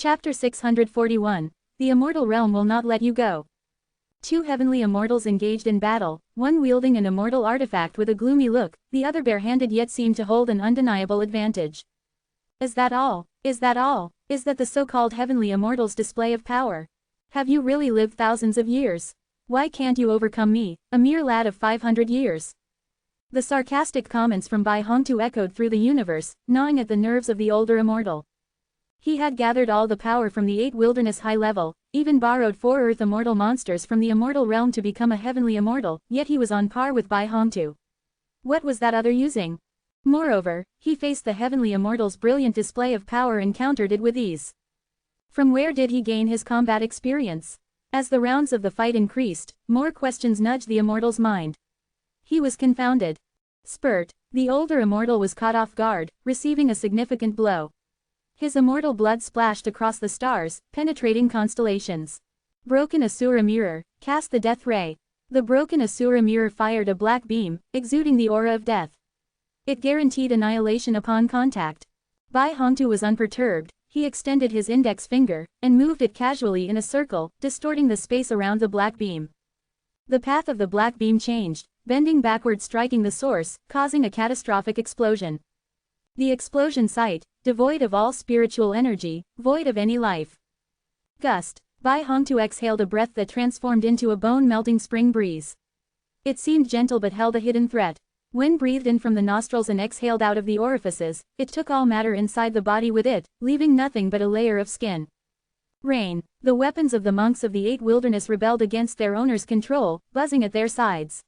Chapter 641. The Immortal Realm will not let you go. Two heavenly immortals engaged in battle, one wielding an immortal artifact with a gloomy look, the other barehanded yet seemed to hold an undeniable advantage. Is that all? Is that all? Is that the so-called heavenly immortals' display of power? Have you really lived thousands of years? Why can't you overcome me, a mere lad of 500 years? The sarcastic comments from Bai Hongtu echoed through the universe, gnawing at the nerves of the older immortal. He had gathered all the power from the 8 wilderness high level, even borrowed 4 earth immortal monsters from the immortal realm to become a heavenly immortal, yet he was on par with Bai Hongtu. What was that other using? Moreover, he faced the heavenly immortal's brilliant display of power and countered it with ease. From where did he gain his combat experience? As the rounds of the fight increased, more questions nudged the immortal's mind. He was confounded. Spurt, the older immortal was caught off guard, receiving a significant blow. His immortal blood splashed across the stars, penetrating constellations. Broken Asura mirror, cast the death ray. The broken Asura mirror fired a black beam, exuding the aura of death. It guaranteed annihilation upon contact. Bai Hongtu was unperturbed. He extended his index finger, and moved it casually in a circle, distorting the space around the black beam. The path of the black beam changed, bending backward, striking the source, causing a catastrophic explosion. The explosion site, devoid of all spiritual energy, void of any life. Gust. Bai Hongtu exhaled a breath that transformed into a bone-melting spring breeze. It seemed gentle but held a hidden threat. When breathed in from the nostrils and exhaled out of the orifices, it took all matter inside the body with it, leaving nothing but a layer of skin. Rain. The weapons of the monks of the 8 wilderness rebelled against their owner's control, buzzing at their sides.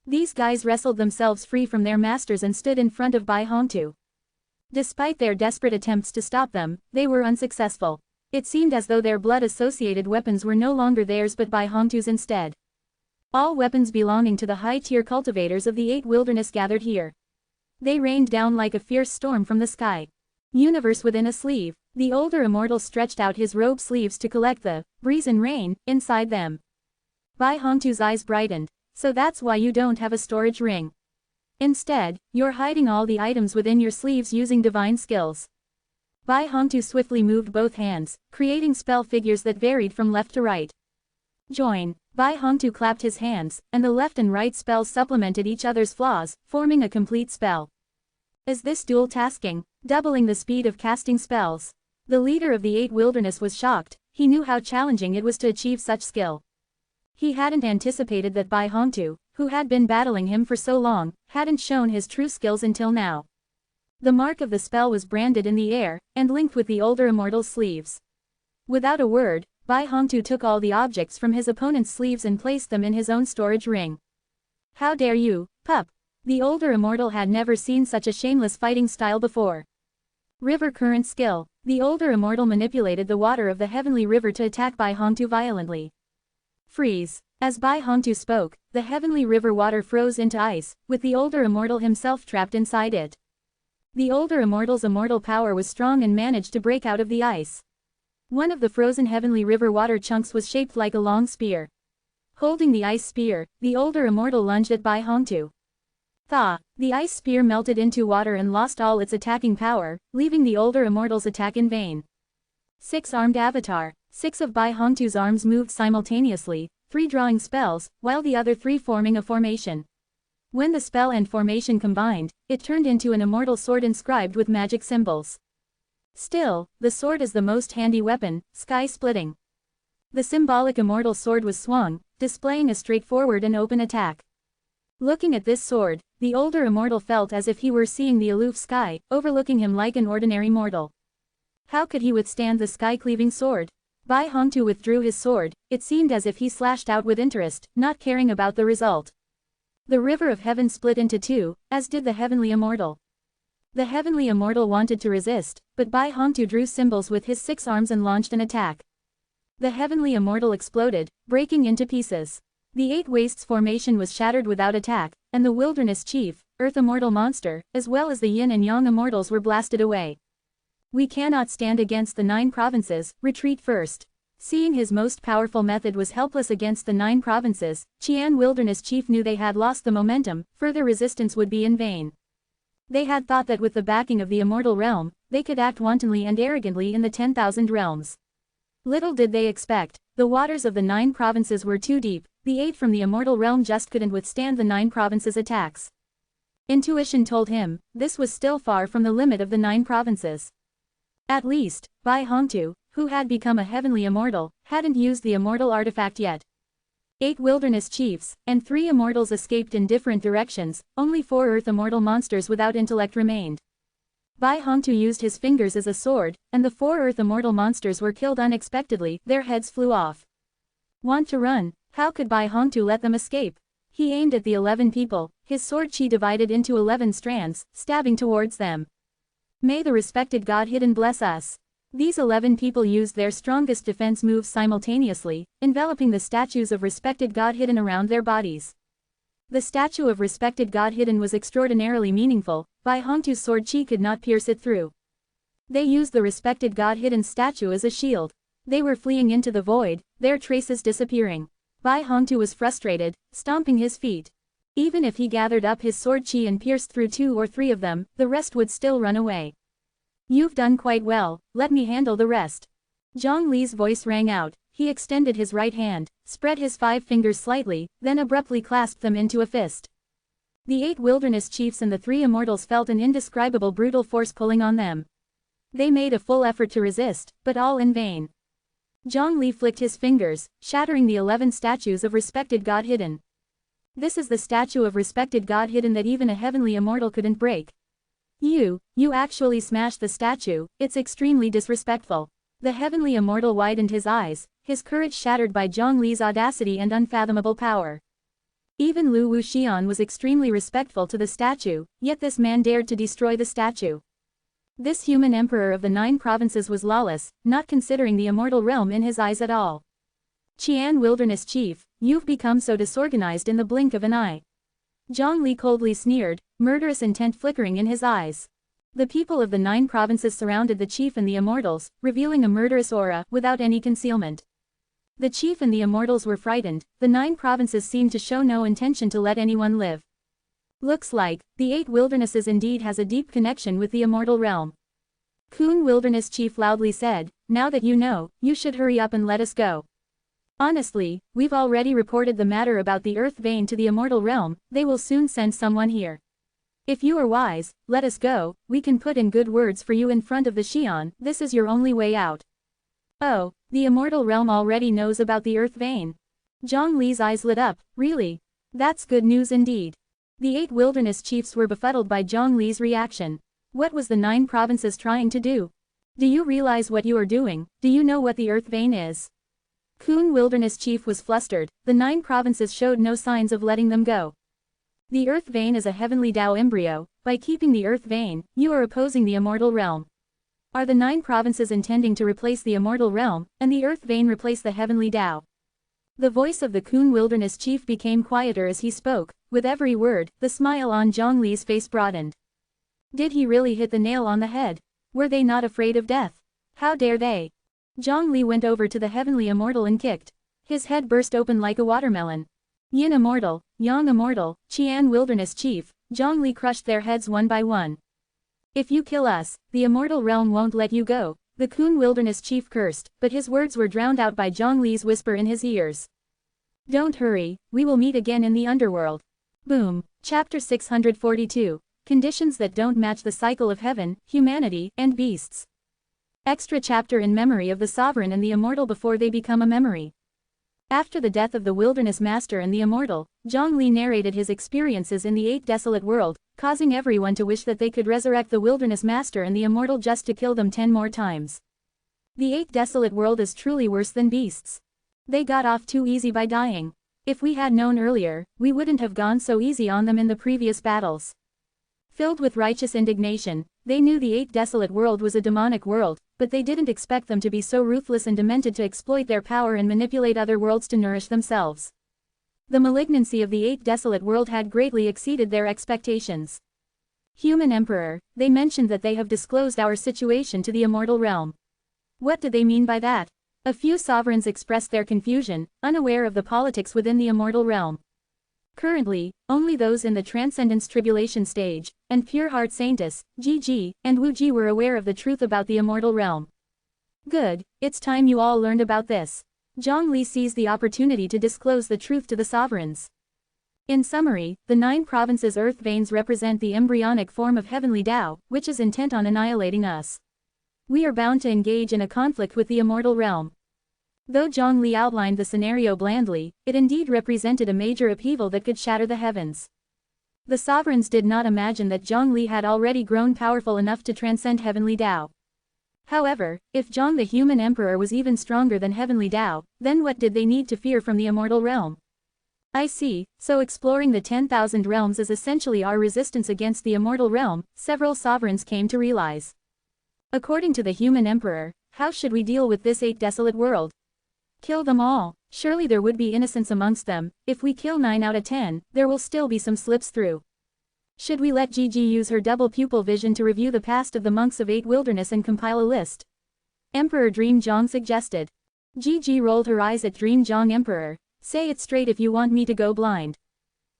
These guys wrestled themselves free from their masters and stood in front of Bai Hongtu. Despite their desperate attempts to stop them, they were unsuccessful. It seemed as though their blood-associated weapons were no longer theirs but Bai Hongtu's instead. All weapons belonging to the high-tier cultivators of the 8 wilderness gathered here. They rained down like a fierce storm from the sky. Universe within a sleeve, the older immortal stretched out his robe sleeves to collect the breeze and rain inside them. Bai Hongtu's eyes brightened. So that's why you don't have a storage ring. Instead, you're hiding all the items within your sleeves using divine skills. Bai Hongtu swiftly moved both hands, creating spell figures that varied from left to right. Join. Bai Hongtu clapped his hands, and the left and right spells supplemented each other's flaws, forming a complete spell. Is this dual tasking, doubling the speed of casting spells? The leader of the 8 wilderness was shocked. He knew how challenging it was to achieve such skill. He hadn't anticipated that Bai Hongtu, who had been battling him for so long, hadn't shown his true skills until now. The mark of the spell was branded in the air, and linked with the older immortal's sleeves. Without a word, Bai Hongtu took all the objects from his opponent's sleeves and placed them in his own storage ring. How dare you, pup! The older immortal had never seen such a shameless fighting style before. River current skill. The older immortal manipulated the water of the heavenly river to attack Bai Hongtu violently. Freeze. As Bai Hongtu spoke, the heavenly river water froze into ice, with the older immortal himself trapped inside it. The older immortal's immortal power was strong and managed to break out of the ice. One of the frozen heavenly river water chunks was shaped like a long spear. Holding the ice spear, the older immortal lunged at Bai Hongtu. Thaw! The ice spear melted into water and lost all its attacking power, leaving the older immortal's attack in vain. 6-armed avatar. 6 of Bai Hongtu's arms moved simultaneously, 3 drawing spells, while the other 3 forming a formation. When the spell and formation combined, it turned into an immortal sword inscribed with magic symbols. Still, the sword is the most handy weapon, sky-splitting. The symbolic immortal sword was swung, displaying a straightforward and open attack. Looking at this sword, the older immortal felt as if he were seeing the aloof sky, overlooking him like an ordinary mortal. How could he withstand the sky-cleaving sword? Bai Hongtu withdrew his sword. It seemed as if he slashed out with interest, not caring about the result. The river of heaven split into 2, as did the heavenly immortal. The heavenly immortal wanted to resist, but Bai Hongtu drew symbols with his 6 arms and launched an attack. The heavenly immortal exploded, breaking into pieces. The 8 wastes formation was shattered without attack, and the wilderness chief, earth immortal monster, as well as the yin and yang immortals were blasted away. We cannot stand against the 9 provinces, retreat first. Seeing his most powerful method was helpless against the 9 provinces, Qian wilderness chief knew they had lost the momentum, further resistance would be in vain. They had thought that with the backing of the immortal realm, they could act wantonly and arrogantly in the 10,000 realms. Little did they expect, the waters of the 9 provinces were too deep, the 8 from the immortal realm just couldn't withstand the 9 provinces' attacks. Intuition told him, this was still far from the limit of the 9 provinces. At least, Bai Hongtu, who had become a heavenly immortal, hadn't used the immortal artifact yet. 8 wilderness chiefs, and 3 immortals escaped in different directions, only 4 earth immortal monsters without intellect remained. Bai Hongtu used his fingers as a sword, and the 4 earth immortal monsters were killed unexpectedly, their heads flew off. Want to run? How could Bai Hongtu let them escape? He aimed at the 11 people, his sword chi divided into 11 strands, stabbing towards them. May the respected God hidden bless us. These 11 people used their strongest defense moves simultaneously, enveloping the statues of respected God hidden around their bodies. The statue of respected God hidden was extraordinarily meaningful, Bai Hongtu's sword chi could not pierce it through. They used the respected God hidden statue as a shield. They were fleeing into the void, their traces disappearing. Bai Hongtu was frustrated, stomping his feet. Even if he gathered up his sword chi and pierced through 2 or 3 of them, the rest would still run away. You've done quite well, let me handle the rest. Zhang Li's voice rang out, he extended his right hand, spread his 5 fingers slightly, then abruptly clasped them into a fist. The 8 wilderness chiefs and the 3 immortals felt an indescribable brutal force pulling on them. They made a full effort to resist, but all in vain. Zhang Li flicked his fingers, shattering the 11 statues of respected God hidden. This is the statue of respected God hidden that even a heavenly immortal couldn't break. You actually smashed the statue, it's extremely disrespectful. The heavenly immortal widened his eyes, his courage shattered by Zhang Li's audacity and unfathomable power. Even Lu Wuxian was extremely respectful to the statue, yet this man dared to destroy the statue. This human emperor of the 9 provinces was lawless, not considering the immortal realm in his eyes at all. Qian Wilderness Chief, you've become so disorganized in the blink of an eye. Zhang Li coldly sneered, murderous intent flickering in his eyes. The people of the 9 provinces surrounded the chief and the immortals, revealing a murderous aura, without any concealment. The chief and the immortals were frightened, the 9 provinces seemed to show no intention to let anyone live. Looks like, the 8 wildernesses indeed has a deep connection with the immortal realm. Kun Wilderness Chief loudly said, now that you know, you should hurry up and let us go. Honestly, we've already reported the matter about the earth vein to the immortal realm, they will soon send someone here. If you are wise, let us go, we can put in good words for you in front of the Xian, this is your only way out. Oh, the immortal realm already knows about the earth vein. Zhang Li's eyes lit up, really? That's good news indeed. The 8 wilderness chiefs were befuddled by Zhang Li's reaction. What was the 9 provinces trying to do? Do you realize what you are doing? Do you know what the earth vein is? Kun Wilderness Chief was flustered, the 9 provinces showed no signs of letting them go. The earth vein is a heavenly Tao embryo, by keeping the earth vein, you are opposing the immortal realm. Are the 9 provinces intending to replace the immortal realm, and the earth vein replace the heavenly Tao? The voice of the Kun Wilderness Chief became quieter as he spoke, with every word, the smile on Zhang Li's face broadened. Did he really hit the nail on the head? Were they not afraid of death? How dare they? Zhang Li went over to the heavenly immortal and kicked. His head burst open like a watermelon. Yin Immortal, Yang Immortal, Qian Wilderness Chief, Zhang Li crushed their heads one by one. If you kill us, the immortal realm won't let you go, the Kun Wilderness Chief cursed, but his words were drowned out by Zhang Li's whisper in his ears. Don't hurry, we will meet again in the underworld. Boom. Chapter 642. Conditions that don't match the cycle of heaven, humanity, and beasts. Extra chapter in memory of the sovereign and the immortal before they become a memory. After the death of the wilderness master and the immortal, Zhang Li narrated his experiences in the 8 desolate world, causing everyone to wish that they could resurrect the wilderness master and the immortal just to kill them 10 more times. The 8 desolate world is truly worse than beasts. They got off too easy by dying. If we had known earlier, we wouldn't have gone so easy on them in the previous battles. Filled with righteous indignation, they knew the 8 desolate world was a demonic world, but they didn't expect them to be so ruthless and demented to exploit their power and manipulate other worlds to nourish themselves. The malignancy of the 8 desolate world had greatly exceeded their expectations. Human Emperor, they mentioned that they have disclosed our situation to the immortal realm. What do they mean by that? A few sovereigns expressed their confusion, unaware of the politics within the immortal realm. Currently, only those in the Transcendence Tribulation stage, and Pure Heart Saintess, Gigi, and Wuji were aware of the truth about the immortal realm. Good, it's time you all learned about this. Zhongli seized the opportunity to disclose the truth to the sovereigns. In summary, the 9 provinces' earth veins represent the embryonic form of heavenly Tao, which is intent on annihilating us. We are bound to engage in a conflict with the immortal realm. Though Zhongli outlined the scenario blandly, it indeed represented a major upheaval that could shatter the heavens. The sovereigns did not imagine that Zhongli had already grown powerful enough to transcend heavenly Tao. However, if Zhong the human emperor was even stronger than heavenly Tao, then what did they need to fear from the immortal realm? I see, so exploring the 10,000 realms is essentially our resistance against the immortal realm, several sovereigns came to realize. According to the human emperor, how should we deal with this 8 desolate world? Kill them all. Surely there would be innocents amongst them. If we kill 9 out of 10, there will still be some slips through. Should we let Gigi use her double pupil vision to review the past of the monks of 8 wilderness and compile a list? Emperor Dream Zhong suggested. Gigi rolled her eyes at Dream Zhong Emperor. Say it straight if you want me to go blind.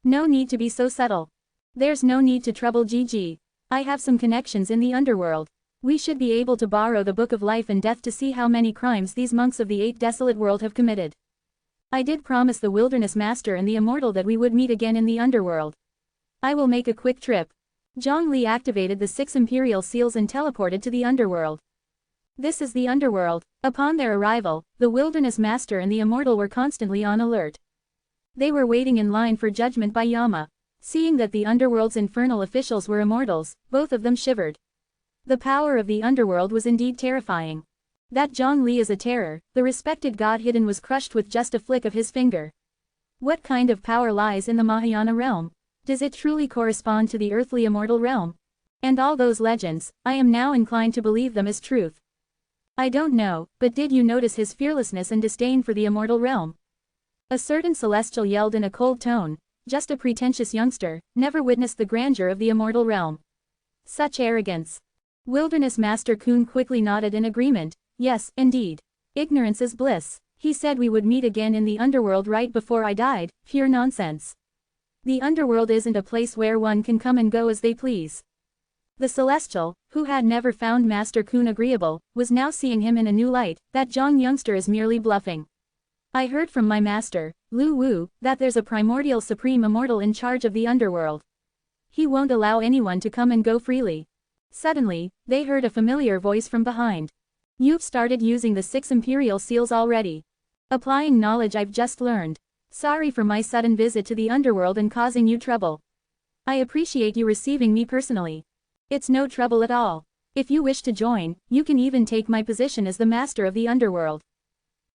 No need to be so subtle. There's no need to trouble Gigi. I have some connections in the underworld. We should be able to borrow the Book of Life and Death to see how many crimes these monks of the 8 desolate world have committed. I did promise the Wilderness Master and the Immortal that we would meet again in the underworld. I will make a quick trip. Zhongli activated the 6 imperial seals and teleported to the underworld. This is the underworld. Upon their arrival, the Wilderness Master and the Immortal were constantly on alert. They were waiting in line for judgment by Yama. Seeing that the underworld's infernal officials were immortals, both of them shivered. The power of the underworld was indeed terrifying. That Zhongli is a terror, the respected god hidden was crushed with just a flick of his finger. What kind of power lies in the Mahayana realm? Does it truly correspond to the earthly immortal realm? And all those legends, I am now inclined to believe them as truth. I don't know, but did you notice his fearlessness and disdain for the immortal realm? A certain celestial yelled in a cold tone, just a pretentious youngster, never witnessed the grandeur of the immortal realm. Such arrogance. Wilderness Master Kun quickly nodded in agreement. Yes, indeed. Ignorance is bliss. He said we would meet again in the underworld right before I died. Pure nonsense. The underworld isn't a place where one can come and go as they please. The Celestial, who had never found Master Kun agreeable, was now seeing him in a new light. That Zhong youngster is merely bluffing. I heard from my master, Lu Wu, that there's a primordial supreme immortal in charge of the underworld. He won't allow anyone to come and go freely. Suddenly, they heard a familiar voice from behind. You've started using the 6 imperial seals already. Applying knowledge I've just learned. Sorry for my sudden visit to the underworld and causing you trouble. I appreciate you receiving me personally. It's no trouble at all. If you wish to join, you can even take my position as the master of the underworld.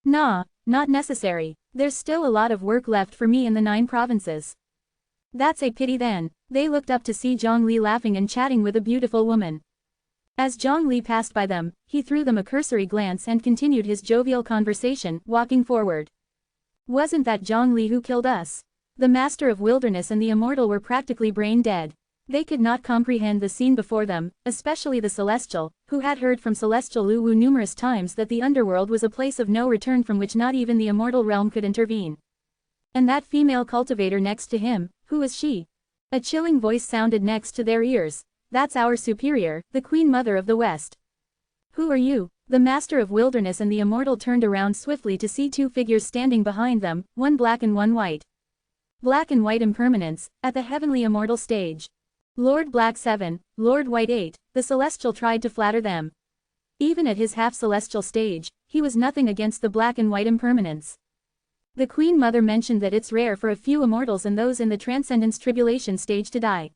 Nah, not necessary. There's still a lot of work left for me in the 9 provinces. That's a pity then. They looked up to see Zhongli laughing and chatting with a beautiful woman. As Zhongli passed by them, he threw them a cursory glance and continued his jovial conversation, walking forward. Wasn't that Zhongli who killed us? The Master of Wilderness and the Immortal were practically brain dead. They could not comprehend the scene before them, especially the Celestial, who had heard from Celestial Lu Wu numerous times that the underworld was a place of no return from which not even the immortal realm could intervene. And that female cultivator next to him, who is she? A chilling voice sounded next to their ears. That's our superior, the Queen Mother of the West. Who are you? The Master of Wilderness and the Immortal turned around swiftly to see 2 figures standing behind them, one black and one white. Black and white impermanence, at the heavenly immortal stage. Lord Black 7, Lord White 8, the Celestial tried to flatter them. Even at his half-celestial stage, he was nothing against the black and white impermanence. The Queen Mother mentioned that it's rare for a few immortals and those in the Transcendence Tribulation stage to die.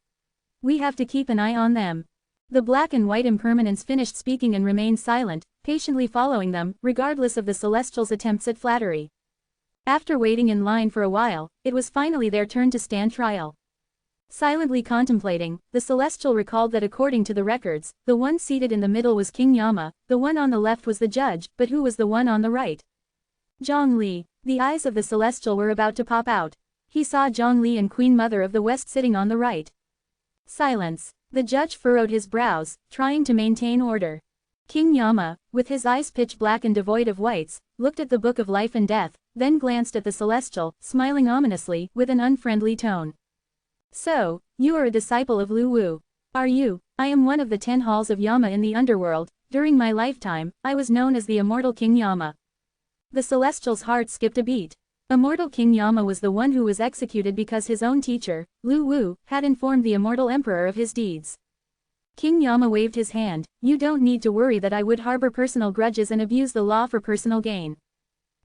We have to keep an eye on them. The black and white impermanence finished speaking and remained silent, patiently following them, regardless of the Celestial's attempts at flattery. After waiting in line for a while, it was finally their turn to stand trial. Silently contemplating, the Celestial recalled that according to the records, the one seated in the middle was King Yama, the one on the left was the judge, but who was the one on the right? Zhongli. The eyes of the Celestial were about to pop out. He saw Zhongli and Queen Mother of the West sitting on the right. Silence. The judge furrowed his brows, trying to maintain order. King Yama, with his eyes pitch black and devoid of whites, looked at the Book of Life and Death, then glanced at the Celestial, smiling ominously, with an unfriendly tone. So, you are a disciple of Lu Wu. Are you? I am one of the 10 halls of Yama in the underworld. During my lifetime, I was known as the immortal King Yama. The Celestial's heart skipped a beat. Immortal King Yama was the one who was executed because his own teacher, Lu Wu, had informed the immortal emperor of his deeds. King Yama waved his hand. You don't need to worry that I would harbor personal grudges and abuse the law for personal gain.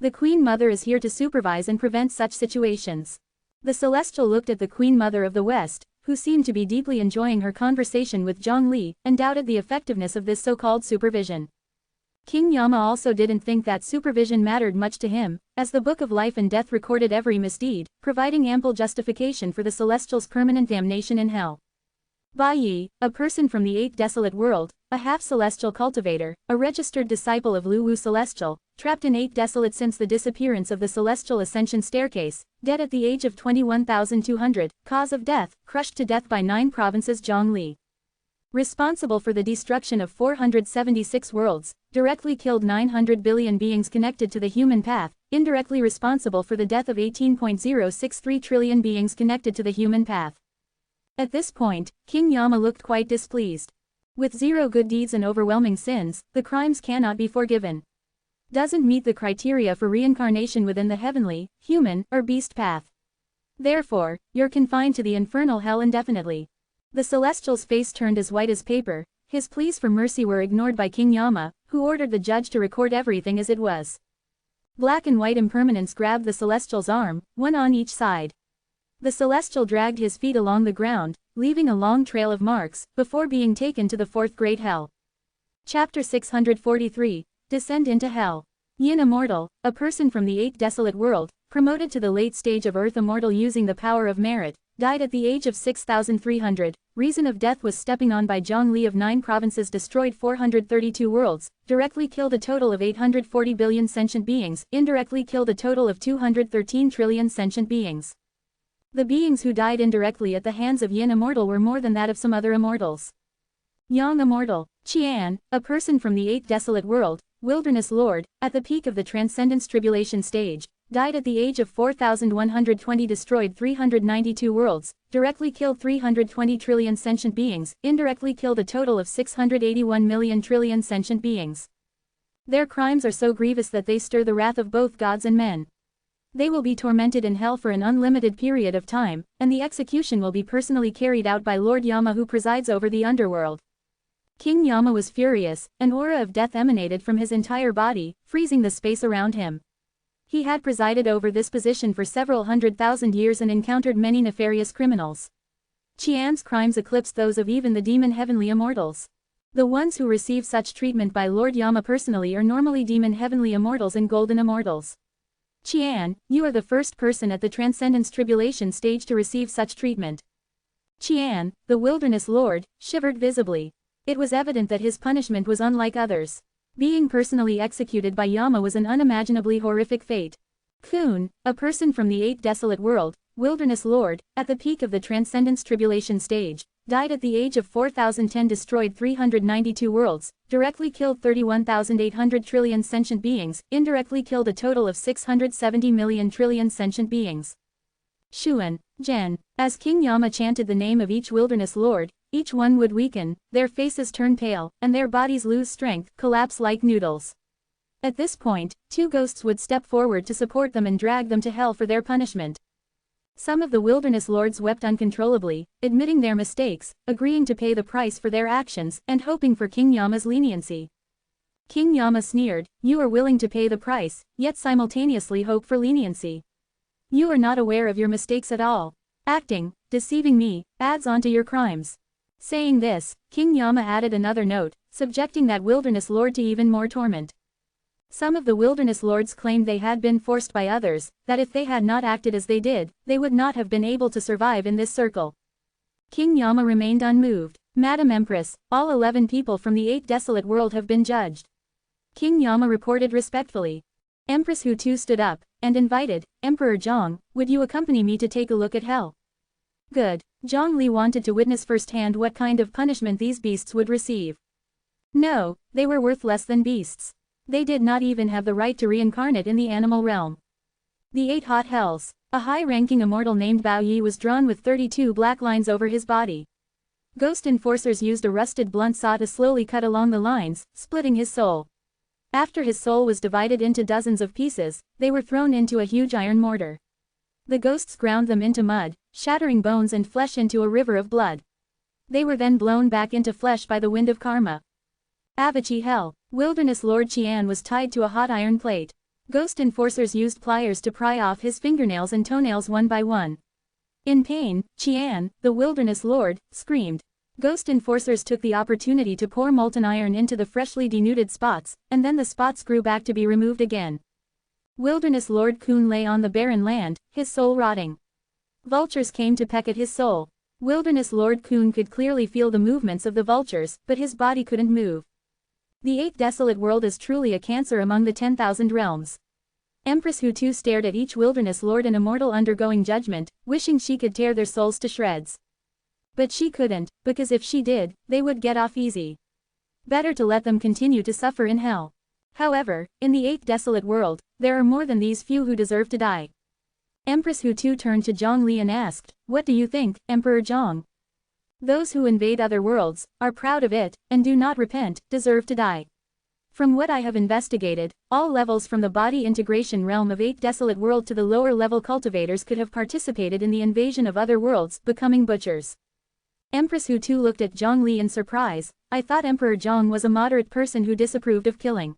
The Queen Mother is here to supervise and prevent such situations. The Celestial looked at the Queen Mother of the West, who seemed to be deeply enjoying her conversation with Zhongli, and doubted the effectiveness of this so-called supervision. King Yama also didn't think that supervision mattered much to him, as the Book of Life and Death recorded every misdeed, providing ample justification for the Celestial's permanent damnation in hell. Ba Yi, a person from the 8th desolate world, a half-celestial cultivator, a registered disciple of Lu Wu Celestial, trapped in 8 desolate since the disappearance of the Celestial Ascension staircase, dead at the age of 21,200, cause of death, crushed to death by 9 provinces Zhongli. Responsible for the destruction of 476 worlds, directly killed 900 billion beings connected to the human path, indirectly responsible for the death of 18.063 trillion beings connected to the human path. At this point, King Yama looked quite displeased. With 0 good deeds and overwhelming sins, the crimes cannot be forgiven. Doesn't meet the criteria for reincarnation within the heavenly, human, or beast path. Therefore, you're confined to the infernal hell indefinitely. The Celestial's face turned as white as paper. His pleas for mercy were ignored by King Yama, who ordered the judge to record everything as it was. Black and white impermanence grabbed the Celestial's arm, one on each side. The Celestial dragged his feet along the ground, leaving a long trail of marks, before being taken to the 4th Great Hell. Chapter 643, Descend into Hell. Yin Immortal, a person from the 8th desolate world, promoted to the late stage of Earth Immortal using the power of merit, died at the age of 6,300, reason of death was stepping on by Zhongli of 9 provinces destroyed 432 worlds, directly killed a total of 840 billion sentient beings, indirectly killed a total of 213 trillion sentient beings. The beings who died indirectly at the hands of Yin Immortal were more than that of some other immortals. Yang Immortal, Qian, a person from the 8th desolate world, Wilderness Lord, at the peak of the Transcendence Tribulation stage, died at the age of 4,120 destroyed 392 worlds, directly killed 320 trillion sentient beings, indirectly killed a total of 681 million trillion sentient beings. Their crimes are so grievous that they stir the wrath of both gods and men. They will be tormented in hell for an unlimited period of time, and the execution will be personally carried out by Lord Yama who presides over the underworld. King Yama was furious, an aura of death emanated from his entire body, freezing the space around him. He had presided over this position for several 100,000 years and encountered many nefarious criminals. Qian's crimes eclipsed those of even the demon heavenly immortals. The ones who receive such treatment by Lord Yama personally are normally demon heavenly immortals and golden immortals. Qian, you are the first person at the Transcendence Tribulation stage to receive such treatment. Qian, the Wilderness Lord, shivered visibly. It was evident that his punishment was unlike others. Being personally executed by Yama was an unimaginably horrific fate. Kun, a person from the 8th desolate world, Wilderness Lord, at the peak of the Transcendence Tribulation stage, died at the age of 4,010 destroyed 392 worlds, directly killed 31,800 trillion sentient beings, indirectly killed a total of 670 million trillion sentient beings. Xuan, Zhen, as King Yama chanted the name of each Wilderness Lord, each one would weaken, their faces turn pale, and their bodies lose strength, collapse like noodles. At this point, 2 ghosts would step forward to support them and drag them to hell for their punishment. Some of the Wilderness Lords wept uncontrollably, admitting their mistakes, agreeing to pay the price for their actions, and hoping for King Yama's leniency. King Yama sneered, you are willing to pay the price, yet simultaneously hope for leniency. You are not aware of your mistakes at all. Acting, deceiving me, adds on to your crimes. Saying this, King Yama added another note, subjecting that Wilderness Lord to even more torment. Some of the Wilderness Lords claimed they had been forced by others, that if they had not acted as they did, they would not have been able to survive in this circle. King Yama remained unmoved. Madam Empress, all 11 people from the 8th desolate world have been judged. King Yama reported respectfully. Empress Hu too stood up, and invited, Emperor Zhong, would you accompany me to take a look at hell? Good. Zhong Li wanted to witness firsthand what kind of punishment these beasts would receive. No, they were worth less than beasts. They did not even have the right to reincarnate in the animal realm. The 8 Hot Hells. A high-ranking immortal named Bao Yi was drawn with 32 black lines over his body. Ghost enforcers used a rusted blunt saw to slowly cut along the lines, splitting his soul. After his soul was divided into dozens of pieces, they were thrown into a huge iron mortar. The ghosts ground them into mud, shattering bones and flesh into a river of blood. They were then blown back into flesh by the wind of karma. Avachi Hell. Wilderness Lord Qian was tied to a hot iron plate. Ghost enforcers used pliers to pry off his fingernails and toenails one by one. In pain, Qian, the Wilderness Lord, screamed. Ghost enforcers took the opportunity to pour molten iron into the freshly denuded spots, and then the spots grew back to be removed again. Wilderness Lord Kun lay on the barren land, his soul rotting. Vultures came to peck at his soul. Wilderness Lord Kun could clearly feel the movements of the vultures, but his body couldn't move. The 8 desolate world is truly a cancer among the 10,000 realms. Empress Hu too stared at each wilderness lord and immortal undergoing judgment, wishing she could tear their souls to shreds. But she couldn't, because if she did, they would get off easy. Better to let them continue to suffer in hell. However, in the 8 desolate world, there are more than these few who deserve to die. Empress Hu too turned to Zhongli and asked, "What do you think, Emperor Zhong? Those who invade other worlds, are proud of it, and do not repent, deserve to die. From what I have investigated, all levels from the body integration realm of 8 desolate world to the lower level cultivators could have participated in the invasion of other worlds, becoming butchers." Empress Hu too looked at Zhongli in surprise. "I thought Emperor Zhong was a moderate person who disapproved of killing.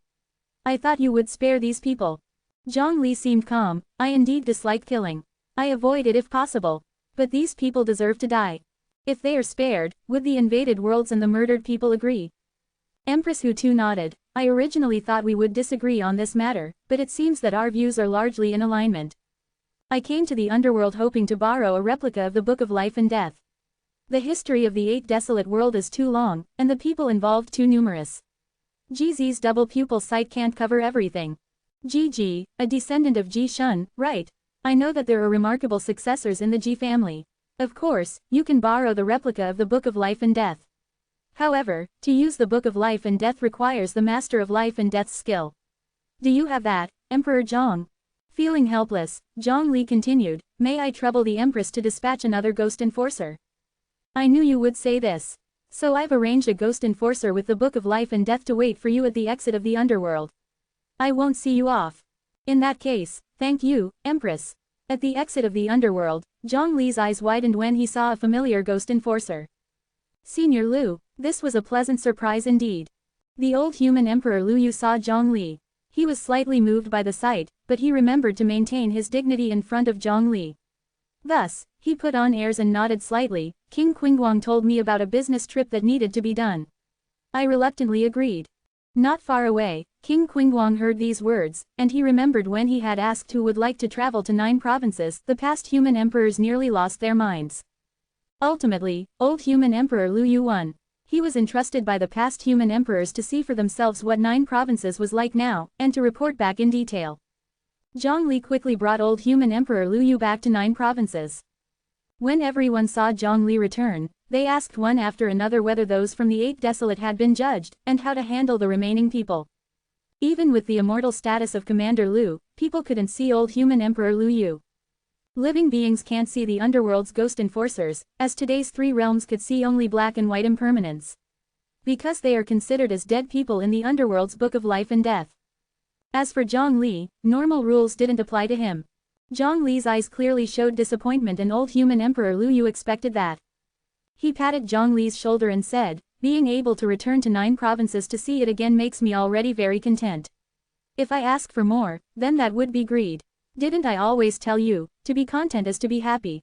I thought you would spare these people." Zhongli seemed calm. "I indeed dislike killing. I avoid it if possible. But these people deserve to die. If they are spared, would the invaded worlds and the murdered people agree?" Empress Hu too nodded. "I originally thought we would disagree on this matter, but it seems that our views are largely in alignment. I came to the underworld hoping to borrow a replica of the Book of Life and Death. The history of the 8 desolate world is too long, and the people involved too numerous. GZ's double pupil sight can't cover everything. GG, a descendant of Ji Shun, right? I know that there are remarkable successors in the Ji family. Of course, you can borrow the replica of the Book of Life and Death. However, to use the Book of Life and Death requires the Master of Life and Death's skill. Do you have that, Emperor Zhong?" Feeling helpless, Zhongli continued, "May I trouble the Empress to dispatch another ghost enforcer? I knew you would say this. So I've arranged a ghost enforcer with the Book of Life and Death to wait for you at the exit of the underworld. I won't see you off. In that case, thank you, Empress." At the exit of the underworld, Zhongli's eyes widened when he saw a familiar ghost enforcer. Senior Liu. This was a pleasant surprise indeed. The old human Emperor Liu Yu saw Zhongli. He was slightly moved by the sight, but he remembered to maintain his dignity in front of Zhongli. Thus, he put on airs and nodded slightly. "King Qingguang told me about a business trip that needed to be done. I reluctantly agreed." Not far away, King Qingguang heard these words, and he remembered when he had asked who would like to travel to 9 provinces, the past human emperors nearly lost their minds. Ultimately, old human Emperor Liu Yu won. He was entrusted by the past human emperors to see for themselves what 9 provinces was like now, and to report back in detail. Zhongli quickly brought old human Emperor Liu Yu back to 9 provinces. When everyone saw Zhongli return, they asked one after another whether those from the 8 desolate had been judged, and how to handle the remaining people. Even with the immortal status of Commander Liu, people couldn't see old human Emperor Liu Yu. Living beings can't see the underworld's ghost enforcers, as today's 3 realms could see only black and white impermanence. Because they are considered as dead people in the underworld's Book of Life and Death. As for Zhongli, normal rules didn't apply to him. Zhongli's eyes clearly showed disappointment, and old human Emperor Liu Yu expected that. He patted Zhongli's shoulder and said, "Being able to return to 9 provinces to see it again makes me already very content. If I ask for more, then that would be greed. Didn't I always tell you, to be content is to be happy?"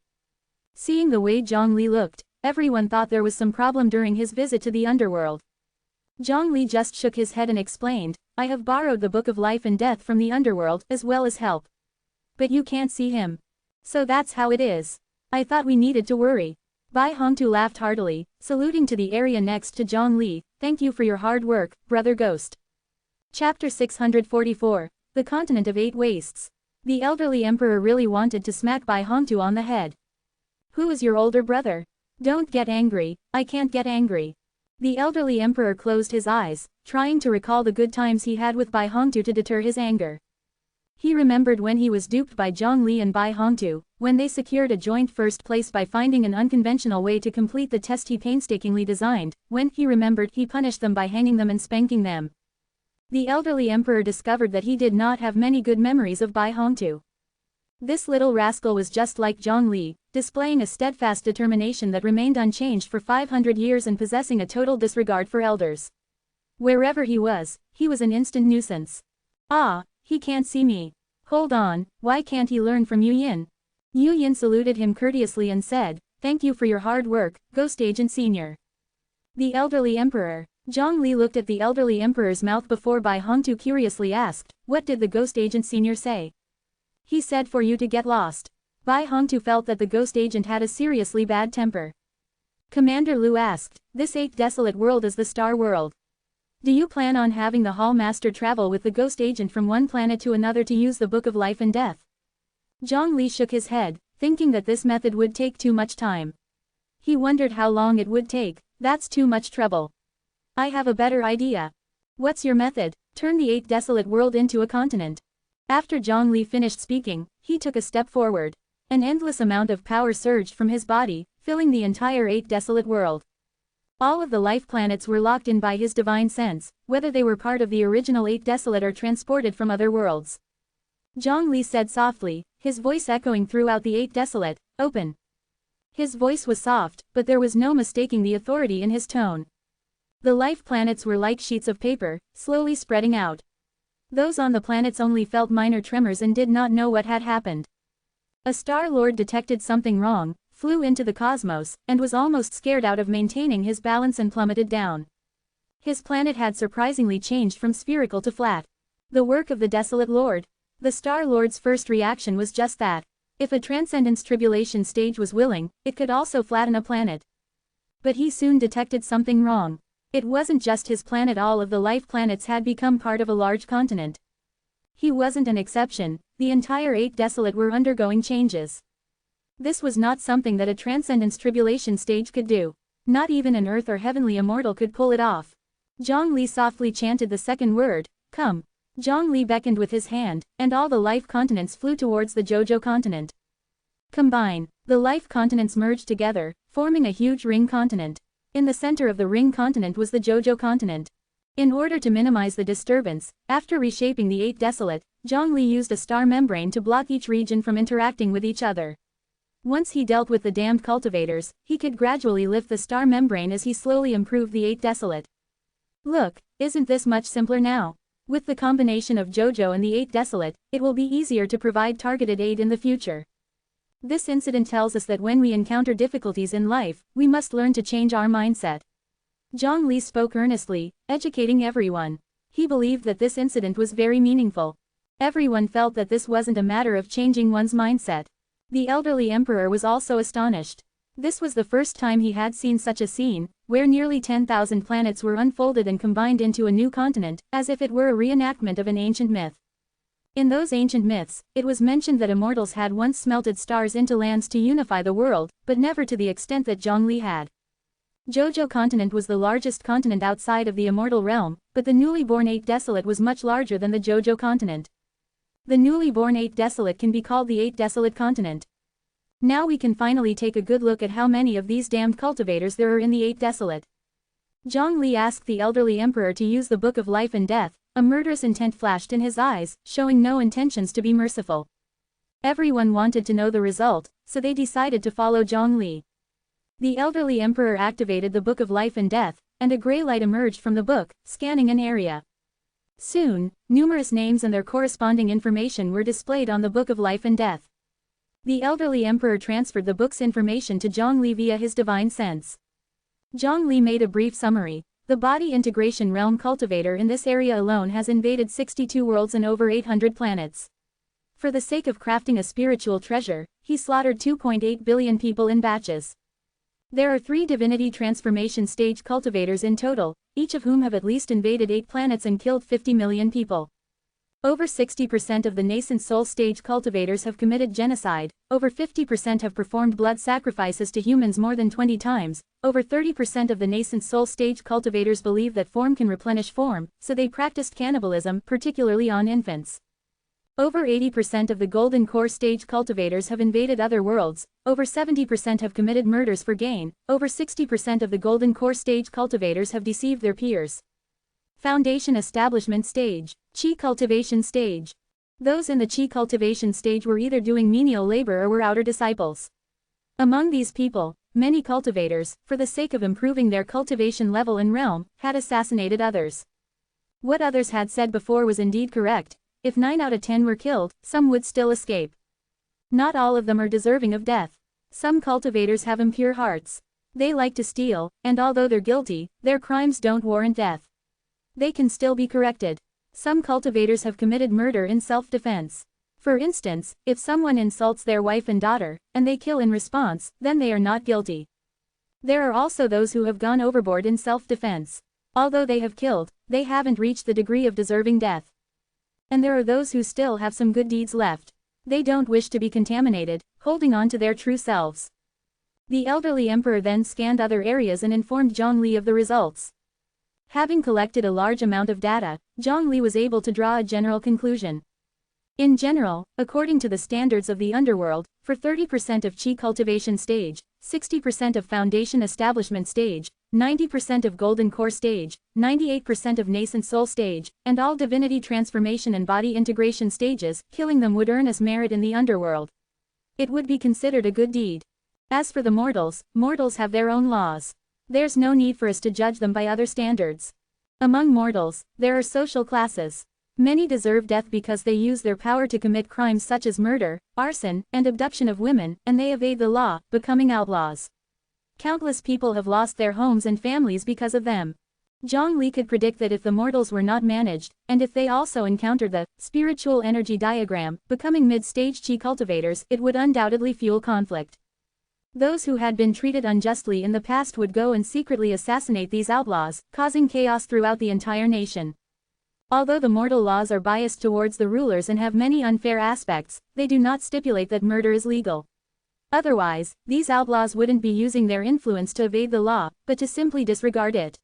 Seeing the way Zhongli looked, everyone thought there was some problem during his visit to the underworld. Zhongli just shook his head and explained, "I have borrowed the Book of Life and Death from the underworld, as well as help. But you can't see him. So that's how it is. I thought we needed to worry." Bai Hongtu laughed heartily, saluting to the area next to Zhongli. "Thank you for your hard work, Brother Ghost." Chapter 644. The Continent of 8 Wastes. The elderly emperor really wanted to smack Bai Hongtu on the head. "Who is your older brother? Don't get angry." "I can't get angry." The elderly emperor closed his eyes, trying to recall the good times he had with Bai Hongtu to deter his anger. He remembered when he was duped by Zhongli and Bai Hongtu, when they secured a joint first place by finding an unconventional way to complete the test he painstakingly designed. When he remembered, he punished them by hanging them and spanking them. The elderly emperor discovered that he did not have many good memories of Bai Hongtu. This little rascal was just like Zhongli, displaying a steadfast determination that remained unchanged for 500 years and possessing a total disregard for elders. Wherever he was an instant nuisance. Ah, he can't see me. Hold on, why can't he learn from Yu Yin? Yu Yin saluted him courteously and said, "Thank you for your hard work, Ghost Agent Senior." The elderly emperor. Zhongli looked at the elderly emperor's mouth before Bai Hongtu curiously asked, "What did the Ghost Agent Senior say?" "He said for you to get lost." Bai Hongtu felt that the ghost agent had a seriously bad temper. Commander Lu asked, "This 8th desolate world is the star world. Do you plan on having the Hall Master travel with the ghost agent from one planet to another to use the Book of Life and Death?" Zhongli shook his head, thinking that this method would take too much time. He wondered how long it would take. That's too much trouble. "I have a better idea." "What's your method?" "Turn the 8th desolate world into a continent." After Zhongli finished speaking, he took a step forward. An endless amount of power surged from his body, filling the entire 8th desolate world. All of the life planets were locked in by his divine sense, whether they were part of the original 8th desolate or transported from other worlds. Zhongli said softly, his voice echoing throughout the 8th desolate, "Open." His voice was soft, but there was no mistaking the authority in his tone. The life planets were like sheets of paper, slowly spreading out. Those on the planets only felt minor tremors and did not know what had happened. A Star Lord detected something wrong, flew into the cosmos, and was almost scared out of maintaining his balance and plummeted down. His planet had surprisingly changed from spherical to flat. The work of the Desolate Lord. The Star Lord's first reaction was just that. If a Transcendence Tribulation stage was willing, it could also flatten a planet. But he soon detected something wrong. It wasn't just his planet, all of the life planets had become part of a large continent. He wasn't an exception, the entire 8th desolate were undergoing changes. This was not something that a Transcendence Tribulation stage could do. Not even an Earth or Heavenly Immortal could pull it off. Zhongli softly chanted the second word, "Come." Zhongli beckoned with his hand, and all the life continents flew towards the Jojo continent. Combine. The life continents merged together, forming a huge ring continent. In the center of the ring continent was the Jojo continent. In order to minimize the disturbance, after reshaping the 8th desolate, Zhongli used a star membrane to block each region from interacting with each other. Once he dealt with the damned cultivators, he could gradually lift the star membrane as he slowly improved the 8th desolate. Look, isn't this much simpler now? With the combination of Jojo and the 8th desolate, it will be easier to provide targeted aid in the future. This incident tells us that when we encounter difficulties in life, we must learn to change our mindset. Zhongli spoke earnestly, educating everyone. He believed that this incident was very meaningful. Everyone felt that this wasn't a matter of changing one's mindset. The elderly emperor was also astonished. This was the first time he had seen such a scene, where nearly 10,000 planets were unfolded and combined into a new continent, as if it were a reenactment of an ancient myth. In those ancient myths, it was mentioned that immortals had once smelted stars into lands to unify the world, but never to the extent that Zhongli had. Jojo continent was the largest continent outside of the immortal realm, but the newly born 8th desolate was much larger than the Jojo continent. The newly born 8th desolate can be called the 8th desolate continent. Now we can finally take a good look at how many of these damned cultivators there are in the 8th desolate. Zhongli asked the elderly emperor to use the Book of Life and Death. A murderous intent flashed in his eyes, showing no intentions to be merciful. Everyone wanted to know the result, so they decided to follow Zhongli. The elderly emperor activated the Book of Life and Death, and a gray light emerged from the book, scanning an area. Soon, numerous names and their corresponding information were displayed on the Book of Life and Death. The elderly emperor transferred the book's information to Zhongli via his divine sense. Zhongli made a brief summary. The body integration realm cultivator in this area alone has invaded 62 worlds and over 800 planets. For the sake of crafting a spiritual treasure, he slaughtered 2.8 billion people in batches. There are 3 divinity transformation stage cultivators in total, each of whom have at least invaded 8 planets and killed 50 million people. Over 60% of the nascent soul stage cultivators have committed genocide, over 50% have performed blood sacrifices to humans more than 20 times, over 30% of the nascent soul stage cultivators believe that form can replenish form, so they practiced cannibalism, particularly on infants. Over 80% of the Golden Core stage cultivators have invaded other worlds, over 70% have committed murders for gain, over 60% of the Golden Core stage cultivators have deceived their peers. Foundation establishment stage. Chi cultivation stage. Those in the Chi cultivation stage were either doing menial labor or were outer disciples. Among these people, many cultivators, for the sake of improving their cultivation level and realm, had assassinated others. What others had said before was indeed correct. If 9 out of 10 were killed, some would still escape. Not all of them are deserving of death. Some cultivators have impure hearts. They like to steal, and although they're guilty, their crimes don't warrant death. They can still be corrected. Some cultivators have committed murder in self-defense. For instance, if someone insults their wife and daughter, and they kill in response, then they are not guilty. There are also those who have gone overboard in self-defense. Although they have killed, they haven't reached the degree of deserving death. And there are those who still have some good deeds left. They don't wish to be contaminated, holding on to their true selves. The elderly emperor then scanned other areas and informed Zhongli of the results. Having collected a large amount of data, Zhongli was able to draw a general conclusion. In general, according to the standards of the underworld, for 30% of Chi cultivation stage, 60% of foundation establishment stage, 90% of golden core stage, 98% of nascent soul stage, and all divinity transformation and body integration stages, killing them would earn us merit in the underworld. It would be considered a good deed. As for the mortals, mortals have their own laws. There's no need for us to judge them by other standards. Among mortals, there are social classes. Many deserve death because they use their power to commit crimes such as murder, arson, and abduction of women, and they evade the law, becoming outlaws. Countless people have lost their homes and families because of them. Zhongli could predict that if the mortals were not managed, and if they also encountered the spiritual energy diagram, becoming mid-stage Chi cultivators, it would undoubtedly fuel conflict. Those who had been treated unjustly in the past would go and secretly assassinate these outlaws, causing chaos throughout the entire nation. Although the mortal laws are biased towards the rulers and have many unfair aspects, they do not stipulate that murder is legal. Otherwise, these outlaws wouldn't be using their influence to evade the law, but to simply disregard it.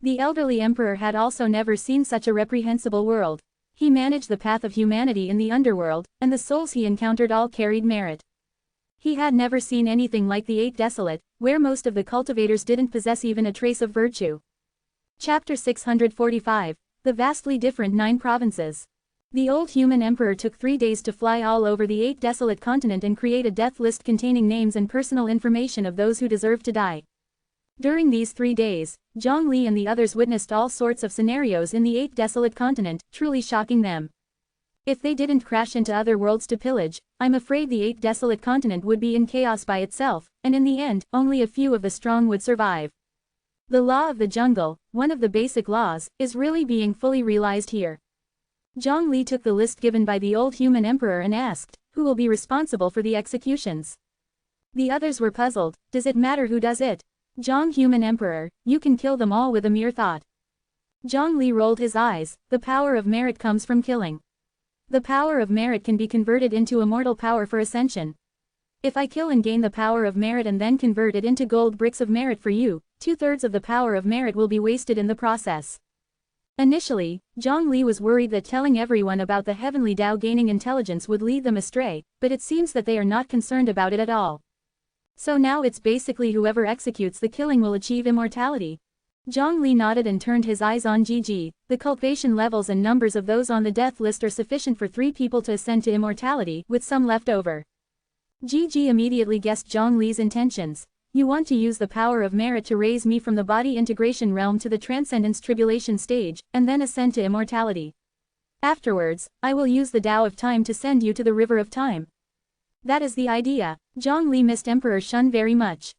The elderly emperor had also never seen such a reprehensible world. He managed the path of humanity in the underworld, and the souls he encountered all carried merit. He had never seen anything like the Eight Desolate, where most of the cultivators didn't possess even a trace of virtue. Chapter 645. The vastly different 9 provinces. The old human emperor took 3 days to fly all over the 8 desolate continent and create a death list containing names and personal information of those who deserved to die. During these 3 days, Zhongli and the others witnessed all sorts of scenarios in the 8 desolate continent, truly shocking them. If they didn't crash into other worlds to pillage, I'm afraid the 8 desolate continent would be in chaos by itself, and in the end, only a few of the strong would survive. The law of the jungle, one of the basic laws, is really being fully realized here. Zhongli took the list given by the old human emperor and asked, who will be responsible for the executions? The others were puzzled. Does it matter who does it? Zhong human emperor, you can kill them all with a mere thought. Zhongli rolled his eyes. The power of merit comes from killing. The power of merit can be converted into immortal power for ascension. If I kill and gain the power of merit and then convert it into gold bricks of merit for you, 2/3 of the power of merit will be wasted in the process. Initially, Zhongli was worried that telling everyone about the heavenly Tao gaining intelligence would lead them astray, but it seems that they are not concerned about it at all. So now it's basically whoever executes the killing will achieve immortality. Zhongli nodded and turned his eyes on Gigi. The cultivation levels and numbers of those on the death list are sufficient for 3 people to ascend to immortality, with some left over. Gigi immediately guessed Zhongli's intentions. You want to use the power of merit to raise me from the body integration realm to the transcendence tribulation stage, and then ascend to immortality. Afterwards, I will use the Tao of time to send you to the river of time. That is the idea. Zhongli missed Emperor Shun very much.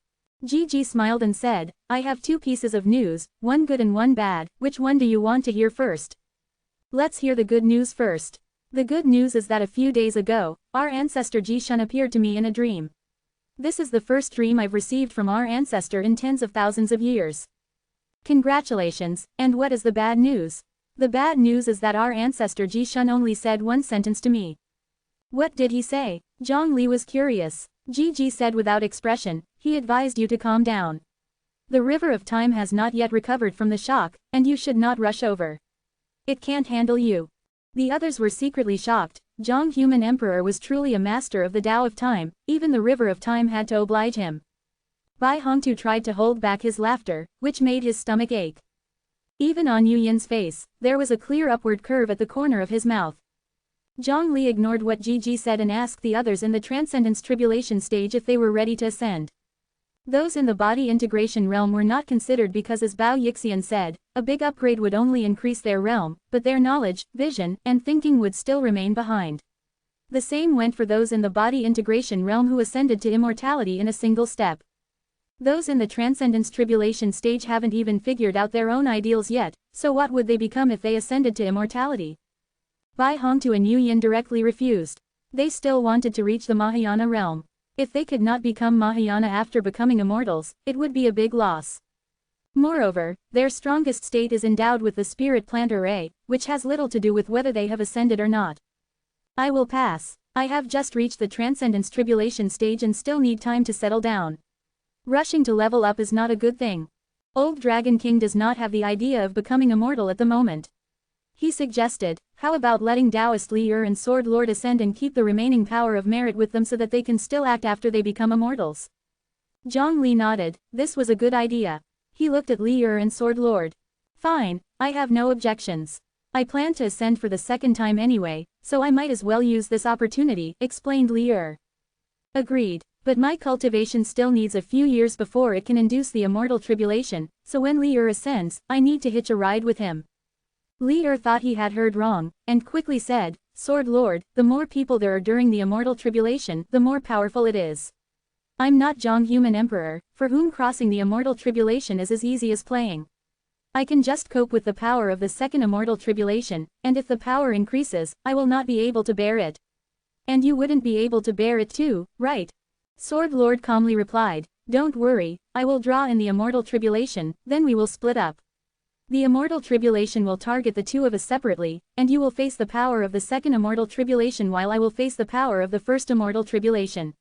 Gigi smiled and said, I have 2 pieces of news, one good and one bad. Which one do you want to hear first? Let's hear the good news first. The good news is that a few days ago, our ancestor Ji Shun appeared to me in a dream. This is the first dream I've received from our ancestor in tens of thousands of years. Congratulations, and what is the bad news? The bad news is that our ancestor Ji Shun only said one sentence to me. What did he say? Zhongli was curious. Gigi said without expression, he advised you to calm down. The river of time has not yet recovered from the shock, and you should not rush over. It can't handle you. The others were secretly shocked. Zhang Human Emperor was truly a master of the Tao of Time, even the river of time had to oblige him. Bai Hongtu tried to hold back his laughter, which made his stomach ache. Even on Yu Yin's face, there was a clear upward curve at the corner of his mouth. Zhang Li ignored what Gigi said and asked the others in the Transcendence Tribulation stage if they were ready to ascend. Those in the body integration realm were not considered because, as Bao Yixian said, a big upgrade would only increase their realm, but their knowledge, vision, and thinking would still remain behind. The same went for those in the body integration realm who ascended to immortality in a single step. Those in the Transcendence Tribulation stage haven't even figured out their own ideals yet, so what would they become if they ascended to immortality? Bai Hongtu and Yu Yin directly refused. They still wanted to reach the Mahayana realm. If they could not become Mahayana after becoming immortals, it would be a big loss. Moreover, their strongest state is endowed with the spirit plant array, which has little to do with whether they have ascended or not. I will pass. I have just reached the Transcendence Tribulation stage and still need time to settle down. Rushing to level up is not a good thing. Old Dragon King does not have the idea of becoming immortal at the moment. He suggested, how about letting Taoist Li Er and Sword Lord ascend and keep the remaining power of merit with them so that they can still act after they become immortals? Zhang Li nodded. This was a good idea. He looked at Li Er and Sword Lord. Fine, I have no objections. I plan to ascend for the second time anyway, so I might as well use this opportunity, explained Li Er. Agreed. But my cultivation still needs a few years before it can induce the immortal tribulation, so when Li Er ascends, I need to hitch a ride with him. Li Er thought he had heard wrong, and quickly said, Sword Lord, the more people there are during the immortal tribulation, the more powerful it is. I'm not Zhang Human Emperor, for whom crossing the immortal tribulation is as easy as playing. I can just cope with the power of the second immortal tribulation, and if the power increases, I will not be able to bear it. And you wouldn't be able to bear it too, right? Sword Lord calmly replied, Don't worry, I will draw in the immortal tribulation, then we will split up. The immortal tribulation will target the two of us separately, and you will face the power of the second immortal tribulation while I will face the power of the first immortal tribulation.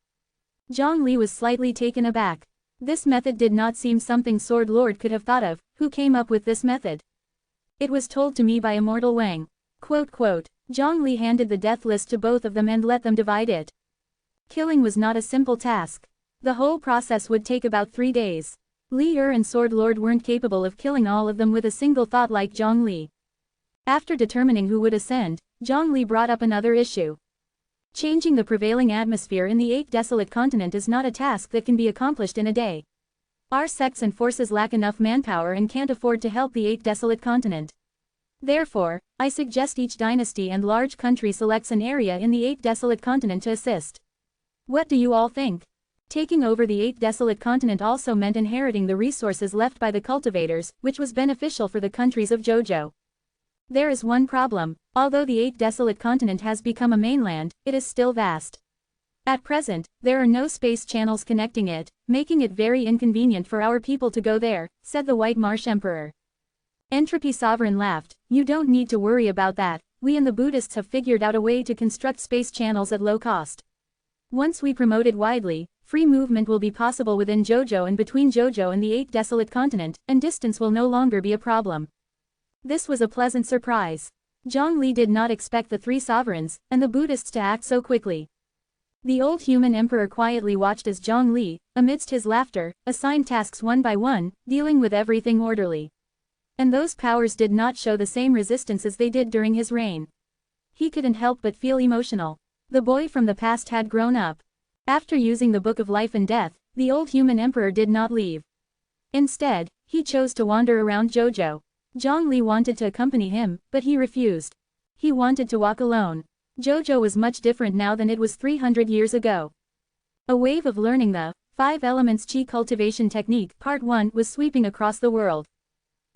Zhang Li was slightly taken aback. This method did not seem something Sword Lord could have thought of. Who came up with this method? It was told to me by Immortal Wang. Zhang Li handed the death list to both of them and let them divide it. Killing was not a simple task. The whole process would take about 3 days. Li Er and Sword Lord weren't capable of killing all of them with a single thought like Zhang Li. After determining who would ascend, Zhang Li brought up another issue. Changing the prevailing atmosphere in the 8th desolate continent is not a task that can be accomplished in a day. Our sects and forces lack enough manpower and can't afford to help the 8th desolate continent. Therefore, I suggest each dynasty and large country selects an area in the 8th desolate continent to assist. What do you all think? Taking over the 8th desolate continent also meant inheriting the resources left by the cultivators, which was beneficial for the countries of Jojo. There is one problem. Although the 8th desolate continent has become a mainland, it is still vast. At present, there are no space channels connecting it, making it very inconvenient for our people to go there, said the White Marsh Emperor. Entropy Sovereign laughed. You don't need to worry about that. We and the Buddhists have figured out a way to construct space channels at low cost. Once we promote it widely, free movement will be possible within Jojo and between Jojo and the 8th desolate continent, and distance will no longer be a problem. This was a pleasant surprise. Zhang Li did not expect the 3 sovereigns, and the Buddhists to act so quickly. The old human emperor quietly watched as Zhang Li, amidst his laughter, assigned tasks one by one, dealing with everything orderly. And those powers did not show the same resistance as they did during his reign. He couldn't help but feel emotional. The boy from the past had grown up. After using the Book of Life and Death, the old human emperor did not leave. Instead, he chose to wander around Jojo. Zhang Li wanted to accompany him, but he refused. He wanted to walk alone. Jojo was much different now than it was 300 years ago. A wave of learning the 5 Elements Qi Cultivation Technique Part 1 was sweeping across the world.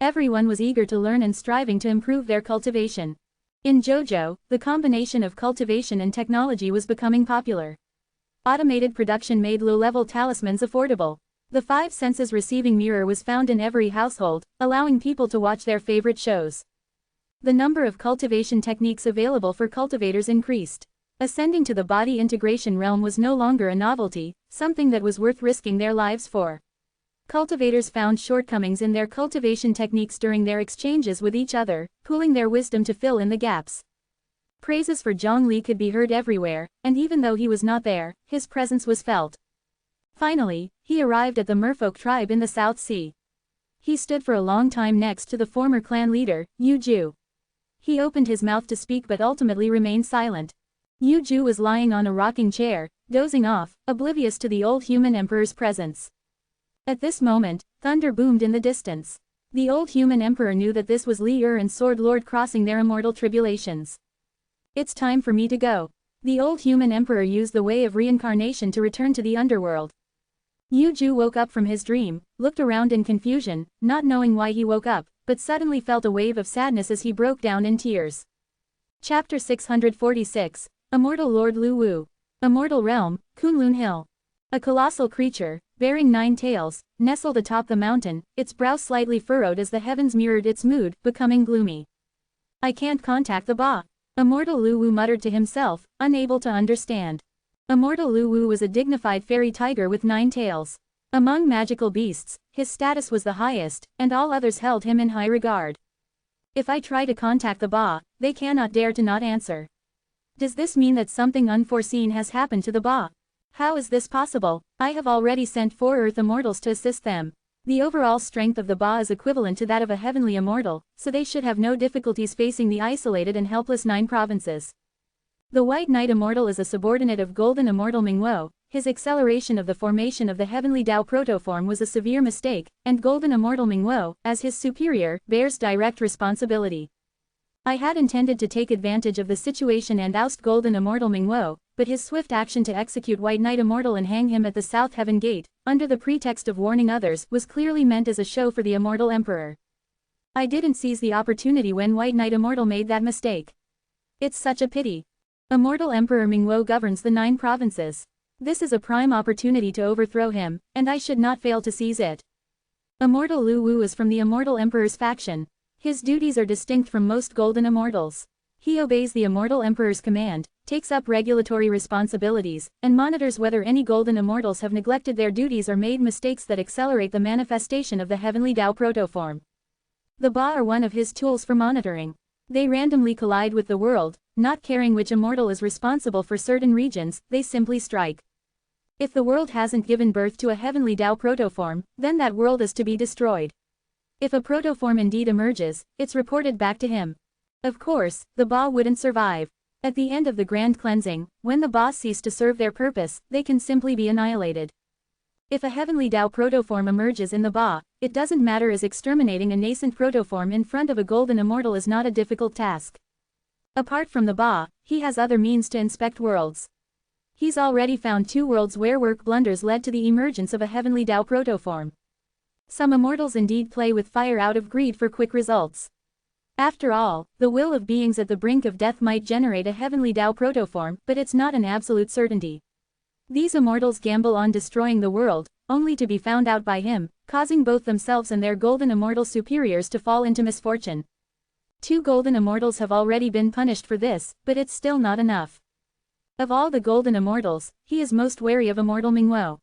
Everyone was eager to learn and striving to improve their cultivation. In Jojo, the combination of cultivation and technology was becoming popular. Automated production made low-level talismans affordable. The 5 senses receiving mirror was found in every household, allowing people to watch their favorite shows. The number of cultivation techniques available for cultivators increased. Ascending to the body integration realm was no longer a novelty, something that was worth risking their lives for. Cultivators found shortcomings in their cultivation techniques during their exchanges with each other, pooling their wisdom to fill in the gaps. Praises for Zhang Li could be heard everywhere, and even though he was not there, his presence was felt. Finally, he arrived at the merfolk tribe in the South Sea. He stood for a long time next to the former clan leader, Yu Ju. He opened his mouth to speak but ultimately remained silent. Yu Ju was lying on a rocking chair, dozing off, oblivious to the old human emperor's presence. At this moment, thunder boomed in the distance. The old human emperor knew that this was Li and Sword Lord crossing their immortal tribulations. It's time for me to go. The old human emperor used the way of reincarnation to return to the underworld. Yu Ju woke up from his dream, looked around in confusion, not knowing why he woke up, but suddenly felt a wave of sadness as he broke down in tears. Chapter 646, Immortal Lord Lu Wu. Immortal Realm, Kunlun Hill. A colossal creature, bearing 9 tails, nestled atop the mountain, its brow slightly furrowed as the heavens mirrored its mood, becoming gloomy. I can't contact the Ba. Immortal Lu Wu muttered to himself, unable to understand. Immortal Lu Wu was a dignified fairy tiger with 9 tails. Among magical beasts, his status was the highest, and all others held him in high regard. If I try to contact the Ba, they cannot dare to not answer. Does this mean that something unforeseen has happened to the Ba? How is this possible? I have already sent 4 Earth Immortals to assist them. The overall strength of the Ba is equivalent to that of a heavenly immortal, so they should have no difficulties facing the isolated and helpless 9 provinces. The White Knight Immortal is a subordinate of Golden Immortal Mingwo. His acceleration of the formation of the heavenly Tao protoform was a severe mistake, and Golden Immortal Mingwo, as his superior, bears direct responsibility. I had intended to take advantage of the situation and oust Golden Immortal Mingwo, but his swift action to execute White Knight Immortal and hang him at the South Heaven Gate, under the pretext of warning others, was clearly meant as a show for the Immortal Emperor. I didn't seize the opportunity when White Knight Immortal made that mistake. It's such a pity. Immortal Emperor Mingwo governs the 9 provinces. This is a prime opportunity to overthrow him, and I should not fail to seize it. Immortal Lu Wu is from the Immortal Emperor's faction. His duties are distinct from most Golden Immortals. He obeys the Immortal Emperor's command, takes up regulatory responsibilities, and monitors whether any Golden Immortals have neglected their duties or made mistakes that accelerate the manifestation of the heavenly Tao protoform. The Ba are one of his tools for monitoring. They randomly collide with the world, not caring which immortal is responsible for certain regions, they simply strike. If the world hasn't given birth to a heavenly Tao protoform, then that world is to be destroyed. If a protoform indeed emerges, it's reported back to him. Of course, the Ba wouldn't survive. At the end of the Grand Cleansing, when the Ba cease to serve their purpose, they can simply be annihilated. If a heavenly Tao protoform emerges in the Ba, it doesn't matter, as exterminating a nascent protoform in front of a Golden Immortal is not a difficult task. Apart from the Ba, he has other means to inspect worlds. He's already found 2 worlds where work blunders led to the emergence of a heavenly Tao protoform. Some immortals indeed play with fire out of greed for quick results. After all, the will of beings at the brink of death might generate a heavenly Tao protoform, but it's not an absolute certainty. These immortals gamble on destroying the world, only to be found out by him, causing both themselves and their Golden Immortal superiors to fall into misfortune. 2 Golden Immortals have already been punished for this, but it's still not enough. Of all the Golden Immortals, he is most wary of Immortal Mingwo.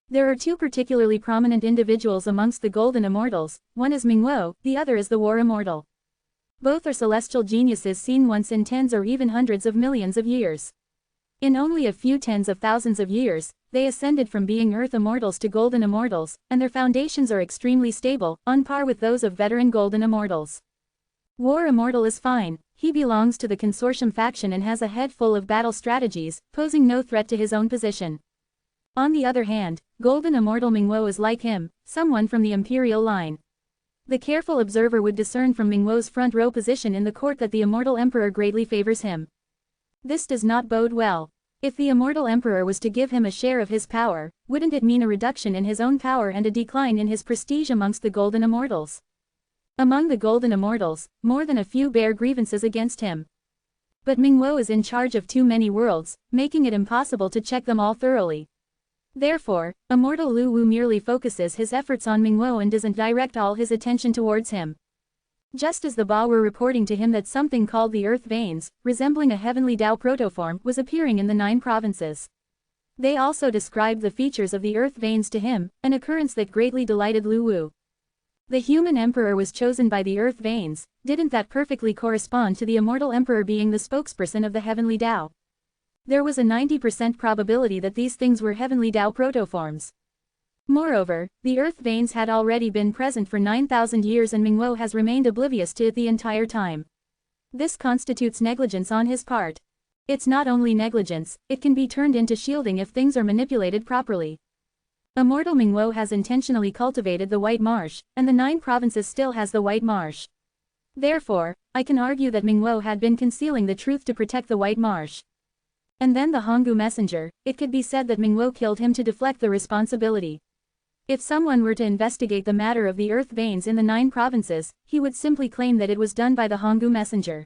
There are 2 particularly prominent individuals amongst the Golden Immortals, one is Mingwo, the other is the War Immortal. Both are celestial geniuses seen once in tens or even hundreds of millions of years. In only a few tens of thousands of years, they ascended from being Earth Immortals to Golden Immortals, and their foundations are extremely stable, on par with those of veteran Golden Immortals. War Immortal is fine. He belongs to the Consortium faction and has a head full of battle strategies, posing no threat to his own position. On the other hand, Golden Immortal Mingwo is like him, someone from the Imperial line. The careful observer would discern from Mingwo's front row position in the court that the Immortal Emperor greatly favors him. This does not bode well. If the Immortal Emperor was to give him a share of his power, wouldn't it mean a reduction in his own power and a decline in his prestige amongst the Golden Immortals? Among the Golden Immortals, more than a few bear grievances against him. But Mingwo is in charge of too many worlds, making it impossible to check them all thoroughly. Therefore, Immortal Lu Wu merely focuses his efforts on Mingwo and doesn't direct all his attention towards him. Just as the Ba were reporting to him that something called the Earth Veins, resembling a heavenly Tao protoform, was appearing in the 9 provinces. They also described the features of the Earth Veins to him, an occurrence that greatly delighted Lu Wu. The human emperor was chosen by the earth veins. Didn't that perfectly correspond to the immortal emperor being the spokesperson of the heavenly Tao? There was a 90% probability that these things were heavenly Tao protoforms. Moreover, the earth veins had already been present for 9,000 years and Mingwo has remained oblivious to it the entire time. This constitutes negligence on his part. It's not only negligence, it can be turned into shielding if things are manipulated properly. Immortal Mingwo has intentionally cultivated the White Marsh, and the 9 provinces still has the White Marsh. Therefore, I can argue that Mingwo had been concealing the truth to protect the White Marsh. And then the Honggu messenger, it could be said that Mingwo killed him to deflect the responsibility. If someone were to investigate the matter of the earth veins in the 9 provinces, he would simply claim that it was done by the Honggu messenger.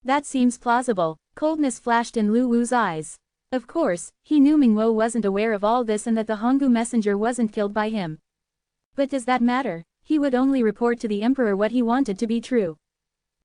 That seems plausible. Coldness flashed in Lu Wu's eyes. Of course, he knew Mingwo wasn't aware of all this and that the Honggu messenger wasn't killed by him. But does that matter? He would only report to the emperor what he wanted to be true.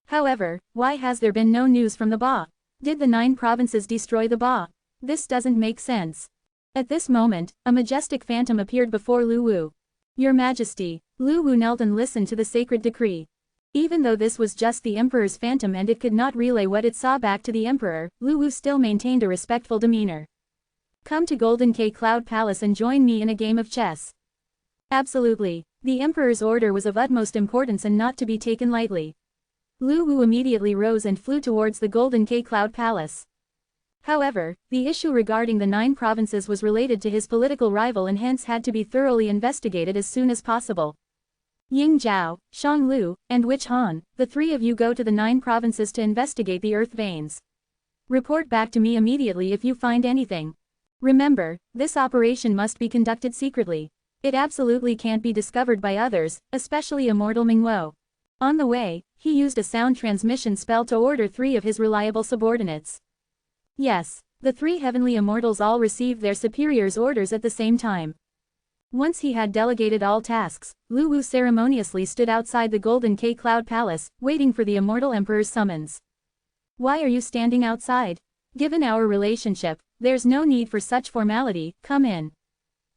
However, why has there been no news from the Ba? Did the 9 provinces destroy the Ba? This doesn't make sense. At this moment, a majestic phantom appeared before Lu Wu. Your Majesty. Lu Wu knelt and listened to the sacred decree. Even though this was just the emperor's phantom and it could not relay what it saw back to the emperor, Lu Wu still maintained a respectful demeanor. Come to Golden K Cloud Palace and join me in a game of chess. Absolutely. The emperor's order was of utmost importance and not to be taken lightly. Lu Wu immediately rose and flew towards the Golden K Cloud Palace. However, the issue regarding the 9 provinces was related to his political rival and hence had to be thoroughly investigated as soon as possible. Ying Zhao, Shang Lu, and Witch Han, the 3 of you go to the 9 provinces to investigate the earth veins. Report back to me immediately if you find anything. Remember, this operation must be conducted secretly. It absolutely can't be discovered by others, especially immortal Mingwo. On the way, he used a sound transmission spell to order 3 of his reliable subordinates. Yes, the 3 heavenly immortals all received their superiors' orders at the same time. Once he had delegated all tasks, Lu Wu ceremoniously stood outside the Golden K Cloud Palace, waiting for the immortal emperor's summons. Why are you standing outside? Given our relationship, there's no need for such formality, come in.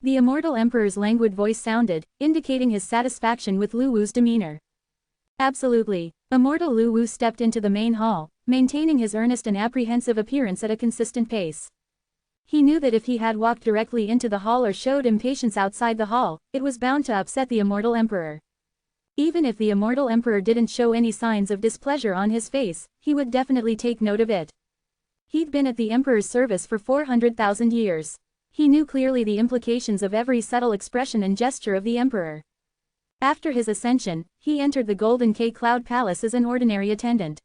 The immortal emperor's languid voice sounded, indicating his satisfaction with Lu Wu's demeanor. Absolutely. Immortal Lu Wu stepped into the main hall, maintaining his earnest and apprehensive appearance at a consistent pace. He knew that if he had walked directly into the hall or showed impatience outside the hall, it was bound to upset the immortal emperor. Even if the immortal emperor didn't show any signs of displeasure on his face, he would definitely take note of it. He'd been at the emperor's service for 400,000 years. He knew clearly the implications of every subtle expression and gesture of the emperor. After his ascension, he entered the Golden K Cloud Palace as an ordinary attendant.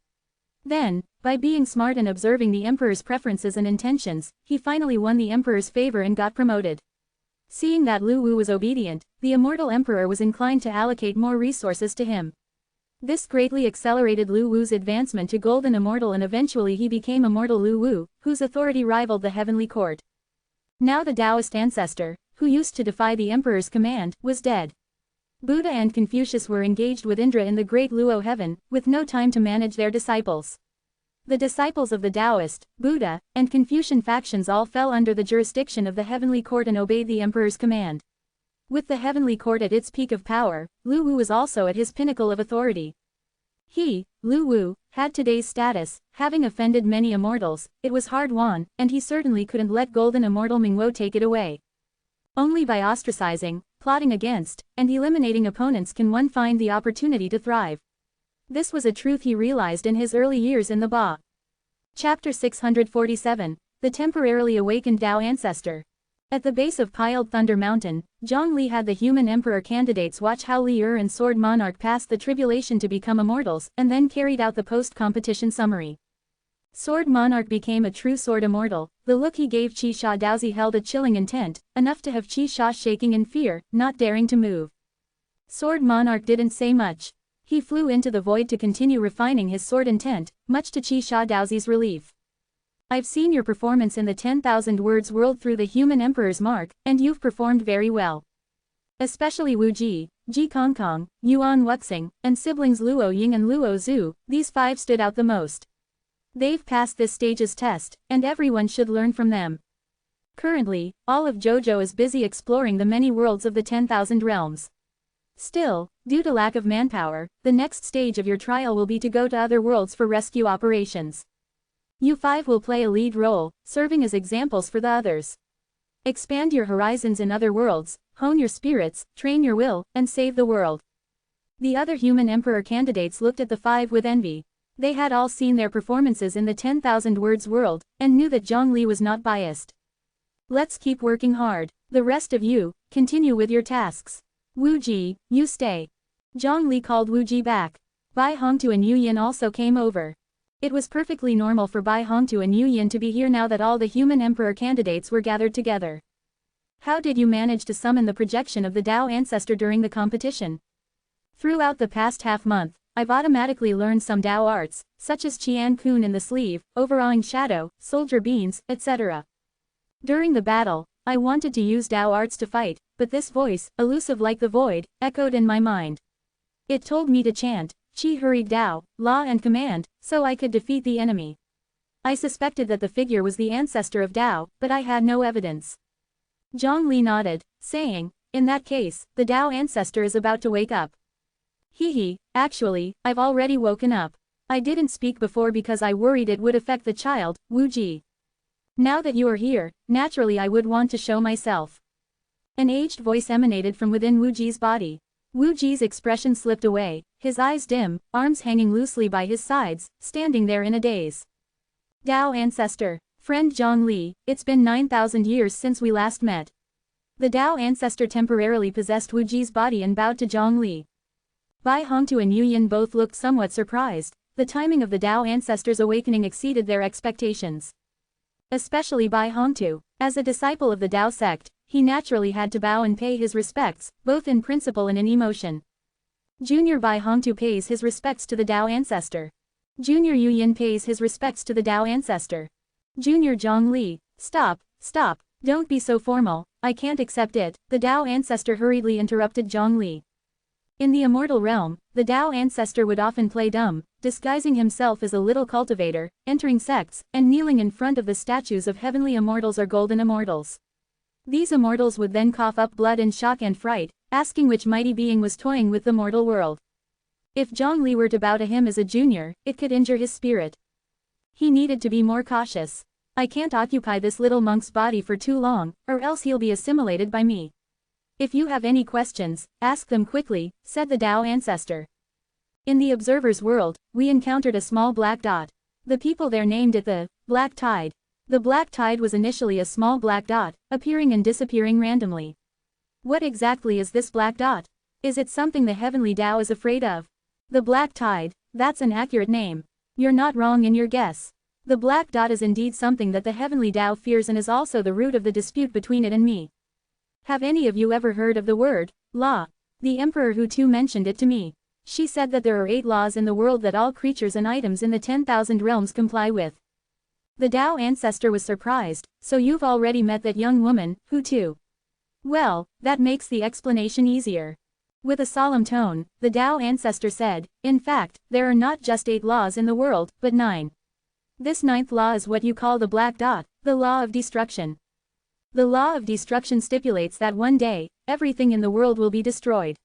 Then, by being smart and observing the emperor's preferences and intentions, he finally won the emperor's favor and got promoted. Seeing that Lu Wu was obedient, the immortal emperor was inclined to allocate more resources to him. This greatly accelerated Lu Wu's advancement to Golden Immortal and eventually he became Immortal Lu Wu, whose authority rivaled the heavenly court. Now the Taoist ancestor, who used to defy the emperor's command, was dead. Buddha and Confucius were engaged with Indra in the great Luo heaven, with no time to manage their disciples. The disciples of the Taoist, Buddha, and Confucian factions all fell under the jurisdiction of the heavenly court and obeyed the emperor's command. With the heavenly court at its peak of power, Lu Wu was also at his pinnacle of authority. He, Lu Wu, had today's status, having offended many immortals, it was hard-won, and he certainly couldn't let Golden Immortal Mingwo take it away. Only by ostracizing, plotting against, and eliminating opponents can one find the opportunity to thrive. This was a truth he realized in his early years in the Ba. Chapter 647, The Temporarily Awakened Tao Ancestor. At the base of Piled Thunder Mountain, Zhang Li had the human emperor candidates watch how Li and Sword Monarch passed the tribulation to become immortals, and then carried out the post-competition summary. Sword Monarch became a true sword immortal. The look he gave Qi Sha Daozi held a chilling intent, enough to have Qi Sha shaking in fear, not daring to move. Sword Monarch didn't say much. He flew into the void to continue refining his sword intent, much to Qi Sha Daozi's relief. I've seen your performance in the 10,000 words world through the human emperor's mark, and you've performed very well. Especially Wu Ji, Ji Kongkong, Yuan Wuxing, and siblings Luo Ying and Luo Zhu, these 5 stood out the most. They've passed this stage's test, and everyone should learn from them. Currently, all of JoJo is busy exploring the many worlds of the 10,000 realms. Still, Due to lack of manpower, the next stage of your trial will be to go to other worlds for rescue operations. You 5 will play a lead role, serving as examples for the others. Expand your horizons in other worlds, hone your spirits, train your will, and save the world. The other human emperor candidates looked at the 5 with envy. They had all seen their performances in the 10,000 words world, and knew that Zhongli was not biased. Let's keep working hard. The rest of you, continue with your tasks. Wu Ji, you stay. Zhongli called Wu Ji back. Bai Hongtu and Yu Yin also came over. It was perfectly normal for Bai Hongtu and Yu Yin to be here now that all the human emperor candidates were gathered together. How did you manage to summon the projection of the Tao ancestor during the competition? Throughout the past half-month, I've automatically learned some Tao arts, such as Qian Kun in the sleeve, overawing shadow, soldier beans, etc. During the battle, I wanted to use Tao arts to fight, but this voice, elusive like the void, echoed in my mind. It told me to chant, Qi hurried Tao, law and command, so I could defeat the enemy. I suspected that the figure was the ancestor of Tao, but I had no evidence. Zhongli nodded, saying, in that case, the Tao ancestor is about to wake up. Actually, I've already woken up. I didn't speak before because I worried it would affect the child, Wu Ji. Now that you are here, naturally I would want to show myself. An aged voice emanated from within Wu Ji's body. Wu Ji's expression slipped away, his eyes dim, arms hanging loosely by his sides, standing there in a daze. Tao ancestor, friend Zhongli, it's been 9,000 years since we last met. The Tao ancestor temporarily possessed Wu Ji's body and bowed to Zhongli. Bai Hongtu and Yu Yin both looked somewhat surprised. The timing of the Tao ancestor's awakening exceeded their expectations. Especially Bai Hongtu, as a disciple of the Tao sect, he naturally had to bow and pay his respects, both in principle and in emotion. Junior Bai Hongtu pays his respects to the Tao ancestor. Junior Yu Yin pays his respects to the Tao ancestor. Junior Zhongli, stop, don't be so formal, I can't accept it, the Tao ancestor hurriedly interrupted Zhongli. In the immortal realm, the Tao ancestor would often play dumb, disguising himself as a little cultivator, entering sects, and kneeling in front of the statues of heavenly immortals or golden immortals. These immortals would then cough up blood in shock and fright, asking which mighty being was toying with the mortal world. If Zhongli were to bow to him as a junior, it could injure his spirit. He needed to be more cautious. I can't occupy this little monk's body for too long, or else he'll be assimilated by me. If you have any questions, ask them quickly, said the Tao ancestor. In the observer's world, we encountered a small black dot. The people there named it the Black Tide. The Black Tide was initially a small black dot, appearing and disappearing randomly. What exactly is this black dot? Is it something the heavenly Tao is afraid of? The Black Tide, that's an accurate name. You're not wrong in your guess. The black dot is indeed something that the heavenly Tao fears and is also the root of the dispute between it and me. Have any of you ever heard of the word law? The Emperor Hu too mentioned it to me. She said that there are 8 laws in the world that all creatures and items in the 10,000 realms comply with. The Tao ancestor was surprised, so you've already met that young woman, Hu too. Well, that makes the explanation easier. With a solemn tone, the Tao ancestor said, in fact, there are not just 8 laws in the world, but 9. This 9th law is what you call the black dot, the law of destruction. The law of destruction stipulates that one day, everything in the world will be destroyed.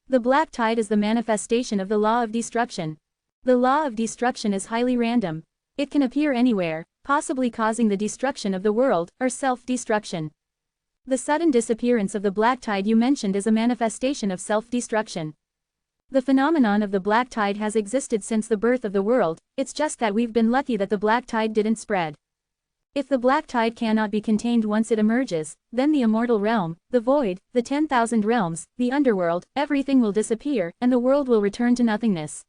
The black tide is the manifestation of the law of destruction. The law of destruction is highly random. It can appear anywhere, possibly causing the destruction of the world, or self-destruction. The sudden disappearance of the black tide you mentioned is a manifestation of self-destruction. The phenomenon of the black tide has existed since the birth of the world, it's just that we've been lucky that the black tide didn't spread. If the black tide cannot be contained once it emerges, then the immortal realm, the void, the 10,000 realms, the underworld, everything will disappear, and the world will return to nothingness.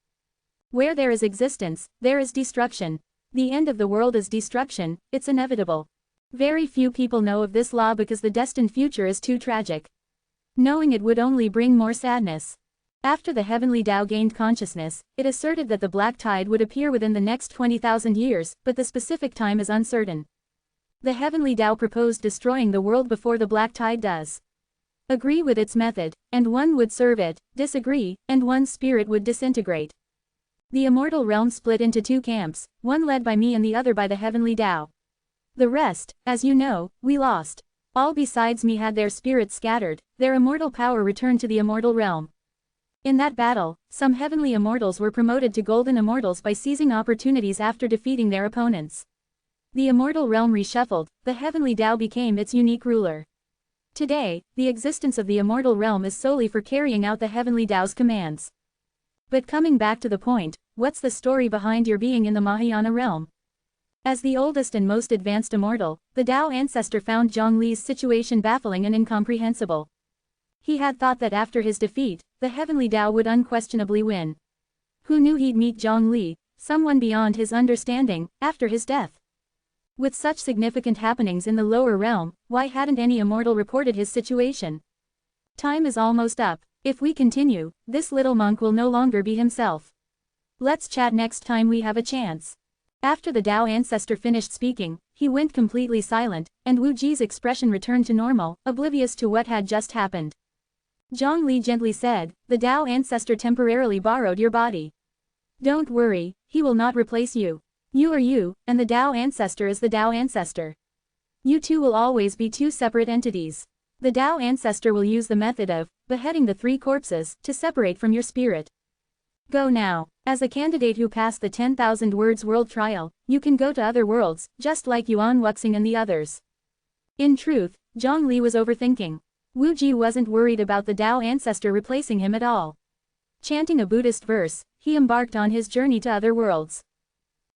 Where there is existence, there is destruction. The end of the world is destruction, it's inevitable. Very few people know of this law because the destined future is too tragic. Knowing it would only bring more sadness. After the heavenly Tao gained consciousness, it asserted that the black tide would appear within the next 20,000 years, but the specific time is uncertain. The heavenly Tao proposed destroying the world before the black tide does. Agree with its method, and one would serve it, disagree, and one's spirit would disintegrate. The immortal realm split into 2 camps, one led by me and the other by the heavenly Tao. The rest, as you know, we lost. All besides me had their spirits scattered, their immortal power returned to the immortal realm. In that battle, some heavenly immortals were promoted to golden immortals by seizing opportunities after defeating their opponents. The immortal realm reshuffled, the heavenly Tao became its unique ruler. Today, the existence of the immortal realm is solely for carrying out the heavenly Tao's commands. But coming back to the point, what's the story behind your being in the Mahayana realm? As the oldest and most advanced immortal, the Tao ancestor found Zhongli's situation baffling and incomprehensible. He had thought that after his defeat, the heavenly Tao would unquestionably win. Who knew he'd meet Zhongli, someone beyond his understanding, after his death? With such significant happenings in the lower realm, why hadn't any immortal reported his situation? Time is almost up. If we continue, this little monk will no longer be himself. Let's chat next time we have a chance. After the Tao ancestor finished speaking, he went completely silent, and Wu Ji's expression returned to normal, oblivious to what had just happened. Zhongli gently said, "The Tao ancestor temporarily borrowed your body. Don't worry, he will not replace you. You are you, and the Tao ancestor is the Tao ancestor. You two will always be two separate entities. The Tao ancestor will use the method of beheading the three corpses to separate from your spirit. Go now. As a candidate who passed the 10,000 words world trial, you can go to other worlds, just like Yuan Wuxing and the others." In truth, Zhongli was overthinking. Wu Ji wasn't worried about the Tao ancestor replacing him at all. Chanting a Buddhist verse, he embarked on his journey to other worlds.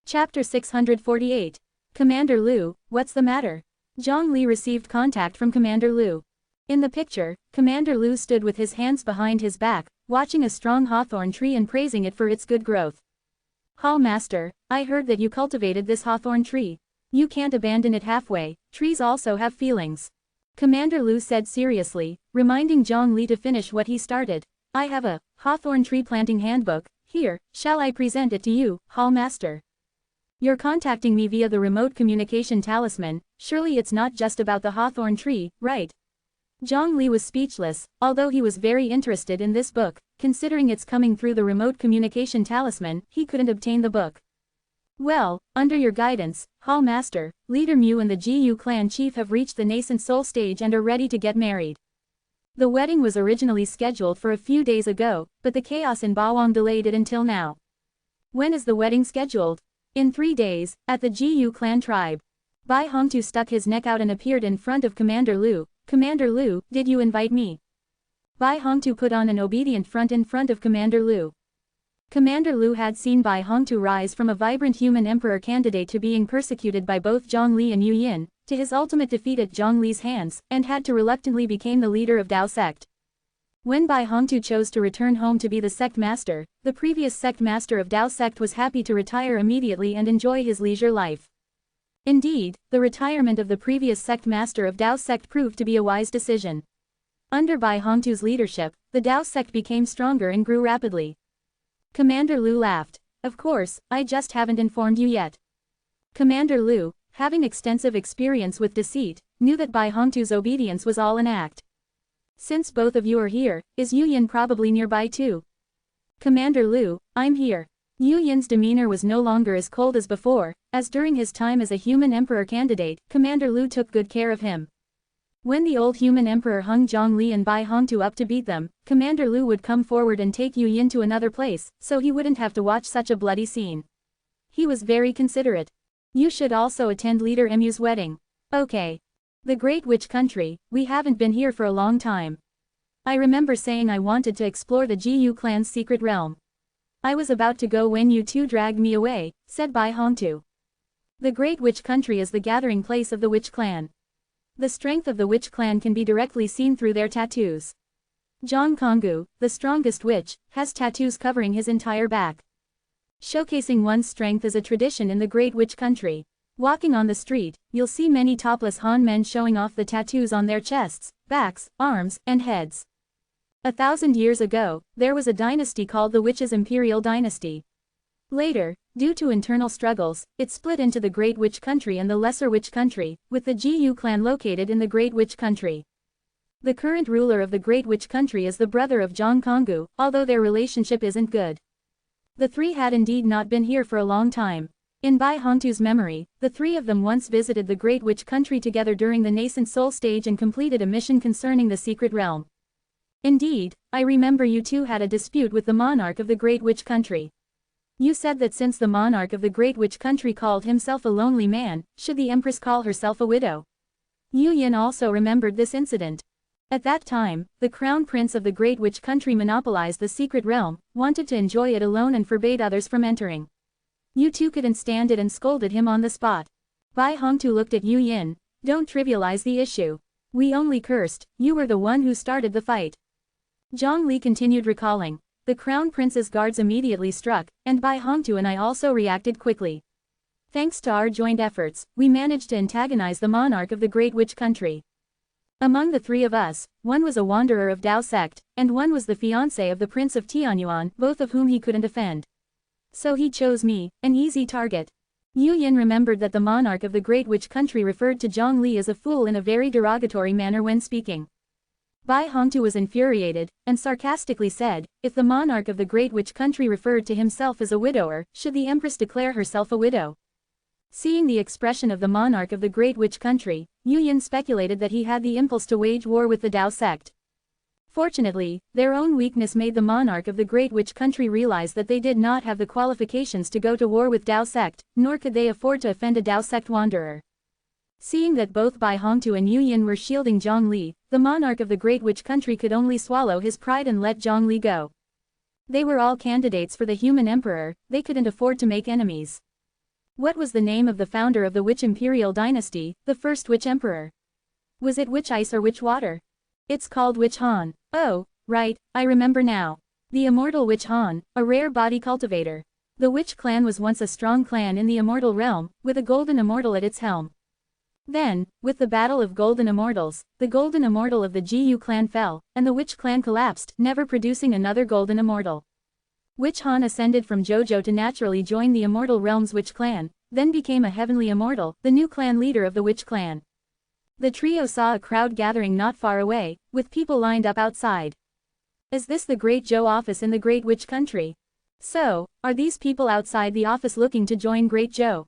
Chapter 648. Commander Liu, what's the matter? Zhongli received contact from Commander Liu. In the picture, Commander Liu stood with his hands behind his back, watching a strong hawthorn tree and praising it for its good growth. "Hall Master, I heard that you cultivated this hawthorn tree. You can't abandon it halfway, trees also have feelings." Commander Liu said seriously, reminding Zhongli to finish what he started. "I have a hawthorn tree planting handbook, here, shall I present it to you, Hall Master? You're contacting me via the remote communication talisman, surely it's not just about the hawthorn tree, right?" Zhongli was speechless, although he was very interested in this book. Considering it's coming through the remote communication talisman, he couldn't obtain the book. "Well, under your guidance, Hall Master, Leader Mu and the GU clan chief have reached the nascent soul stage and are ready to get married. The wedding was originally scheduled for a few days ago, but the chaos in Bawang delayed it until now." "When is the wedding scheduled?" "In 3 days, at the GU clan tribe." Bai Hongtu stuck his neck out and appeared in front of Commander Liu. "Commander Liu, did you invite me?" Bai Hongtu put on an obedient front in front of Commander Liu. Commander Liu had seen Bai Hongtu rise from a vibrant human emperor candidate to being persecuted by both Zhongli and Yu Yin, to his ultimate defeat at Zhongli's hands, and had to reluctantly become the leader of Dao sect. When Bai Hongtu chose to return home to be the sect master, the previous sect master of Dao sect was happy to retire immediately and enjoy his leisure life. Indeed, the retirement of the previous sect master of Dao sect proved to be a wise decision. Under Bai Hongtu's leadership, the Dao sect became stronger and grew rapidly. Commander Liu laughed. "Of course, I just haven't informed you yet." Commander Liu, having extensive experience with deceit, knew that Bai Hongtu's obedience was all an act. "Since both of you are here, is Yu Yin probably nearby too?" "Commander Liu, I'm here." Yu Yin's demeanor was no longer as cold as before, as during his time as a human emperor candidate, Commander Liu took good care of him. When the old human emperor hung Zhongli and Bai Hongtu up to beat them, Commander Liu would come forward and take Yu Yin to another place, so he wouldn't have to watch such a bloody scene. He was very considerate. "You should also attend Leader Mu's wedding." "Okay. The Great Witch Country, we haven't been here for a long time. I remember saying I wanted to explore the GU clan's secret realm. I was about to go when you two dragged me away," said Bai Hongtu. "The Great Witch Country is the gathering place of the Witch clan. The strength of the Witch clan can be directly seen through their tattoos. Zhang Konggu, the strongest witch, has tattoos covering his entire back. Showcasing one's strength is a tradition in the Great Witch Country. Walking on the street, you'll see many topless Han men showing off the tattoos on their chests, backs, arms, and heads. 1,000 years ago, there was a dynasty called the Witches' Imperial Dynasty. Later, due to internal struggles, it split into the Great Witch Country and the Lesser Witch Country, with the GU clan located in the Great Witch Country. The current ruler of the Great Witch Country is the brother of Zhang Konggu, although their relationship isn't good. The three had indeed not been here for a long time. In Bai Hongtu's memory, the three of them once visited the Great Witch Country together during the nascent soul stage and completed a mission concerning the secret realm. Indeed, I remember you two had a dispute with the monarch of the Great Witch Country. You said that since the monarch of the Great Witch Country called himself a lonely man, should the empress call herself a widow? Yu Yin also remembered this incident. At that time, the crown prince of the Great Witch Country monopolized the secret realm, wanted to enjoy it alone and forbade others from entering. You two couldn't stand it and scolded him on the spot. Bai Hongtu looked at Yu Yin. Don't trivialize the issue. We only cursed, you were the one who started the fight. Zhang Li continued recalling. The crown prince's guards immediately struck, and Bai Hongtu and I also reacted quickly. Thanks to our joint efforts, we managed to antagonize the monarch of the Great Witch Country. Among the three of us, one was a wanderer of Dao sect, and one was the fiancé of the Prince of Tianyuan, both of whom he couldn't offend. So he chose me, an easy target. Yu Yin remembered that the monarch of the Great Witch Country referred to Zhang Li as a fool in a very derogatory manner when speaking. Bai Hongtu was infuriated, and sarcastically said, if the monarch of the Great Witch Country referred to himself as a widower, should the empress declare herself a widow? Seeing the expression of the monarch of the Great Witch Country, Yu Yin speculated that he had the impulse to wage war with the Dao sect. Fortunately, their own weakness made the monarch of the Great Witch Country realize that they did not have the qualifications to go to war with Dao sect, nor could they afford to offend a Dao sect wanderer. Seeing that both Bai Hongtu and Yu Yin were shielding Zhang Li, the monarch of the Great Witch Country could only swallow his pride and let Zhang Li go. They were all candidates for the human emperor, they couldn't afford to make enemies. What was the name of the founder of the Witch Imperial Dynasty, the first Witch Emperor? Was it Witch Ice or Witch Water? It's called Witch Han. Oh, right, I remember now. The immortal Witch Han, a rare body cultivator. The Witch clan was once a strong clan in the immortal realm, with a golden immortal at its helm. Then, with the Battle of Golden Immortals, the golden immortal of the Gu clan fell, and the Witch clan collapsed, never producing another golden immortal. Witch Han ascended from Jojo to naturally join the immortal realm's Witch clan, then became a heavenly immortal, the new clan leader of the Witch clan. The trio saw a crowd gathering not far away, with people lined up outside. Is this the Great Zhou office in the Great Witch Country? So, are these people outside the office looking to join Great Zhou?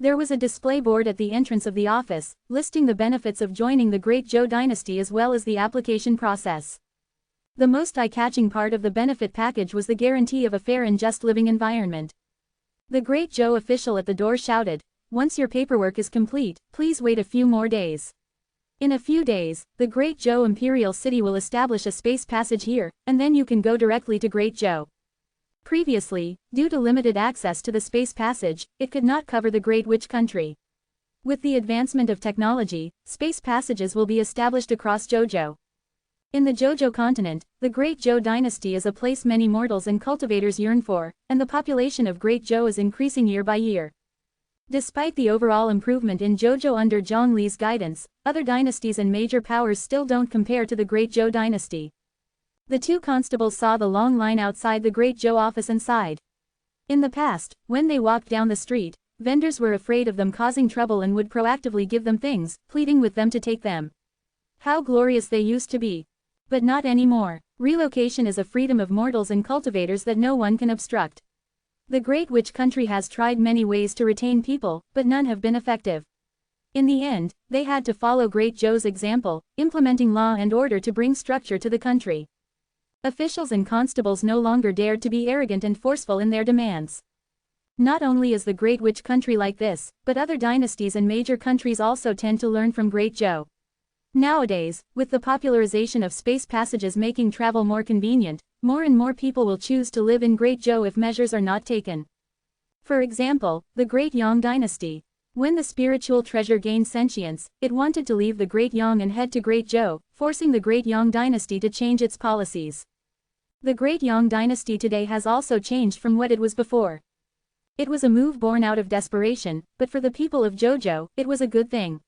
There was a display board at the entrance of the office, listing the benefits of joining the Great Zhou dynasty as well as the application process. The most eye-catching part of the benefit package was the guarantee of a fair and just living environment. The Great Zhou official at the door shouted, once your paperwork is complete, please wait a few more days. In a few days, the Great Zhou Imperial City will establish a space passage here, and then you can go directly to Great Zhou. Previously, due to limited access to the space passage, it could not cover the Great Witch Country. With the advancement of technology, space passages will be established across Jojo. In the Jojo continent, the Great Zhou dynasty is a place many mortals and cultivators yearn for, and the population of Great Zhou is increasing year by year. Despite the overall improvement in Jojo under Zhang Li's guidance, other dynasties and major powers still don't compare to the Great Zhou dynasty. The two constables saw the long line outside the Great Zhou office and sighed. In the past, when they walked down the street, vendors were afraid of them causing trouble and would proactively give them things, pleading with them to take them. How glorious they used to be. But not anymore. Relocation is a freedom of mortals and cultivators that no one can obstruct. The Great Witch Country has tried many ways to retain people, but none have been effective. In the end, they had to follow Great Zhou's example, implementing law and order to bring structure to the country. Officials and constables no longer dared to be arrogant and forceful in their demands. Not only is the Great Witch Country like this, but other dynasties and major countries also tend to learn from Great Zhou. Nowadays, with the popularization of space passages making travel more convenient, more and more people will choose to live in Great Zhou if measures are not taken. For example, the Great Yang dynasty. When the spiritual treasure gained sentience, it wanted to leave the Great Yang and head to Great Zhou, forcing the Great Yang dynasty to change its policies. The Great Yang dynasty today has also changed from what it was before. It was a move born out of desperation, but for the people of Jojo, it was a good thing.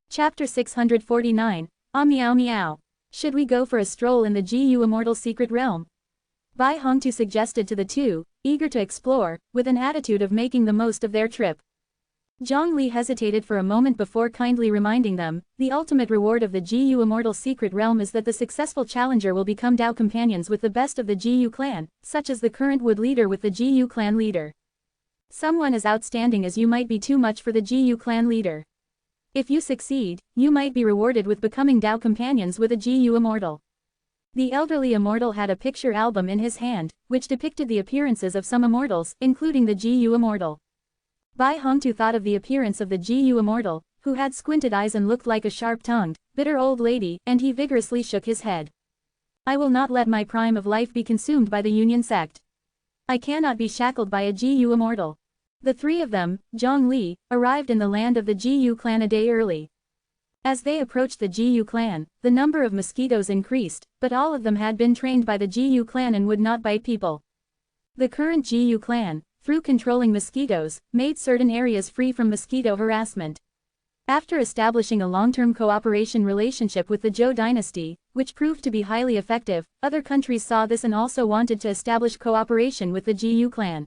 Chapter 649, Ah Meow Meow. Should we go for a stroll in the Gu Immortal Secret Realm? Bai Hongtu suggested to the two, eager to explore, with an attitude of making the most of their trip. Zhang Li hesitated for a moment before kindly reminding them, the ultimate reward of the Gu Immortal Secret Realm is that the successful challenger will become Dao companions with the best of the Gu clan, such as the current Wood leader with the Gu clan leader. Someone as outstanding as you might be too much for the Gu clan leader. If you succeed, you might be rewarded with becoming Dao companions with a Gu Immortal. The elderly immortal had a picture album in his hand, which depicted the appearances of some immortals, including the Gu immortal. Bai Hongtu thought of the appearance of the Gu immortal, who had squinted eyes and looked like a sharp-tongued, bitter old lady, and he vigorously shook his head. I will not let my prime of life be consumed by the Union sect. I cannot be shackled by a Gu immortal. The three of them, Zhang Li, arrived in the land of the Gu clan a day early. As they approached the Gu clan, the number of mosquitoes increased, but all of them had been trained by the Gu clan and would not bite people. The current Gu clan, through controlling mosquitoes, made certain areas free from mosquito harassment. After establishing a long-term cooperation relationship with the Zhou dynasty, which proved to be highly effective, other countries saw this and also wanted to establish cooperation with the Gu clan.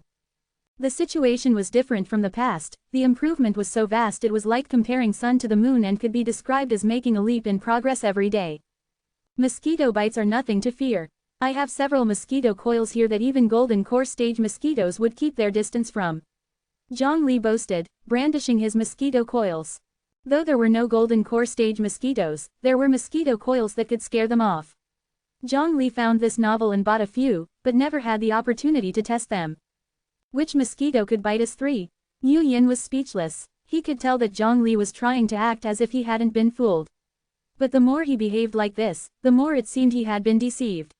The situation was different from the past. The improvement was so vast it was like comparing sun to the moon and could be described as making a leap in progress every day. Mosquito bites are nothing to fear. I have several mosquito coils here that even golden core stage mosquitoes would keep their distance from. Zhang Li boasted, brandishing his mosquito coils. Though there were no golden core stage mosquitoes, there were mosquito coils that could scare them off. Zhang Li found this novel and bought a few, but never had the opportunity to test them. Which mosquito could bite us three? Yu Yin was speechless. He could tell that Zhang Li was trying to act as if he hadn't been fooled. But the more he behaved like this, the more it seemed he had been deceived.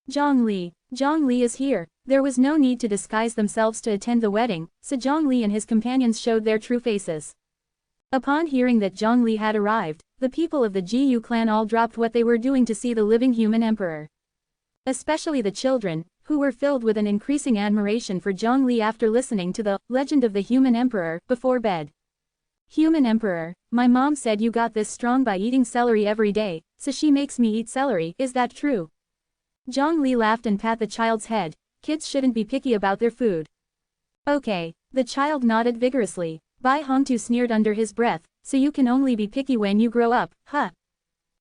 Zhang Li is here. There was no need to disguise themselves to attend the wedding, so Zhang Li and his companions showed their true faces. Upon hearing that Zhang Li had arrived, the people of the Gu clan all dropped what they were doing to see the living human emperor. Especially the children, who were filled with an increasing admiration for Zhang Li after listening to the legend of the human emperor before bed. Human emperor, my mom said you got this strong by eating celery every day, so she makes me eat celery, is that true? Zhang Li laughed and pat the child's head. Kids shouldn't be picky about their food. Okay, the child nodded vigorously. Bai Hongtu sneered under his breath, so you can only be picky when you grow up, huh?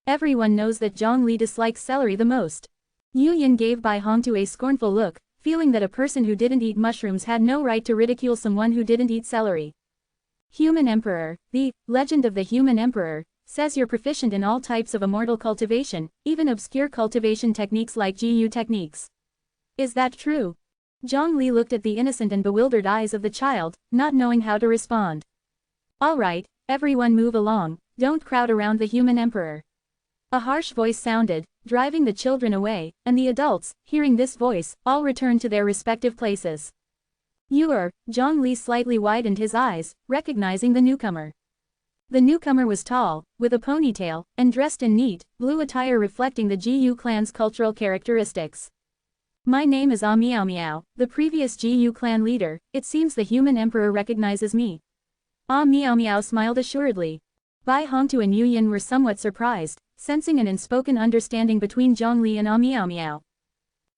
Everyone knows that Zhang Li dislikes celery the most. Yu Yin gave Bai Hongtu a scornful look, feeling that a person who didn't eat mushrooms had no right to ridicule someone who didn't eat celery. Human Emperor, the legend of the human emperor, says you're proficient in all types of immortal cultivation, even obscure cultivation techniques like Gu techniques. Is that true? Zhang Li looked at the innocent and bewildered eyes of the child, not knowing how to respond. All right, everyone move along, don't crowd around the human emperor. A harsh voice sounded, driving the children away, and the adults, hearing this voice, all returned to their respective places. Zhang Li slightly widened his eyes, recognizing the newcomer. The newcomer was tall, with a ponytail, and dressed in neat, blue attire reflecting the Gu clan's cultural characteristics. My name is Miao Miao, the previous Gu clan leader. It seems the human emperor recognizes me. Miao Miao smiled assuredly. Bai Hongtu and Yu Yin were somewhat surprised, sensing an unspoken understanding between Zhang Li and Miao Miao.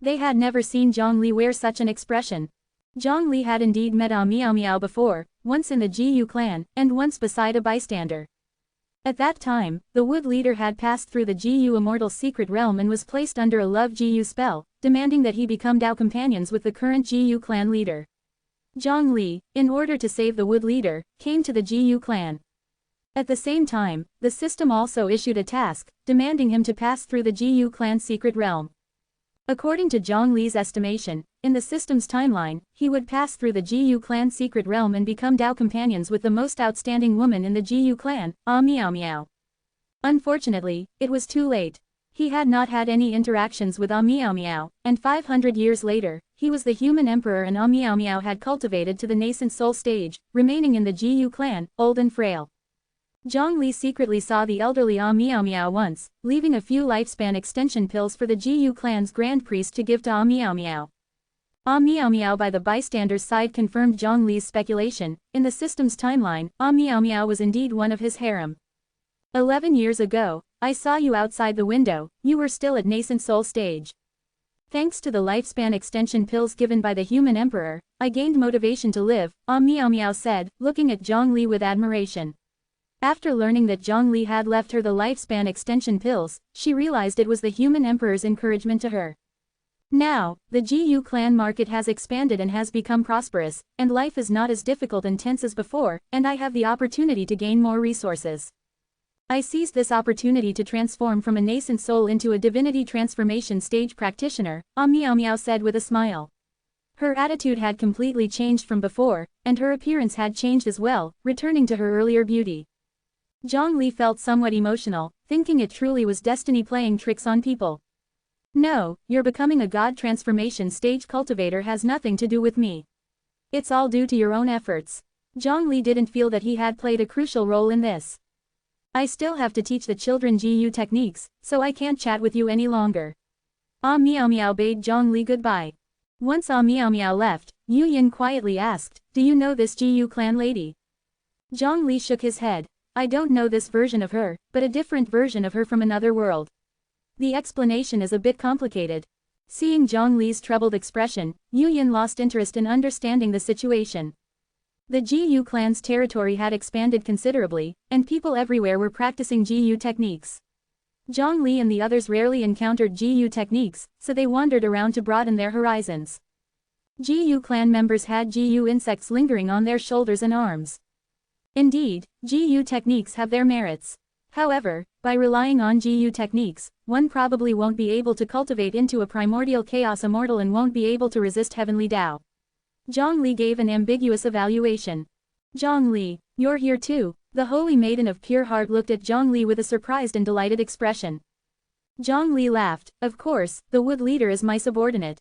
They had never seen Zhang Li wear such an expression. Zhang Li had indeed met Miao Miao before, once in the Gu clan, and once beside a bystander. At that time, the wood leader had passed through the Gu immortal secret realm and was placed under a love Gu spell, demanding that he become Dao companions with the current Gu clan leader. Zhang Li, in order to save the wood leader, came to the Gu clan. At the same time, the system also issued a task, demanding him to pass through the Gu clan secret realm. According to Zhang Li's estimation, in the system's timeline, he would pass through the Gu clan secret realm and become Dao companions with the most outstanding woman in the Gu clan, Miao Miao. Unfortunately, it was too late. He had not had any interactions with Miao Miao, and 500 years later, he was the human emperor and Miao Miao had cultivated to the nascent soul stage, remaining in the Gu clan, old and frail. Zhang Li secretly saw the elderly Miao Miao once, leaving a few lifespan extension pills for the Gu clan's grand priest to give to Miao Miao. Miao Miao by the bystander's side confirmed Zhang Li's speculation. In the system's timeline, Miao Miao was indeed one of his harem. 11 years ago, I saw you outside the window, you were still at nascent soul stage. Thanks to the lifespan extension pills given by the human emperor, I gained motivation to live, Miao Miao said, looking at Zhang Li with admiration. After learning that Zhang Li had left her the lifespan extension pills, she realized it was the human emperor's encouragement to her. Now, the Gu clan market has expanded and has become prosperous, and life is not as difficult and tense as before, and I have the opportunity to gain more resources. I seized this opportunity to transform from a nascent soul into a divinity transformation stage practitioner, Meow Meow said with a smile. Her attitude had completely changed from before, and her appearance had changed as well, returning to her earlier beauty. Zhongli felt somewhat emotional, thinking it truly was destiny playing tricks on people. No, your becoming a god transformation stage cultivator has nothing to do with me. It's all due to your own efforts. Zhongli didn't feel that he had played a crucial role in this. I still have to teach the children GU techniques, so I can't chat with you any longer. Meow Meow bade Zhongli goodbye. Once Meow Meow left, Yu Yin quietly asked, "Do you know this GU clan lady?" Zhongli shook his head. I don't know this version of her, but a different version of her from another world. The explanation is a bit complicated. Seeing Zhongli's troubled expression, Yu Yin lost interest in understanding the situation. The GU clan's territory had expanded considerably, and people everywhere were practicing GU techniques. Zhongli and the others rarely encountered GU techniques, so they wandered around to broaden their horizons. GU clan members had GU insects lingering on their shoulders and arms. Indeed, GU techniques have their merits. However, by relying on GU techniques, one probably won't be able to cultivate into a primordial chaos immortal and won't be able to resist heavenly Tao. Zhongli gave an ambiguous evaluation. Zhongli, you're here too. The holy maiden of pure heart looked at Zhongli with a surprised and delighted expression. Zhongli laughed. Of course, the wood leader is my subordinate.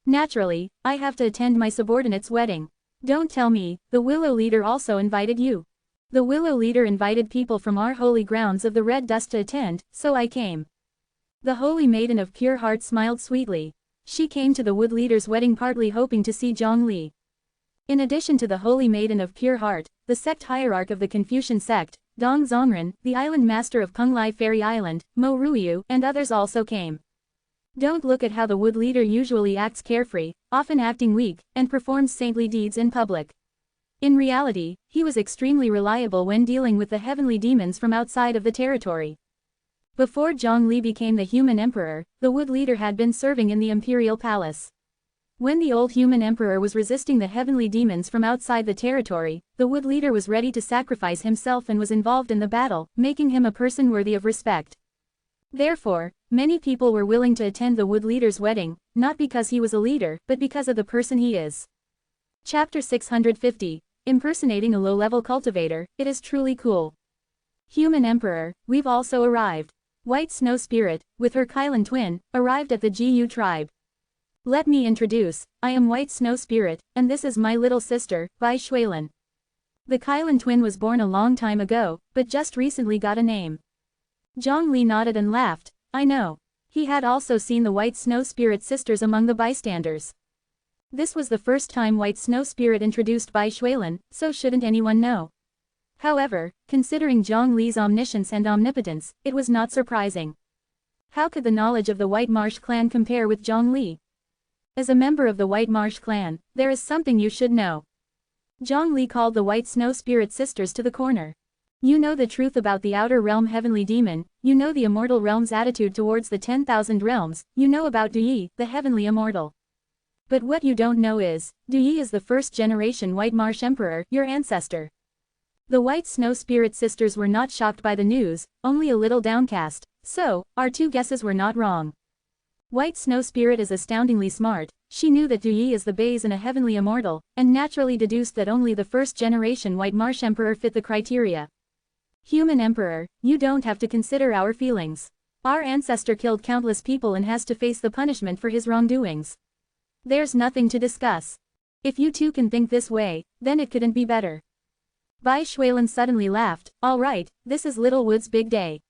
Naturally, I have to attend my subordinate's wedding. Don't tell me, the willow leader also invited you. The willow leader invited people from our holy grounds of the red dust to attend, so I came. The holy maiden of pure heart smiled sweetly. She came to the wood leader's wedding partly hoping to see Zhongli. In addition to the holy maiden of pure heart, the sect hierarch of the Confucian sect, Dong Zongren, the island master of Kunglai Fairy Island, Mo Ruiyu, and others also came. Don't look at how the wood leader usually acts carefree, often acting weak, and performs saintly deeds in public. In reality, he was extremely reliable when dealing with the heavenly demons from outside of the territory. Before Zhongli became the human emperor, the wood leader had been serving in the imperial palace. When the old human emperor was resisting the heavenly demons from outside the territory, the wood leader was ready to sacrifice himself and was involved in the battle, making him a person worthy of respect. Therefore, many people were willing to attend the wood leader's wedding, not because he was a leader, but because of the person he is. Chapter 650. Impersonating a low-level cultivator, it is truly cool. Human Emperor, we've also arrived. White Snow Spirit, with her Kylan twin, arrived at the GU tribe. Let me introduce, I am White Snow Spirit, and this is my little sister, Bai Shuilin. The Kylan twin was born a long time ago, but just recently got a name. Zhongli nodded and laughed. I know. He had also seen the White Snow Spirit sisters among the bystanders. This was the first time White Snow Spirit introduced Bai Shuilin, so shouldn't anyone know. However, considering Zhongli's omniscience and omnipotence, it was not surprising. How could the knowledge of the White Marsh clan compare with Zhongli? As a member of the White Marsh clan, there is something you should know. Zhongli called the White Snow Spirit sisters to the corner. You know the truth about the outer realm heavenly demon, you know the immortal realm's attitude towards the 10,000 realms, you know about Duyi, the heavenly immortal. But what you don't know is, Duyi is the first-generation White Marsh Emperor, your ancestor. The White Snow Spirit sisters were not shocked by the news, only a little downcast, so, our two guesses were not wrong. White Snow Spirit is astoundingly smart, she knew that Duyi is the base and a heavenly immortal, and naturally deduced that only the first-generation White Marsh Emperor fit the criteria. Human Emperor, you don't have to consider our feelings. Our ancestor killed countless people and has to face the punishment for his wrongdoings. There's nothing to discuss. If you two can think this way, then it couldn't be better. Bai Shuilin suddenly laughed. All right, this is Littlewood's big day.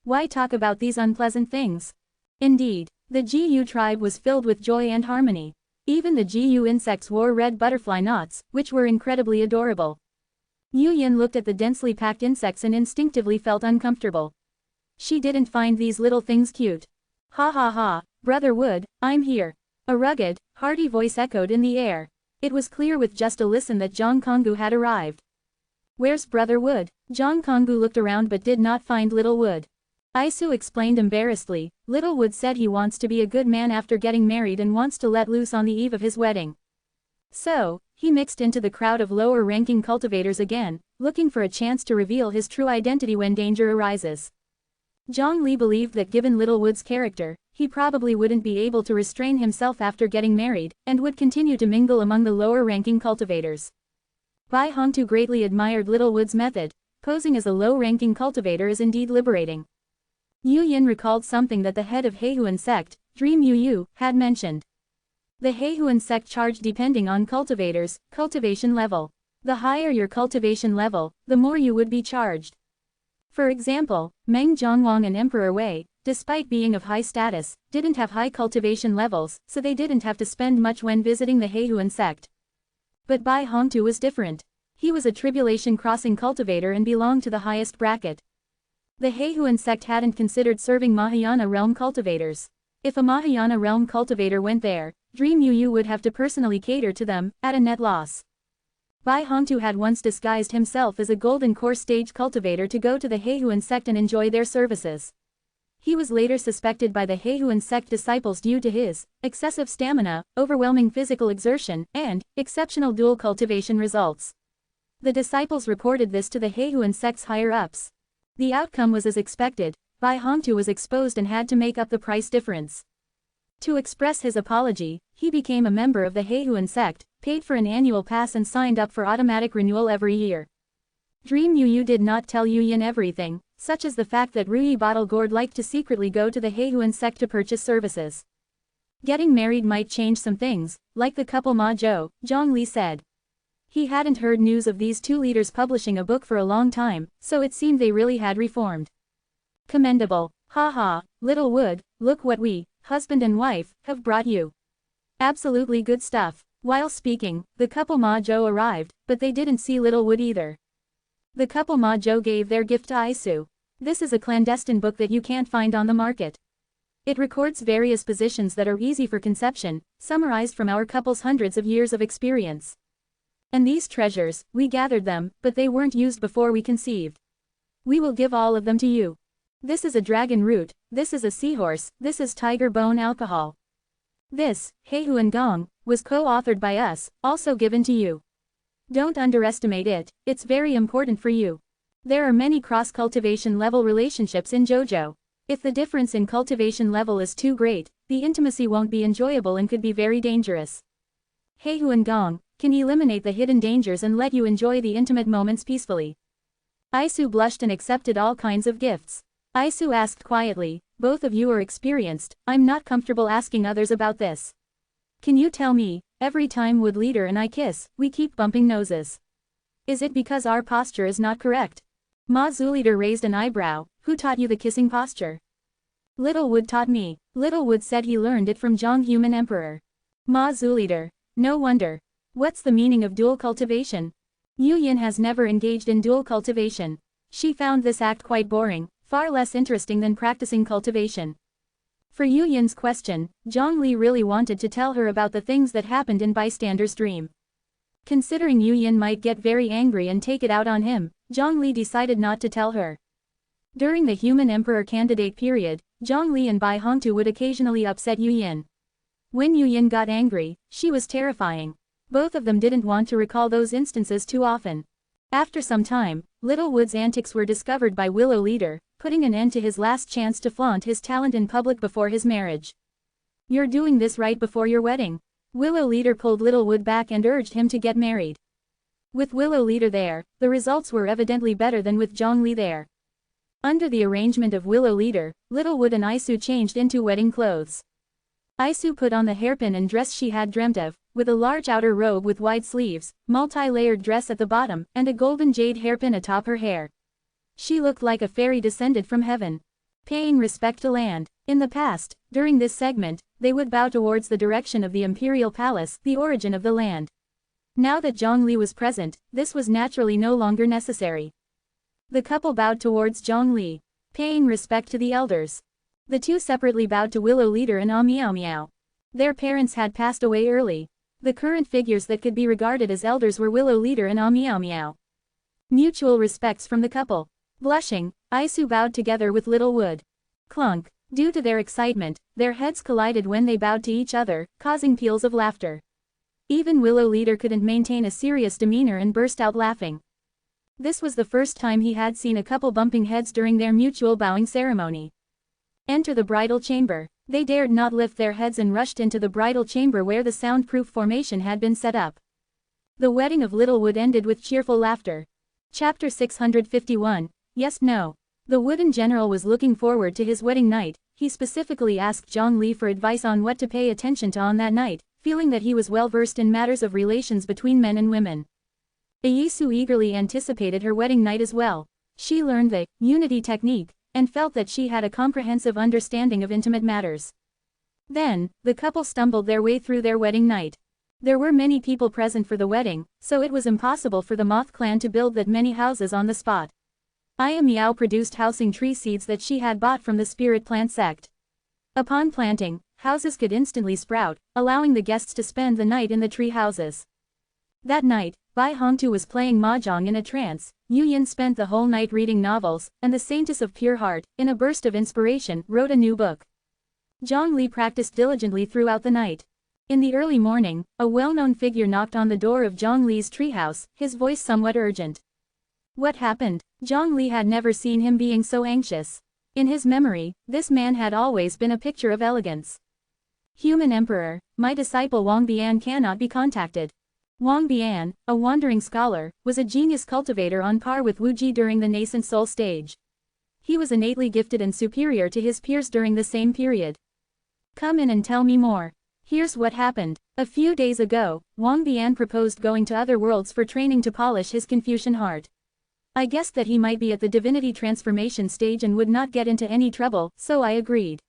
Why talk about these unpleasant things? Indeed, the GU tribe was filled with joy and harmony. Even the GU insects wore red butterfly knots, which were incredibly adorable. Yu Yin looked at the densely packed insects and instinctively felt uncomfortable. She didn't find these little things cute. Ha ha ha, Brother Wood, I'm here. A rugged, hearty voice echoed in the air. It was clear with just a listen that Zhang Konggu had arrived. Where's Brother Wood? Zhang Konggu looked around but did not find Little Wood. Aisu explained embarrassedly, Little Wood said he wants to be a good man after getting married and wants to let loose on the eve of his wedding. So, he mixed into the crowd of lower-ranking cultivators again, looking for a chance to reveal his true identity when danger arises. Zhang Li believed that given Littlewood's character, he probably wouldn't be able to restrain himself after getting married, and would continue to mingle among the lower-ranking cultivators. Bai Hongtu greatly admired Littlewood's method. Posing as a low-ranking cultivator is indeed liberating. Yu Yin recalled something that the head of Heihuan sect, Dream Yu Yu, had mentioned. The Heihuan sect charged depending on cultivators' cultivation level. The higher your cultivation level, the more you would be charged. For example, Meng Zhongwang and Emperor Wei, despite being of high status, didn't have high cultivation levels, so they didn't have to spend much when visiting the Heihuan sect. But Bai Hongtu was different. He was a tribulation-crossing cultivator and belonged to the highest bracket. The Heihuan sect hadn't considered serving Mahayana realm cultivators. If a Mahayana realm cultivator went there, Dream Yu Yu would have to personally cater to them, at a net loss. Bai Hongtu had once disguised himself as a golden core stage cultivator to go to the Heihuan sect and enjoy their services. He was later suspected by the Heihuan sect disciples due to his excessive stamina, overwhelming physical exertion, and exceptional dual cultivation results. The disciples reported this to the Heihuan sect's higher-ups. The outcome was as expected. Bai Hongtu was exposed and had to make up the price difference. To express his apology, he became a member of the Heihuan sect, paid for an annual pass and signed up for automatic renewal every year. Dream Yu Yu did not tell Yu Yin everything, such as the fact that Ruyi Bottle Gourd liked to secretly go to the Heihuan sect to purchase services. Getting married might change some things, like the couple Ma Zhou, Zhang Li said. He hadn't heard news of these two leaders publishing a book for a long time, so it seemed they really had reformed. Commendable. Haha, Littlewood, look what we, husband and wife, have brought you. Absolutely good stuff. While speaking, the couple Ma Zhou arrived, but they didn't see Littlewood either. The couple Ma Zhou gave their gift to Aisu. This is a clandestine book that you can't find on the market. It records various positions that are easy for conception, summarized from our couple's hundreds of years of experience. And these treasures, we gathered them, but they weren't used before we conceived. We will give all of them to you. This is a dragon root, this is a seahorse, this is tiger bone alcohol. This, Heihuan Gong, was co-authored by us, also given to you. Don't underestimate it, it's very important for you. There are many cross-cultivation level relationships in JoJo. If the difference in cultivation level is too great, the intimacy won't be enjoyable and could be very dangerous. Heihuan Gong can eliminate the hidden dangers and let you enjoy the intimate moments peacefully. Aisu blushed and accepted all kinds of gifts. Aisu asked quietly, both of you are experienced, I'm not comfortable asking others about this. Can you tell me, every time Wood Leader and I kiss, we keep bumping noses. Is it because our posture is not correct? Ma Zuleader raised an eyebrow, who taught you the kissing posture? Littlewood taught me. Littlewood said he learned it from Zhang Human Emperor. Ma Zuleader. No wonder. What's the meaning of dual cultivation? Yu Yin has never engaged in dual cultivation. She found this act quite boring, far less interesting than practicing cultivation. For Yu Yin's question, Zhang Li really wanted to tell her about the things that happened in Bystander's dream. Considering Yu Yin might get very angry and take it out on him, Zhang Li decided not to tell her. During the Human Emperor candidate period, Zhang Li and Bai Hongtu would occasionally upset Yu Yin. When Yu Yin got angry, she was terrifying. Both of them didn't want to recall those instances too often. After some time, Littlewood's antics were discovered by Willow Leader, putting an end to his last chance to flaunt his talent in public before his marriage. You're doing this right before your wedding. Willow Leader pulled Littlewood back and urged him to get married. With Willow Leader there, the results were evidently better than with Zhang Li there. Under the arrangement of Willow Leader, Littlewood and Aisu changed into wedding clothes. Aisu put on the hairpin and dress she had dreamt of, with a large outer robe with wide sleeves, multi-layered dress at the bottom, and a golden jade hairpin atop her hair. She looked like a fairy descended from heaven. Paying respect to land. In the past, during this segment, they would bow towards the direction of the imperial palace, the origin of the land. Now that Zhang Li was present, this was naturally no longer necessary. The couple bowed towards Zhang Li, paying respect to the elders. The two separately bowed to Willow Leader and Miao Miao. Their parents had passed away early. The current figures that could be regarded as elders were Willow Leader and Miao Miao. Mutual respects from the couple. Blushing, Aisu bowed together with Littlewood. Clunk. Due to their excitement, their heads collided when they bowed to each other, causing peals of laughter. Even Willow Leader couldn't maintain a serious demeanor and burst out laughing. This was the first time he had seen a couple bumping heads during their mutual bowing ceremony. Enter the bridal chamber. They dared not lift their heads and rushed into the bridal chamber where the soundproof formation had been set up. The wedding of Littlewood ended with cheerful laughter. Chapter 651, Yes No. The Wooden General was looking forward to his wedding night. He specifically asked Zhang Li for advice on what to pay attention to on that night, feeling that he was well versed in matters of relations between men and women. Iesu eagerly anticipated her wedding night as well. She learned the unity technique, and felt that she had a comprehensive understanding of intimate matters. Then, the couple stumbled their way through their wedding night. There were many people present for the wedding, so it was impossible for the Moth clan to build that many houses on the spot. Aya Miao produced housing tree seeds that she had bought from the spirit plant sect. Upon planting, houses could instantly sprout, allowing the guests to spend the night in the tree houses. That night, Bai Hongtu was playing mahjong in a trance. Yu Yin spent the whole night reading novels, and the Saintess of Pure Heart, in a burst of inspiration, wrote a new book. Zhang Li practiced diligently throughout the night. In the early morning, a well-known figure knocked on the door of Zhang Li's treehouse, his voice somewhat urgent. What happened? Zhang Li had never seen him being so anxious. In his memory, this man had always been a picture of elegance. Human Emperor, my disciple Wang Bian cannot be contacted. Wang Bian, a wandering scholar, was a genius cultivator on par with Wu Ji during the nascent soul stage. He was innately gifted and superior to his peers during the same period. Come in and tell me more. Here's what happened. A few days ago, Wang Bian proposed going to other worlds for training to polish his Confucian heart. I guessed that he might be at the divinity transformation stage and would not get into any trouble, so I agreed.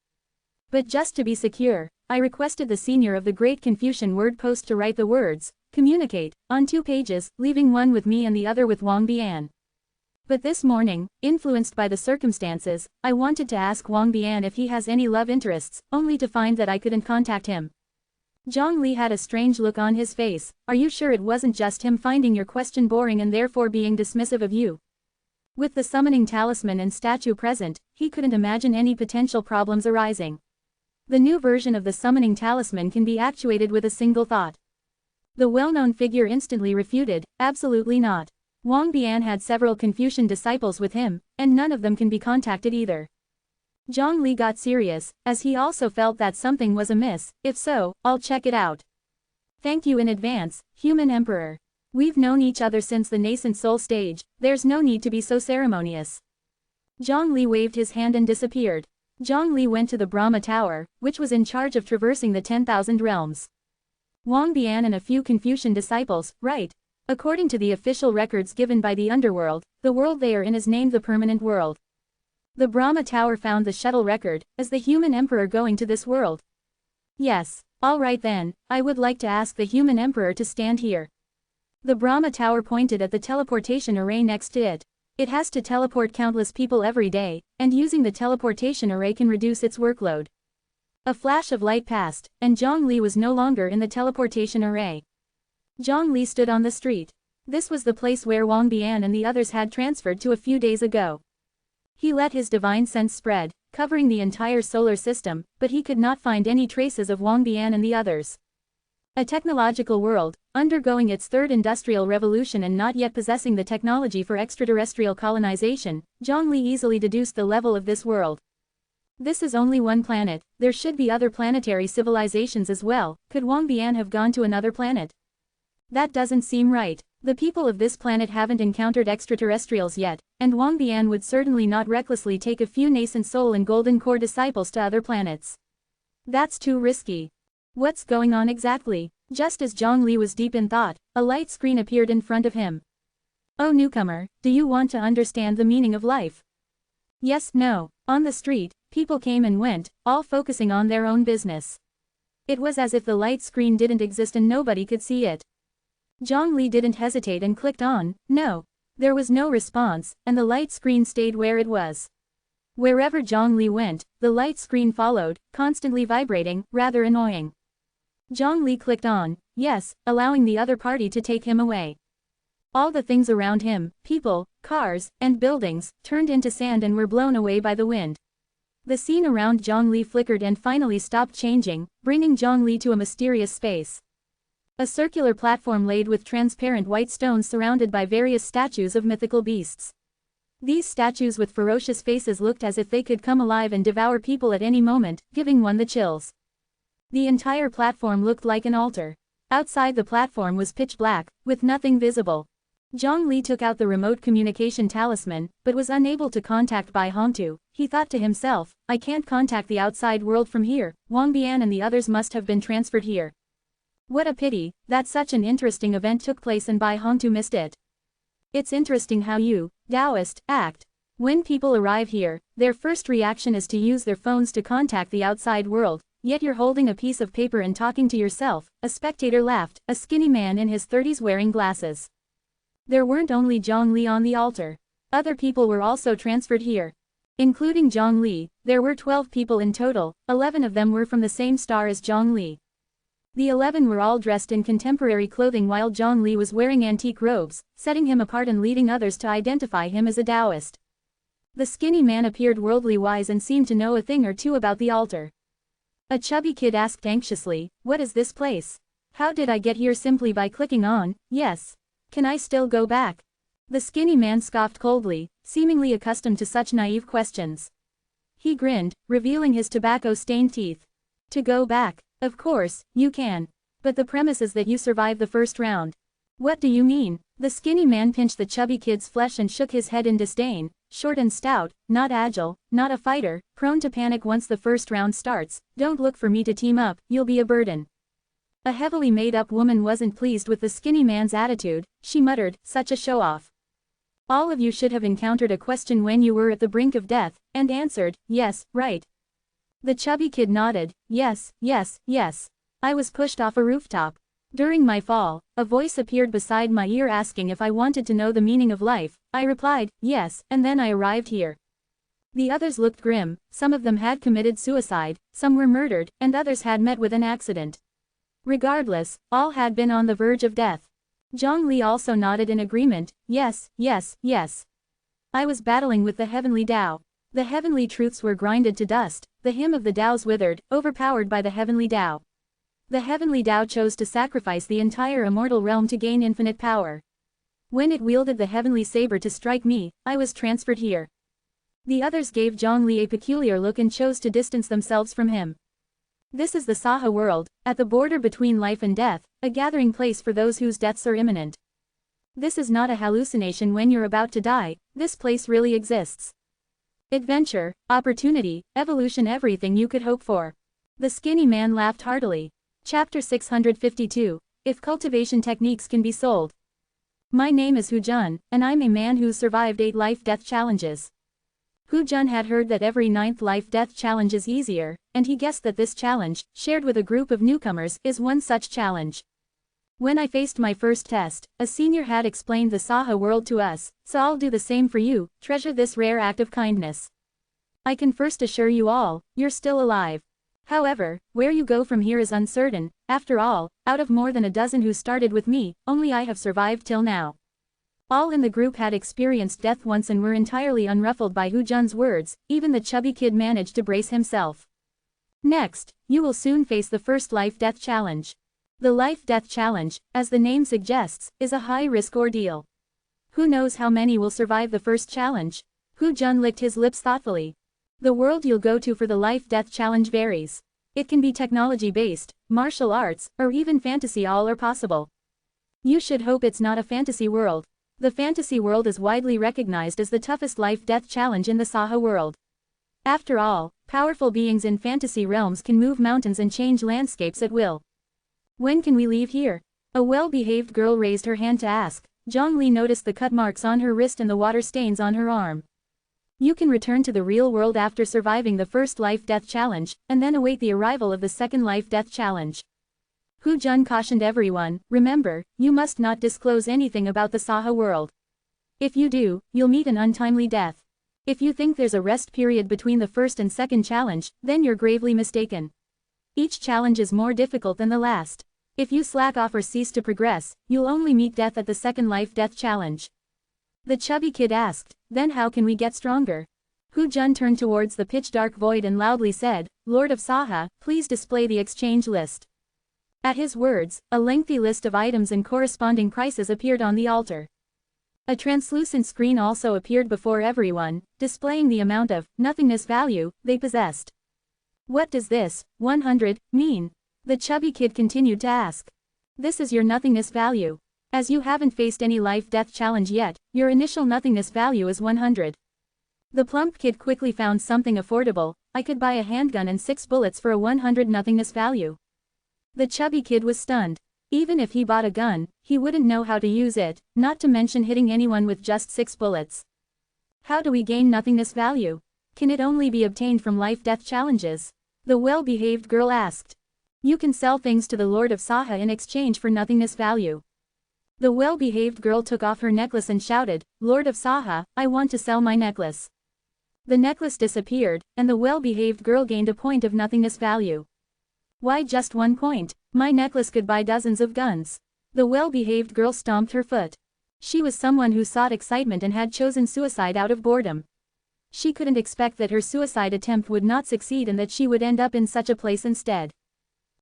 But just to be secure, I requested the senior of the Great Confucian Word Post to write the words, communicate, on 2 pages, leaving one with me and the other with Wang Bian. But this morning, influenced by the circumstances, I wanted to ask Wang Bian if he has any love interests, only to find that I couldn't contact him. Zhang Li had a strange look on his face. Are you sure it wasn't just him finding your question boring and therefore being dismissive of you? With the summoning talisman and statue present, he couldn't imagine any potential problems arising. The new version of the summoning talisman can be actuated with a single thought. The well-known figure instantly refuted, absolutely not. Wang Bian had several Confucian disciples with him, and none of them can be contacted either. Zhang Li got serious, as he also felt that something was amiss. If so, I'll check it out. Thank you in advance, Human Emperor. We've known each other since the nascent soul stage, there's no need to be so ceremonious. Zhang Li waved his hand and disappeared. Zhang Li went to the Brahma Tower, which was in charge of traversing the 10,000 realms. Wang Bian and a few Confucian disciples, right? According to the official records given by the underworld, the world they are in is named the Permanent World. The Brahma Tower found the shuttle record, as the Human Emperor going to this world. Yes, all right then, I would like to ask the Human Emperor to stand here. The Brahma Tower pointed at the teleportation array next to it. It has to teleport countless people every day, and using the teleportation array can reduce its workload. A flash of light passed, and Zhang Li was no longer in the teleportation array. Zhang Li stood on the street. This was the place where Wang Bian and the others had transferred to a few days ago. He let his divine sense spread, covering the entire solar system, but he could not find any traces of Wang Bian and the others. A technological world, undergoing its third industrial revolution and not yet possessing the technology for extraterrestrial colonization, Zhang Li easily deduced the level of this world. This is only one planet, there should be other planetary civilizations as well. Could Wang Bian have gone to another planet? That doesn't seem right. The people of this planet haven't encountered extraterrestrials yet, and Wang Bian would certainly not recklessly take a few nascent soul and golden core disciples to other planets. That's too risky. What's going on exactly? Just as Zhang Li was deep in thought, a light screen appeared in front of him. Oh newcomer, do you want to understand the meaning of life? Yes, no. On the street, people came and went, all focusing on their own business. It was as if the light screen didn't exist and nobody could see it. Zhang Li didn't hesitate and clicked on, no. There was no response, and the light screen stayed where it was. Wherever Zhang Li went, the light screen followed, constantly vibrating, rather annoying. Zhang Li clicked on, yes, allowing the other party to take him away. All the things around him, people, cars, and buildings, turned into sand and were blown away by the wind. The scene around Zhang Li flickered and finally stopped changing, bringing Zhang Li to a mysterious space. A circular platform laid with transparent white stones surrounded by various statues of mythical beasts. These statues with ferocious faces looked as if they could come alive and devour people at any moment, giving one the chills. The entire platform looked like an altar. Outside the platform was pitch black, with nothing visible. Zhongli took out the remote communication talisman, but was unable to contact Bai Hongtu. He thought to himself, I can't contact the outside world from here, Wang Bian and the others must have been transferred here. What a pity that such an interesting event took place and Bai Hongtu missed it. It's interesting how you, Taoist, act. When people arrive here, their first reaction is to use their phones to contact the outside world, yet you're holding a piece of paper and talking to yourself, a spectator laughed, a skinny man in his 30s wearing glasses. There weren't only Zhongli on the altar. Other people were also transferred here. Including Zhongli, there were 12 people in total, 11 of them were from the same star as Zhongli. The 11 were all dressed in contemporary clothing while Zhongli was wearing antique robes, setting him apart and leading others to identify him as a Taoist. The skinny man appeared worldly wise and seemed to know a thing or two about the altar. A chubby kid asked anxiously, what is this place? How did I get here simply by clicking on, yes? Can I still go back? The skinny man scoffed coldly, seemingly accustomed to such naive questions. He grinned, revealing his tobacco-stained teeth. To go back? Of course, you can. But the premise is that you survive the first round. What do you mean? The skinny man pinched the chubby kid's flesh and shook his head in disdain. Short and stout, not agile, not a fighter, prone to panic once the first round starts. Don't look for me to team up, you'll be a burden. A heavily made-up woman wasn't pleased with the skinny man's attitude. She muttered, such a show-off. All of you should have encountered a question when you were at the brink of death, and answered, yes, right. The chubby kid nodded, yes, yes, yes. I was pushed off a rooftop. During my fall, a voice appeared beside my ear asking if I wanted to know the meaning of life. I replied, yes, and then I arrived here. The others looked grim, some of them had committed suicide, some were murdered, and others had met with an accident. Regardless, all had been on the verge of death. Zhongli also nodded in agreement, yes, yes, yes. I was battling with the heavenly Tao. The heavenly truths were grinded to dust, the hymn of the Taos withered, overpowered by the heavenly Tao. The heavenly Tao chose to sacrifice the entire immortal realm to gain infinite power. When it wielded the heavenly saber to strike me, I was transferred here. The others gave Zhongli a peculiar look and chose to distance themselves from him. This is the Saha world, at the border between life and death, a gathering place for those whose deaths are imminent. This is not a hallucination when you're about to die, this place really exists. Adventure, opportunity, evolution, everything you could hope for. The skinny man laughed heartily. Chapter 652, If Cultivation Techniques Can Be Sold. My name is Hu Jun, and I'm a man who's survived 8 life-death challenges. Hu Jun had heard that every 9th life-death challenge is easier, and he guessed that this challenge, shared with a group of newcomers, is one such challenge. When I faced my first test, a senior had explained the Saha world to us, so I'll do the same for you, treasure this rare act of kindness. I can first assure you all, you're still alive. However, where you go from here is uncertain. After all, out of more than a dozen who started with me, only I have survived till now. All in the group had experienced death once and were entirely unruffled by Hu Jun's words. Even the chubby kid managed to brace himself. Next, you will soon face the first life-death challenge. The life-death challenge, as the name suggests, is a high-risk ordeal. Who knows how many will survive the first challenge? Hu Jun licked his lips thoughtfully. The world you'll go to for the life-death challenge varies. It can be technology-based, martial arts, or even fantasy. All are possible. You should hope it's not a fantasy world. The fantasy world is widely recognized as the toughest life-death challenge in the Saha world. After all, powerful beings in fantasy realms can move mountains and change landscapes at will. When can we leave here? A well-behaved girl raised her hand to ask. Zhongli noticed the cut marks on her wrist and the water stains on her arm. You can return to the real world after surviving the first life-death challenge, and then await the arrival of the second life-death challenge. Hu Jun cautioned everyone, remember, you must not disclose anything about the Saha world. If you do, you'll meet an untimely death. If you think there's a rest period between the first and second challenge, then you're gravely mistaken. Each challenge is more difficult than the last. If you slack off or cease to progress, you'll only meet death at the second life-death challenge. The chubby kid asked, then how can we get stronger? Hu Jun turned towards the pitch-dark void and loudly said, Lord of Saha, please display the exchange list. At his words, a lengthy list of items and corresponding prices appeared on the altar. A translucent screen also appeared before everyone, displaying the amount of nothingness value they possessed. What does this 100 mean? The chubby kid continued to ask. This is your nothingness value. As you haven't faced any life-death challenge yet, your initial nothingness value is 100. The plump kid quickly found something affordable. I could buy a handgun and 6 bullets for a 100 nothingness value. The chubby kid was stunned. Even if he bought a gun, he wouldn't know how to use it, not to mention hitting anyone with just 6 bullets. How do we gain nothingness value? Can it only be obtained from life-death challenges? The well-behaved girl asked. You can sell things to the Lord of Saha in exchange for nothingness value. The well-behaved girl took off her necklace and shouted, Lord of Saha, I want to sell my necklace. The necklace disappeared, and the well-behaved girl gained a point of nothingness value. Why just 1 point? My necklace could buy dozens of guns. The well-behaved girl stomped her foot. She was someone who sought excitement and had chosen suicide out of boredom. She couldn't expect that her suicide attempt would not succeed and that she would end up in such a place instead.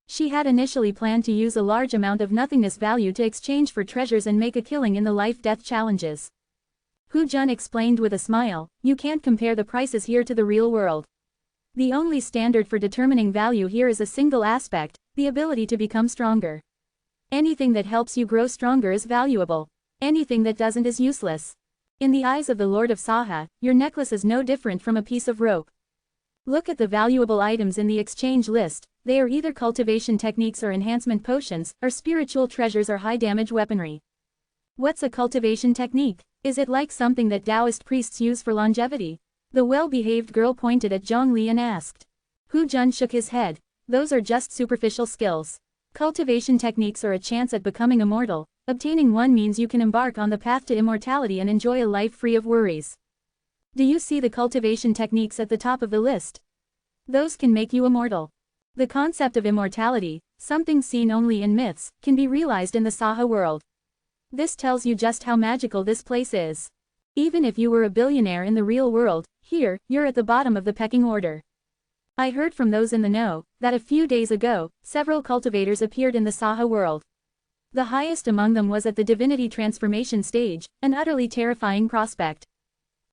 She had initially planned to use a large amount of nothingness value to exchange for treasures and make a killing in the life-death challenges. Hu Jun explained with a smile, you can't compare the prices here to the real world. The only standard for determining value here is a single aspect, the ability to become stronger. Anything that helps you grow stronger is valuable. Anything that doesn't is useless. In the eyes of the Lord of Saha, your necklace is no different from a piece of rope. Look at the valuable items in the exchange list. They are either cultivation techniques or enhancement potions, or spiritual treasures or high-damage weaponry. What's a cultivation technique? Is it like something that Taoist priests use for longevity? The well-behaved girl pointed at Zhongli and asked. Hu Jun shook his head. Those are just superficial skills. Cultivation techniques are a chance at becoming immortal. Obtaining one means you can embark on the path to immortality and enjoy a life free of worries. Do you see the cultivation techniques at the top of the list? Those can make you immortal. The concept of immortality, something seen only in myths, can be realized in the Saha world. This tells you just how magical this place is. Even if you were a billionaire in the real world, here, you're at the bottom of the pecking order. I heard from those in the know, that a few days ago, several cultivators appeared in the Saha world. The highest among them was at the divinity transformation stage, an utterly terrifying prospect.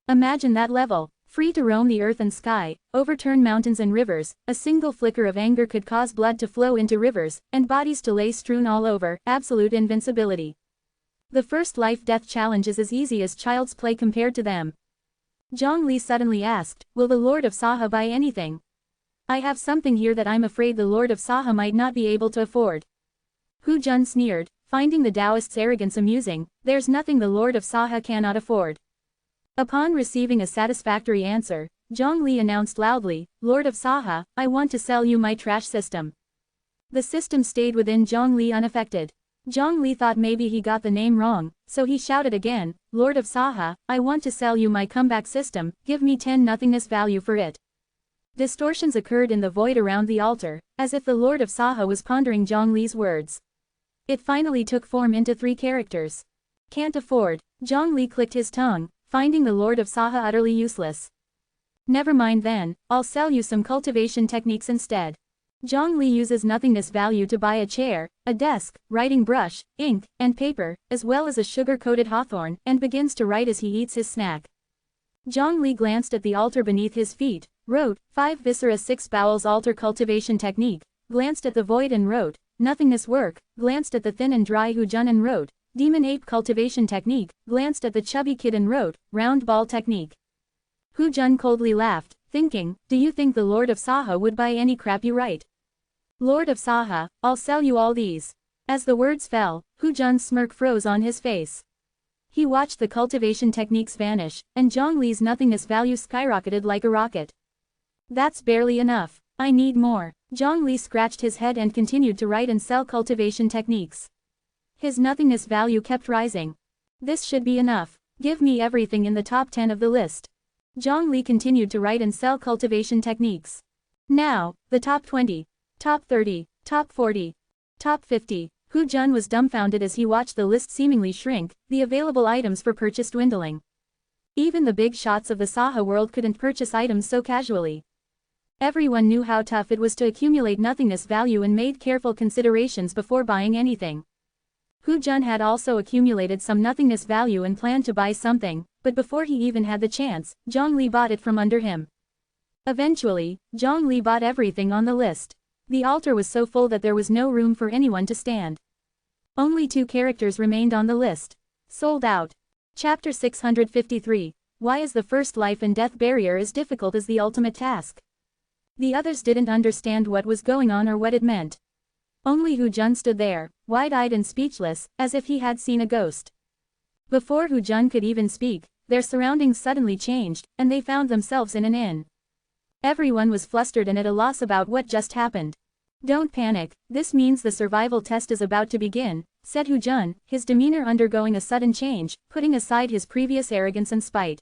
Imagine that level, free to roam the earth and sky, overturn mountains and rivers, a single flicker of anger could cause blood to flow into rivers, and bodies to lay strewn all over, absolute invincibility. The first life-death challenge is as easy as child's play compared to them. Zhongli suddenly asked, will the Lord of Saha buy anything? I have something here that I'm afraid the Lord of Saha might not be able to afford. Hu Jun sneered, finding the Taoist's arrogance amusing, there's nothing the Lord of Saha cannot afford. Upon receiving a satisfactory answer, Zhongli announced loudly, Lord of Saha, I want to sell you my trash system. The system stayed within Zhongli unaffected. Zhongli thought maybe he got the name wrong, so he shouted again, Lord of Saha, I want to sell you my comeback system, give me 10 nothingness value for it. Distortions occurred in the void around the altar, as if the Lord of Saha was pondering Zhongli's words. It finally took form into 3 characters. Can't afford. Zhongli clicked his tongue, finding the Lord of Saha utterly useless. Never mind then, I'll sell you some cultivation techniques instead. Zhongli uses nothingness value to buy a chair, a desk, writing brush, ink, and paper, as well as a sugar-coated hawthorn, and begins to write as he eats his snack. Zhongli glanced at the altar beneath his feet, wrote, 5 viscera 6 bowels altar cultivation technique, glanced at the void and wrote, nothingness work, glanced at the thin and dry Hu Jun and wrote, demon ape cultivation technique, glanced at the chubby kid and wrote, round ball technique. Hu Jun coldly laughed, thinking, do you think the Lord of Saha would buy any crap you write? Lord of Saha, I'll sell you all these. As the words fell, Hu Jun's smirk froze on his face. He watched the cultivation techniques vanish, and Zhongli's nothingness value skyrocketed like a rocket. That's barely enough. I need more. Zhongli scratched his head and continued to write and sell cultivation techniques. His nothingness value kept rising. This should be enough. Give me everything in the top 10 of the list. Zhongli continued to write and sell cultivation techniques. Now, the top 20, top 30, top 40, top 50. Hu Jun was dumbfounded as he watched the list seemingly shrink, the available items for purchase dwindling. Even the big shots of the Saha world couldn't purchase items so casually. Everyone knew how tough it was to accumulate nothingness value and made careful considerations before buying anything. Hu Jun had also accumulated some nothingness value and planned to buy something, but before he even had the chance, Zhang Li bought it from under him. Eventually, Zhang Li bought everything on the list. The altar was so full that there was no room for anyone to stand. Only 2 characters remained on the list. Sold out. Chapter 653. Why is the first life and death barrier as difficult as the ultimate task? The others didn't understand what was going on or what it meant. Only Hu Jun stood there, wide-eyed and speechless, as if he had seen a ghost. Before Hu Jun could even speak, their surroundings suddenly changed, and they found themselves in an inn. Everyone was flustered and at a loss about what just happened. "Don't panic, this means the survival test is about to begin," said Hu Jun, his demeanor undergoing a sudden change, putting aside his previous arrogance and spite.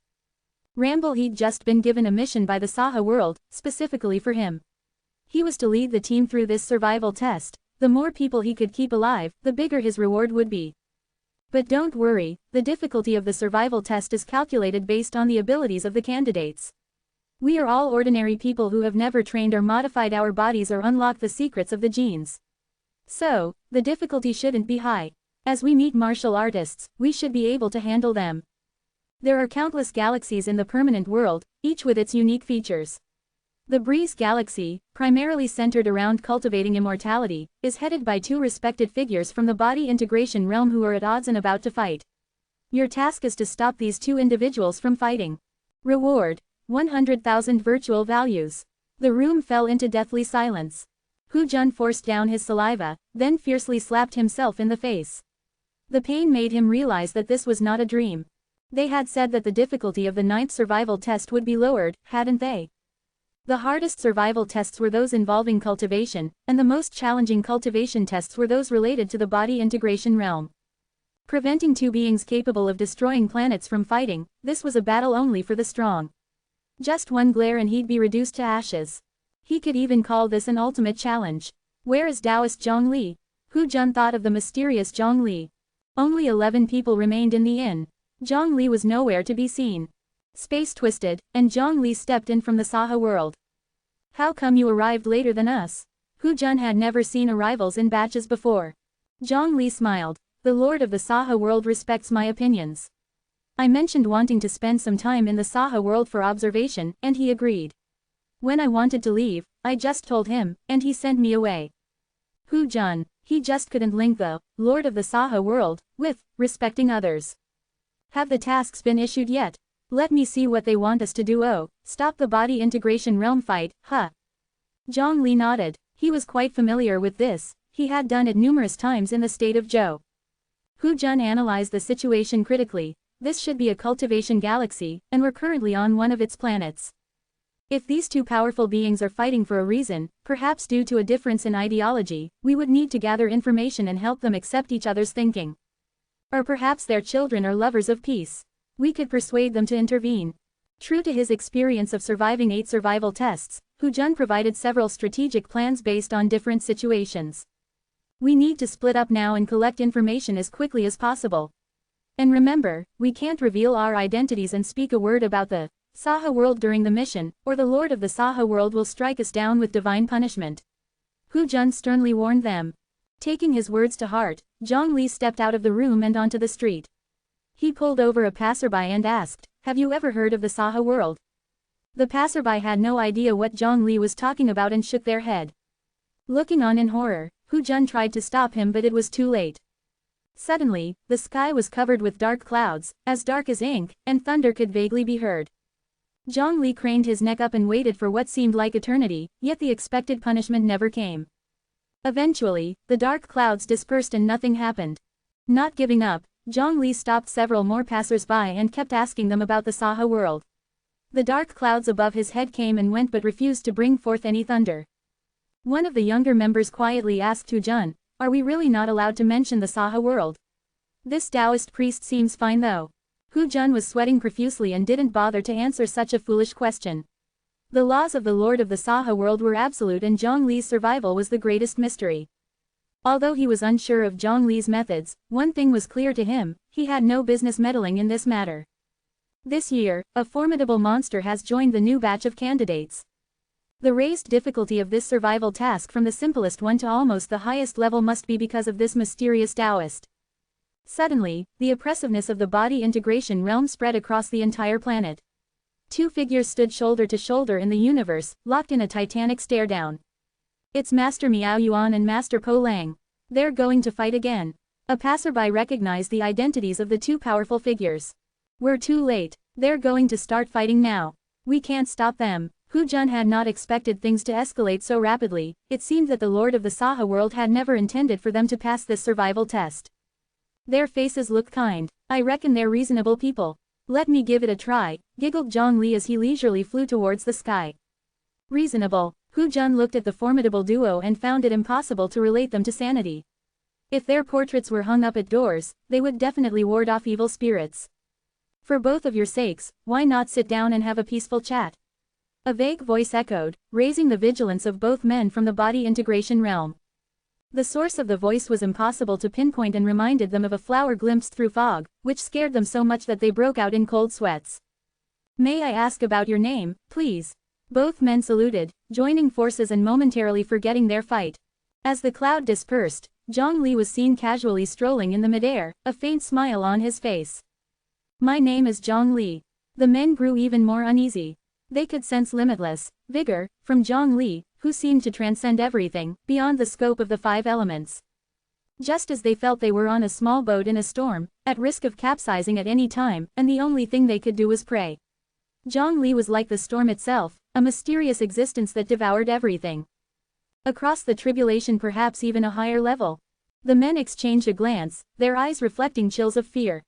He'd just been given a mission by the Saha world, specifically for him. He was to lead the team through this survival test. The more people he could keep alive, the bigger his reward would be. But don't worry, the difficulty of the survival test is calculated based on the abilities of the candidates. We are all ordinary people who have never trained or modified our bodies or unlocked the secrets of the genes. So, the difficulty shouldn't be high. As we meet martial artists, we should be able to handle them. There are countless galaxies in the permanent world, each with its unique features. The Breeze Galaxy, primarily centered around cultivating immortality, is headed by 2 respected figures from the body integration realm who are at odds and about to fight. Your task is to stop these 2 individuals from fighting. Reward: 100,000 virtual values. The room fell into deathly silence. Hu Jun forced down his saliva, then fiercely slapped himself in the face. The pain made him realize that this was not a dream. They had said that the difficulty of the 9th survival test would be lowered, hadn't they? The hardest survival tests were those involving cultivation, and the most challenging cultivation tests were those related to the body integration realm. Preventing 2 beings capable of destroying planets from fighting, this was a battle only for the strong. Just one glare and he'd be reduced to ashes. He could even call this an ultimate challenge. Where is Taoist Zhang Li? Hu Jun thought of the mysterious Zhang Li. Only 11 people remained in the inn. Zhang Li was nowhere to be seen. Space twisted, and Zhang Li stepped in from the Saha world. "How come you arrived later than us?" Hu Jun had never seen arrivals in batches before. Zhang Li smiled. "The Lord of the Saha world respects my opinions. I mentioned wanting to spend some time in the Saha world for observation, and he agreed. When I wanted to leave, I just told him, and he sent me away." Hu Jun, he just couldn't link the Lord of the Saha world with respecting others. "Have the tasks been issued yet? Let me see what they want us to do. Oh, stop the body integration realm fight, huh?" Zhang Li nodded. He was quite familiar with this. He had done it numerous times in the state of Zhou. Hu Jun analyzed the situation critically. This should be a cultivation galaxy, and we're currently on one of its planets. If these 2 powerful beings are fighting for a reason, perhaps due to a difference in ideology, we would need to gather information and help them accept each other's thinking. Or perhaps they're children or lovers of peace. We could persuade them to intervene. True to his experience of surviving 8 survival tests, Hu Jun provided several strategic plans based on different situations. We need to split up now and collect information as quickly as possible. And remember, we can't reveal our identities and speak a word about the Saha world during the mission, or the Lord of the Saha world will strike us down with divine punishment. Hu Jun sternly warned them. Taking his words to heart, Zhang Li stepped out of the room and onto the street. He pulled over a passerby and asked, "Have you ever heard of the Saha world?" The passerby had no idea what Zhang Li was talking about and shook their head. Looking on in horror, Hu Jun tried to stop him, but it was too late. Suddenly, the sky was covered with dark clouds, as dark as ink, and thunder could vaguely be heard. Zhang Li craned his neck up and waited for what seemed like eternity, yet the expected punishment never came. Eventually, the dark clouds dispersed and nothing happened. Not giving up, Zhang Li stopped several more passers-by and kept asking them about the Saha world. The dark clouds above his head came and went but refused to bring forth any thunder. One of the younger members quietly asked Hu Jun, "Are we really not allowed to mention the Saha world? This Taoist priest seems fine though." Hu Jun was sweating profusely and didn't bother to answer such a foolish question. The laws of the Lord of the Saha world were absolute and Zhang Li's survival was the greatest mystery. Although he was unsure of Zhang Li's methods, one thing was clear to him: he had no business meddling in this matter. This year, a formidable monster has joined the new batch of candidates. The raised difficulty of this survival task from the simplest one to almost the highest level must be because of this mysterious Taoist. Suddenly, the oppressiveness of the body integration realm spread across the entire planet. Two figures stood shoulder to shoulder in the universe, locked in a titanic stare-down. It's Master Miao Yuan and Master Po Lang. They're going to fight again. A passerby recognized the identities of the two powerful figures. We're too late. They're going to start fighting now. We can't stop them. Hu Jun had not expected things to escalate so rapidly. It seemed that the Lord of the Saha world had never intended for them to pass this survival test. Their faces look kind. I reckon they're reasonable people. Let me give it a try, giggled Zhang Li as he leisurely flew towards the sky. Reasonable. Hu Jun looked at the formidable duo and found it impossible to relate them to sanity. If their portraits were hung up at doors, they would definitely ward off evil spirits. For both of your sakes, why not sit down and have a peaceful chat? A vague voice echoed, raising the vigilance of both men from the body integration realm. The source of the voice was impossible to pinpoint and reminded them of a flower glimpsed through fog, which scared them so much that they broke out in cold sweats. May I ask about your name, please? Both men saluted, joining forces and momentarily forgetting their fight. As the cloud dispersed, Zhang Li was seen casually strolling in the midair, a faint smile on his face. My name is Zhang Li. The men grew even more uneasy. They could sense limitless vigor from Zhang Li, who seemed to transcend everything, beyond the scope of the five elements. Just as they felt they were on a small boat in a storm, at risk of capsizing at any time, and the only thing they could do was pray. Zhang Li was like the storm itself, a mysterious existence that devoured everything. Across the tribulation, perhaps even a higher level. The men exchanged a glance, their eyes reflecting chills of fear.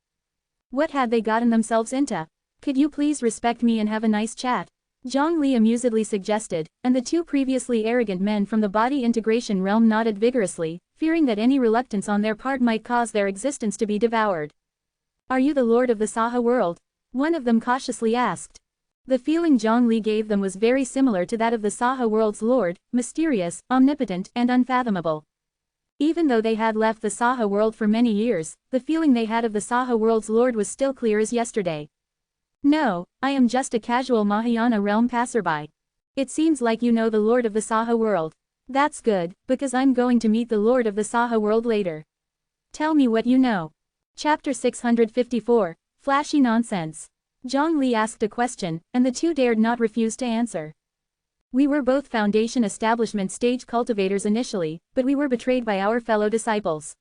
What had they gotten themselves into? Could you please respect me and have a nice chat? Zhang Li amusedly suggested, and the two previously arrogant men from the body integration realm nodded vigorously, fearing that any reluctance on their part might cause their existence to be devoured. Are you the Lord of the Saha world? One of them cautiously asked. The feeling Zhang Li gave them was very similar to that of the Saha world's Lord, mysterious, omnipotent, and unfathomable. Even though they had left the Saha world for many years, the feeling they had of the Saha world's Lord was still clear as yesterday. No, I am just a casual Mahayana realm passerby. It seems like you know the Lord of the Saha world. That's good, because I'm going to meet the Lord of the Saha world later. Tell me what you know. Chapter 654, Flashy Nonsense. Zhang Li asked a question, and the two dared not refuse to answer. We were both Foundation establishment stage cultivators initially, but we were betrayed by our fellow disciples.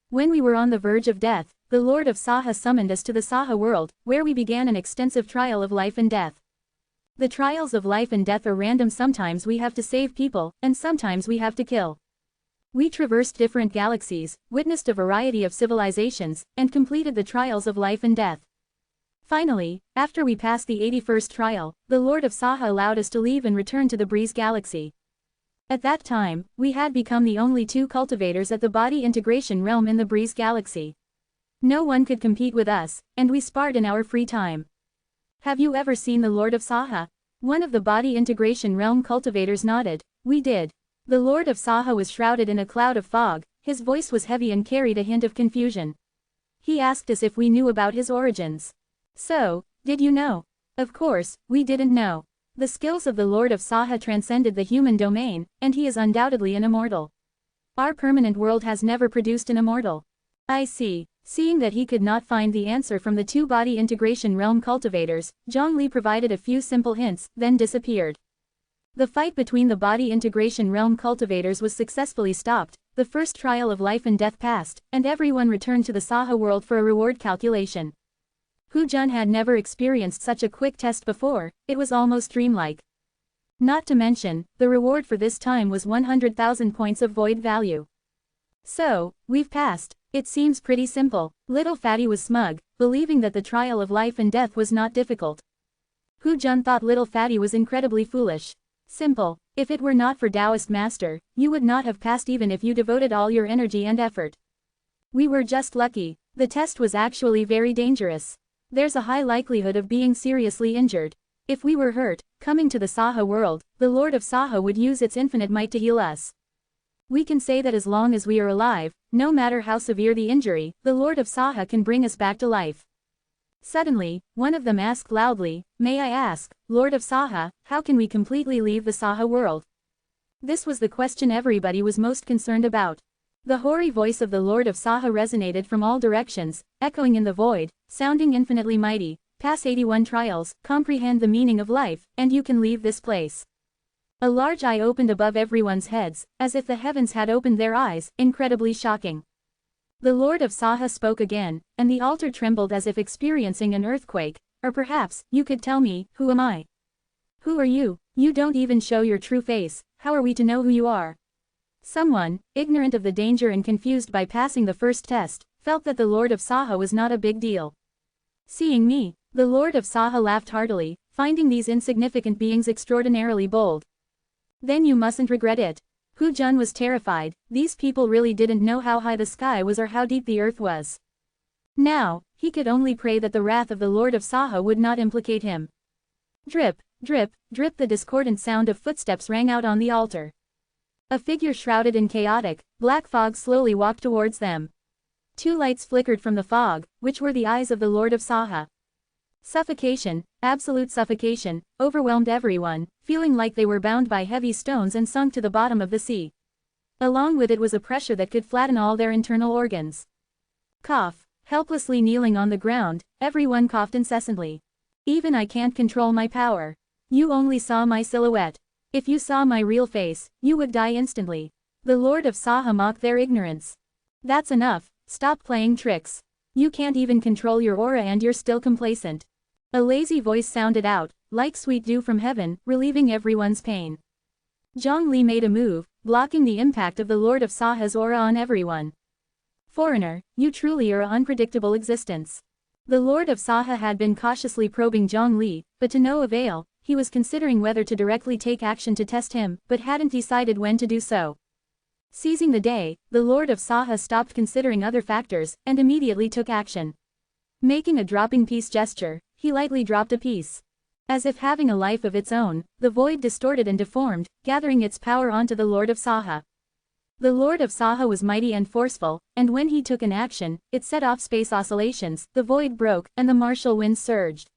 When we were on the verge of death, the Lord of Saha summoned us to the Saha world, where we began an extensive trial of life and death. The trials of life and death are random. Sometimes we have to save people, and sometimes we have to kill. We traversed different galaxies, witnessed a variety of civilizations, and completed the trials of life and death. Finally, after we passed the 81st trial, the Lord of Saha allowed us to leave and return to the Breeze Galaxy. At that time, we had become the only two cultivators at the body integration realm in the Breeze Galaxy. No one could compete with us, and we sparred in our free time. Have you ever seen the Lord of Saha? One of the body integration realm cultivators nodded. We did. The Lord of Saha was shrouded in a cloud of fog, his voice was heavy and carried a hint of confusion. He asked us if we knew about his origins. So, did you know? Of course, we didn't know. The skills of the Lord of Saha transcended the human domain, and he is undoubtedly an immortal. Our permanent world has never produced an immortal. I see. Seeing that he could not find the answer from the two body integration realm cultivators, Zhang Li provided a few simple hints, then disappeared. The fight between the body integration realm cultivators was successfully stopped, the first trial of life and death passed, and everyone returned to the Saha world for a reward calculation. Hu Jun had never experienced such a quick test before, it was almost dreamlike. Not to mention, the reward for this time was 100,000 points of void value. So, we've passed. It seems pretty simple. Little Fatty was smug, believing that the trial of life and death was not difficult. Hu Jun thought Little Fatty was incredibly foolish. Simple. If it were not for Taoist Master, you would not have passed even if you devoted all your energy and effort. We were just lucky. The test was actually very dangerous. There's a high likelihood of being seriously injured. If we were hurt, coming to the Saha world, the Lord of Saha would use its infinite might to heal us. We can say that as long as we are alive, no matter how severe the injury, the Lord of Saha can bring us back to life. Suddenly, one of them asked loudly, "May I ask, Lord of Saha, how can we completely leave the Saha world? This was the question everybody was most concerned about. The hoary voice of the Lord of Saha resonated from all directions, echoing in the void, sounding infinitely mighty. Pass 81 trials, comprehend the meaning of life, and you can leave this place. A large eye opened above everyone's heads, as if the heavens had opened their eyes, incredibly shocking. The Lord of Saha spoke again, and the altar trembled as if experiencing an earthquake. Or perhaps, you could tell me, who am I? Who are you? You don't even show your true face, how are we to know who you are? Someone, ignorant of the danger and confused by passing the first test, felt that the Lord of Saha was not a big deal. Seeing me, the Lord of Saha laughed heartily, finding these insignificant beings extraordinarily bold. Then you mustn't regret it. Hu Jun was terrified, these people really didn't know how high the sky was or how deep the earth was. Now, he could only pray that the wrath of the Lord of Saha would not implicate him. Drip, drip, drip, the discordant sound of footsteps rang out on the altar. A figure shrouded in chaotic, black fog slowly walked towards them. Two lights flickered from the fog, which were the eyes of the Lord of Saha. Suffocation, absolute suffocation, overwhelmed everyone, feeling like they were bound by heavy stones and sunk to the bottom of the sea. Along with it was a pressure that could flatten all their internal organs. Cough. Helplessly kneeling on the ground, everyone coughed incessantly. Even I can't control my power. You only saw my silhouette. If you saw my real face, you would die instantly. The Lord of Saha mocked their ignorance. That's enough, stop playing tricks. You can't even control your aura and you're still complacent. A lazy voice sounded out, like sweet dew from heaven, relieving everyone's pain. Zhongli made a move, blocking the impact of the Lord of Saha's aura on everyone. Foreigner, you truly are an unpredictable existence. The Lord of Saha had been cautiously probing Zhongli, but to no avail. He was considering whether to directly take action to test him, but hadn't decided when to do so. Seizing the day, the Lord of Saha stopped considering other factors, and immediately took action. Making a dropping piece gesture, he lightly dropped a piece. As if having a life of its own, the void distorted and deformed, gathering its power onto the Lord of Saha. The Lord of Saha was mighty and forceful, and when he took an action, it set off space oscillations, the void broke, and the martial winds surged.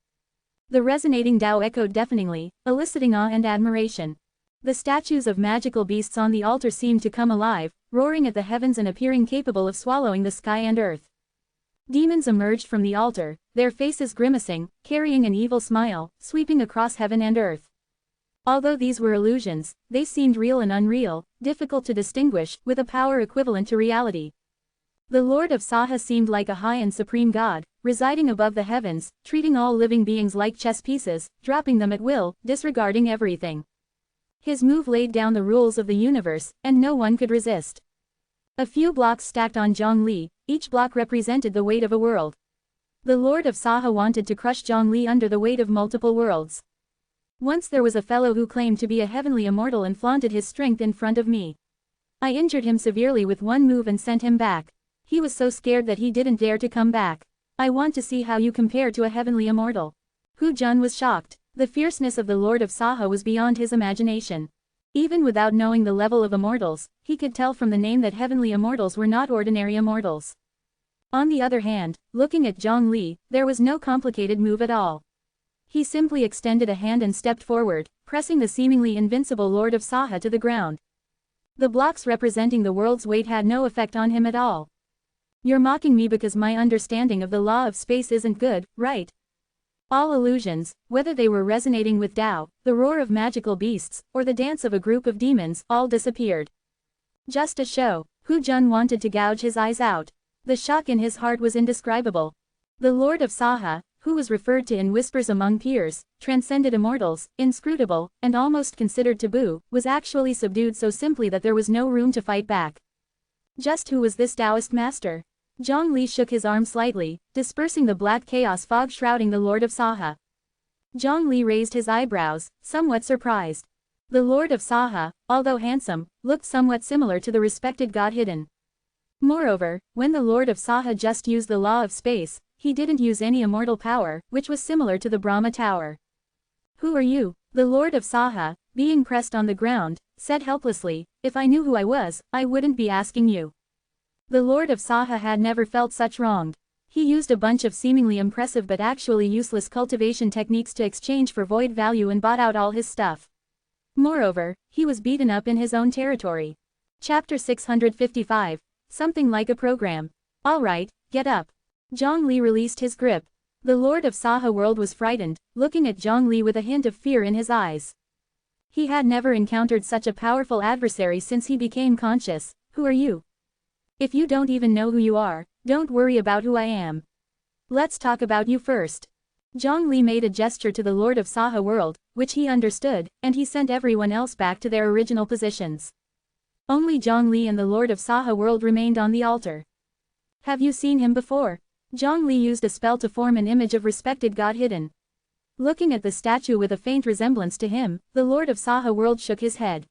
The resonating Tao echoed deafeningly, eliciting awe and admiration. The statues of magical beasts on the altar seemed to come alive, roaring at the heavens and appearing capable of swallowing the sky and earth. Demons emerged from the altar, their faces grimacing, carrying an evil smile, sweeping across heaven and earth. Although these were illusions, they seemed real and unreal, difficult to distinguish, with a power equivalent to reality. The Lord of Saha seemed like a high and supreme god, residing above the heavens, treating all living beings like chess pieces, dropping them at will, disregarding everything. His move laid down the rules of the universe, and no one could resist. A few blocks stacked on Zhongli, each block represented the weight of a world. The Lord of Saha wanted to crush Zhongli under the weight of multiple worlds. Once there was a fellow who claimed to be a heavenly immortal and flaunted his strength in front of me. I injured him severely with one move and sent him back. He was so scared that he didn't dare to come back. I want to see how you compare to a heavenly immortal. Hu Jun was shocked. The fierceness of the Lord of Saha was beyond his imagination. Even without knowing the level of immortals, he could tell from the name that heavenly immortals were not ordinary immortals. On the other hand, looking at Zhongli, there was no complicated move at all. He simply extended a hand and stepped forward, pressing the seemingly invincible Lord of Saha to the ground. The blocks representing the world's weight had no effect on him at all. You're mocking me because my understanding of the law of space isn't good, right? All illusions, whether they were resonating with Tao, the roar of magical beasts, or the dance of a group of demons, all disappeared. Just a show. Hu Jun wanted to gouge his eyes out. The shock in his heart was indescribable. The Lord of Saha, who was referred to in whispers among peers, transcended immortals, inscrutable, and almost considered taboo, was actually subdued so simply that there was no room to fight back. Just who was this Taoist master? Zhongli shook his arm slightly, dispersing the black chaos fog shrouding the Lord of Saha. Zhongli raised his eyebrows, somewhat surprised. The Lord of Saha, although handsome, looked somewhat similar to the respected god hidden. Moreover, when the Lord of Saha just used the law of space, he didn't use any immortal power, which was similar to the Brahma Tower. Who are you? The Lord of Saha, being pressed on the ground, said helplessly, if I knew who I was, I wouldn't be asking you. The Lord of Saha had never felt such wronged. He used a bunch of seemingly impressive but actually useless cultivation techniques to exchange for void value and bought out all his stuff. Moreover, he was beaten up in his own territory. Chapter 655. Something like a program. Alright, get up. Zhong Li released his grip. The Lord of Saha World was frightened, looking at Zhong Li with a hint of fear in his eyes. He had never encountered such a powerful adversary since he became conscious. Who are you? If you don't even know who you are, don't worry about who I am. Let's talk about you first. Zhong Li made a gesture to the Lord of Saha World, which he understood, and he sent everyone else back to their original positions. Only Zhong Li and the Lord of Saha World remained on the altar. Have you seen him before? Zhong Li used a spell to form an image of respected god hidden. Looking at the statue with a faint resemblance to him, the Lord of Saha World shook his head.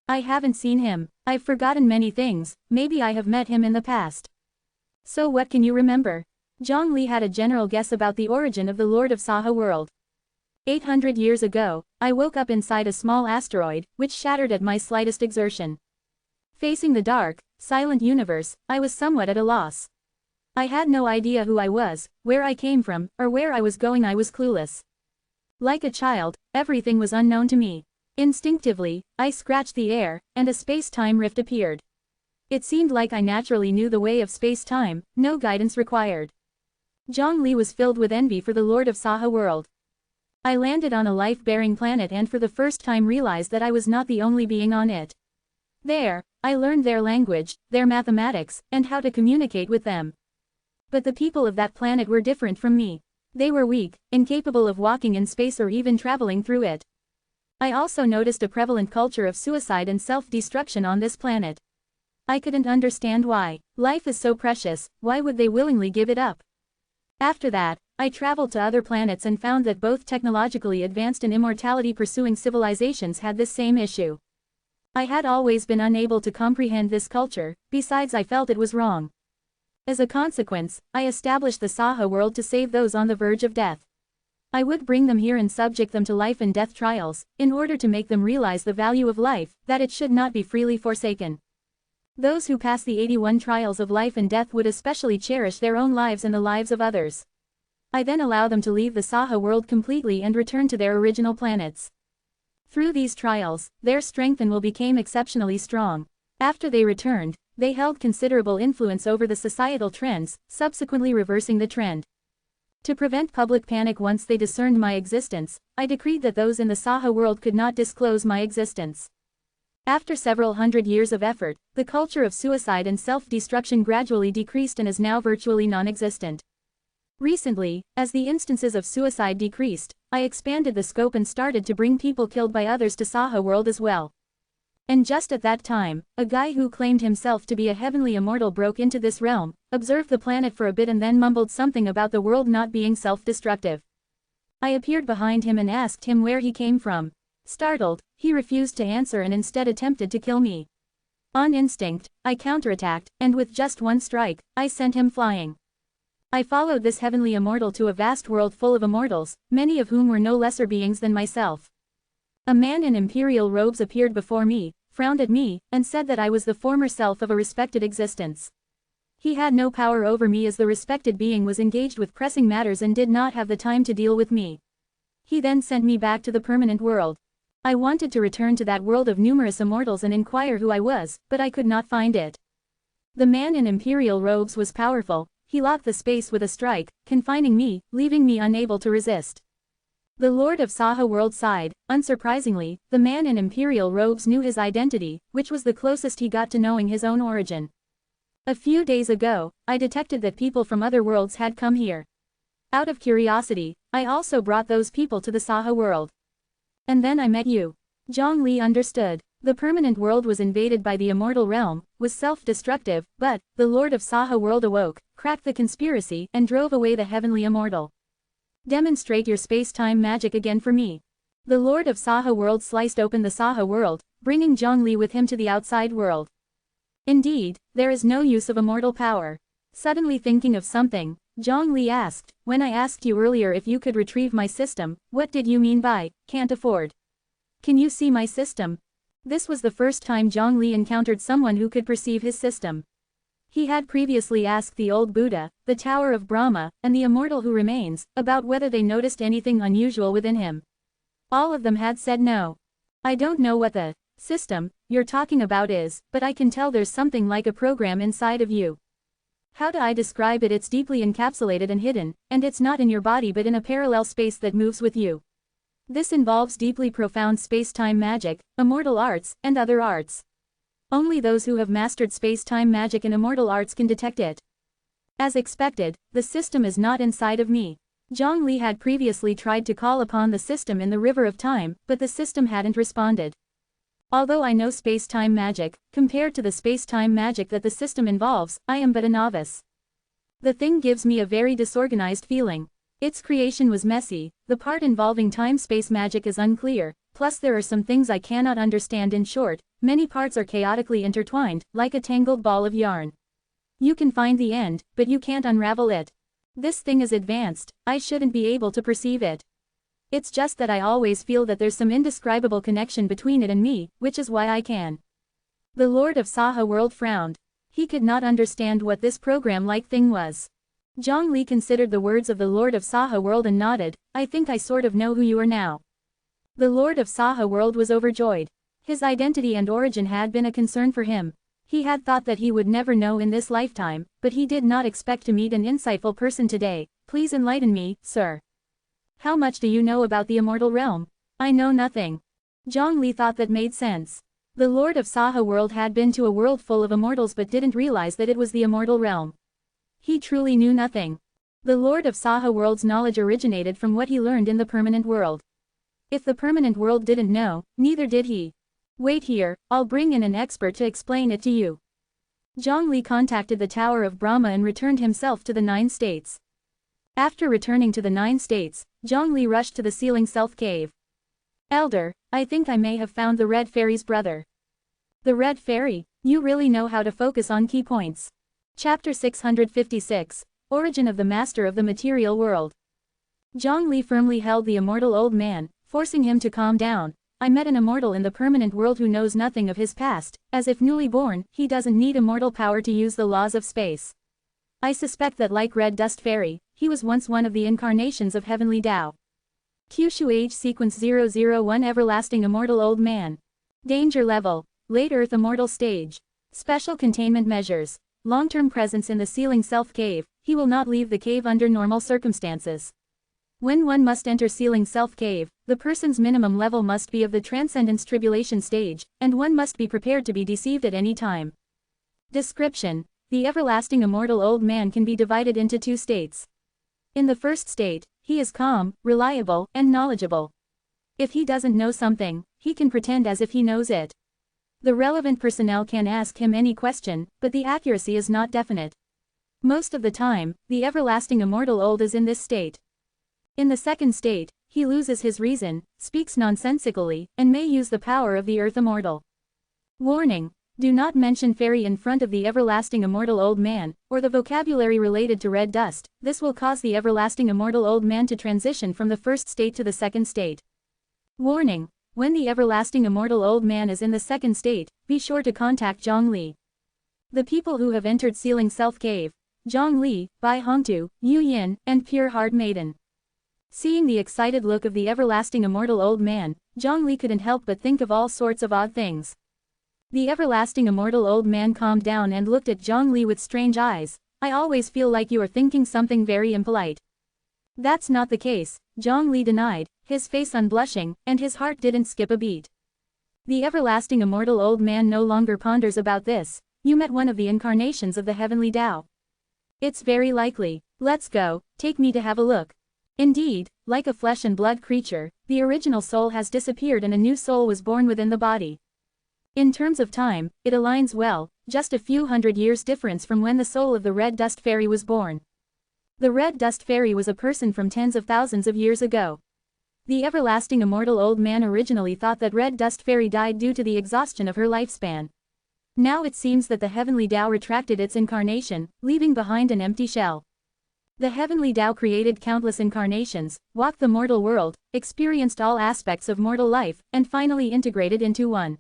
I haven't seen him. I've forgotten many things, maybe I have met him in the past. So what can you remember? Zhong Li had a general guess about the origin of the Lord of Saha World. 800 years ago, I woke up inside a small asteroid, which shattered at my slightest exertion. Facing the dark, silent universe, I was somewhat at a loss. I had no idea who I was, where I came from, or where I was going. I was clueless. Like a child, everything was unknown to me. Instinctively, I scratched the air, and a space-time rift appeared. It seemed like I naturally knew the way of space-time, no guidance required. Zhong Li was filled with envy for the Lord of Saha World. I landed on a life-bearing planet and for the first time realized that I was not the only being on it. There, I learned their language, their mathematics, and how to communicate with them. But the people of that planet were different from me. They were weak, incapable of walking in space or even traveling through it. I also noticed a prevalent culture of suicide and self-destruction on this planet. I couldn't understand why. Life is so precious, why would they willingly give it up? After that, I traveled to other planets and found that both technologically advanced and immortality-pursuing civilizations had this same issue. I had always been unable to comprehend this culture, besides I felt it was wrong. As a consequence, I established the Saha World to save those on the verge of death. I would bring them here and subject them to life and death trials, in order to make them realize the value of life, that it should not be freely forsaken. Those who pass the 81 trials of life and death would especially cherish their own lives and the lives of others. I then allow them to leave the Saha World completely and return to their original planets. Through these trials, their strength and will became exceptionally strong. After they returned, they held considerable influence over the societal trends, subsequently reversing the trend. To prevent public panic once they discerned my existence, I decreed that those in the Saha World could not disclose my existence. After several hundred years of effort, the culture of suicide and self-destruction gradually decreased and is now virtually non-existent. Recently, as the instances of suicide decreased, I expanded the scope and started to bring people killed by others to Saha World as well. And just at that time, a guy who claimed himself to be a heavenly immortal broke into this realm, observed the planet for a bit and then mumbled something about the world not being self-destructive. I appeared behind him and asked him where he came from. Startled, he refused to answer and instead attempted to kill me. On instinct, I counterattacked, and with just one strike, I sent him flying. I followed this heavenly immortal to a vast world full of immortals, many of whom were no lesser beings than myself. A man in imperial robes appeared before me, frowned at me, and said that I was the former self of a respected existence. He had no power over me as the respected being was engaged with pressing matters and did not have the time to deal with me. He then sent me back to the permanent world. I wanted to return to that world of numerous immortals and inquire who I was, but I could not find it. The man in imperial robes was powerful. He locked the space with a strike, confining me, leaving me unable to resist. The Lord of Saha World sighed. Unsurprisingly, the man in imperial robes knew his identity, which was the closest he got to knowing his own origin. A few days ago, I detected that people from other worlds had come here. Out of curiosity, I also brought those people to the Saha World. And then I met you. Zhong Li understood. The permanent world was invaded by the immortal realm, was self-destructive, but, the Lord of Saha World awoke, cracked the conspiracy, and drove away the heavenly immortal. Demonstrate your space-time magic again for me. The Lord of Saha World sliced open the Saha World, bringing Zhong Li with him to the outside world. Indeed, there is no use of immortal power. Suddenly thinking of something, Zhong Li asked, when I asked you earlier if you could retrieve my system, what did you mean by, can't afford? Can you see my system? This was the first time Zhong Li encountered someone who could perceive his system. He had previously asked the old Buddha, the Tower of Brahma, and the immortal who remains, about whether they noticed anything unusual within him. All of them had said no. I don't know what the system you're talking about is, but I can tell there's something like a program inside of you. How do I describe it? It's deeply encapsulated and hidden, and it's not in your body but in a parallel space that moves with you. This involves deeply profound space-time magic, immortal arts, and other arts. Only those who have mastered space-time magic and immortal arts can detect it. As expected, the system is not inside of me. Zhang Li had previously tried to call upon the system in the river of time, but the system hadn't responded. Although I know space-time magic, compared to the space-time magic that the system involves, I am but a novice. The thing gives me a very disorganized feeling. Its creation was messy, the part involving time-space magic is unclear, plus there are some things I cannot understand. In short, many parts are chaotically intertwined, like a tangled ball of yarn. You can find the end, but you can't unravel it. This thing is advanced, I shouldn't be able to perceive it. It's just that I always feel that there's some indescribable connection between it and me, which is why I can. The Lord of Saha World frowned. He could not understand what this program-like thing was. Zhang Li considered the words of the Lord of Saha World and nodded. I think I sort of know who you are now. The Lord of Saha World was overjoyed. His identity and origin had been a concern for him. He had thought that he would never know in this lifetime, but he did not expect to meet an insightful person today. Please enlighten me, sir. How much do you know about the immortal realm? I know nothing. Zhang Li thought that made sense. The Lord of Saha World had been to a world full of immortals but didn't realize that it was the immortal realm. He truly knew nothing. The Lord of Saha World's knowledge originated from what he learned in the permanent world. If the permanent world didn't know, neither did he. Wait here, I'll bring in an expert to explain it to you. Zhang Li contacted the Tower of Brahma and returned himself to the 9 states. After returning to the 9 states, Zhang Li rushed to the ceiling self cave. Elder, I think I may have found the Red Fairy's brother. The Red Fairy? You really know how to focus on key points. Chapter 656, Origin of the Master of the Material World. Zhang Li firmly held the immortal old man, forcing him to calm down. I met an immortal in the permanent world who knows nothing of his past. As if newly born, he doesn't need immortal power to use the laws of space. I suspect that like Red Dust Fairy, he was once one of the incarnations of Heavenly Tao. Kyushu Age Sequence 001 Everlasting Immortal Old Man. Danger Level, Late Earth Immortal Stage. Special Containment Measures. Long-term presence in the ceiling self-cave, he will not leave the cave under normal circumstances. When one must enter ceiling self-cave, the person's minimum level must be of the Transcendence Tribulation stage, and one must be prepared to be deceived at any time. Description. The everlasting immortal old man can be divided into 2 states. In the first state, he is calm, reliable, and knowledgeable. If he doesn't know something, he can pretend as if he knows it. The relevant personnel can ask him any question, but the accuracy is not definite. Most of the time, the everlasting immortal old is in this state. In the second state, he loses his reason, speaks nonsensically, and may use the power of the earth immortal. Warning. Do not mention fairy in front of the everlasting immortal old man, or the vocabulary related to red dust. This will cause the everlasting immortal old man to transition from the first state to the second state. Warning. When the everlasting immortal old man is in the second state, be sure to contact Zhang Li. The people who have entered ceiling self-cave. Zhang Li, Bai Hongtu, Yu Yin, and Pure Heart Maiden. Seeing the excited look of the everlasting immortal old man, Zhang Li couldn't help but think of all sorts of odd things. The everlasting immortal old man calmed down and looked at Zhang Li with strange eyes. I always feel like you are thinking something very impolite. That's not the case, Zhang Li denied, his face unblushing, and his heart didn't skip a beat. The everlasting immortal old man no longer ponders about this. You met one of the incarnations of the heavenly Tao. It's very likely. Let's go, take me to have a look. Indeed, like a flesh and blood creature, the original soul has disappeared and a new soul was born within the body. In terms of time, it aligns well, just a few hundred years difference from when the soul of the Red Dust Fairy was born. The Red Dust Fairy was a person from tens of thousands of years ago. The everlasting immortal old man originally thought that Red Dust Fairy died due to the exhaustion of her lifespan. Now it seems that the heavenly Tao retracted its incarnation, leaving behind an empty shell. The heavenly Tao created countless incarnations, walked the mortal world, experienced all aspects of mortal life, and finally integrated into one.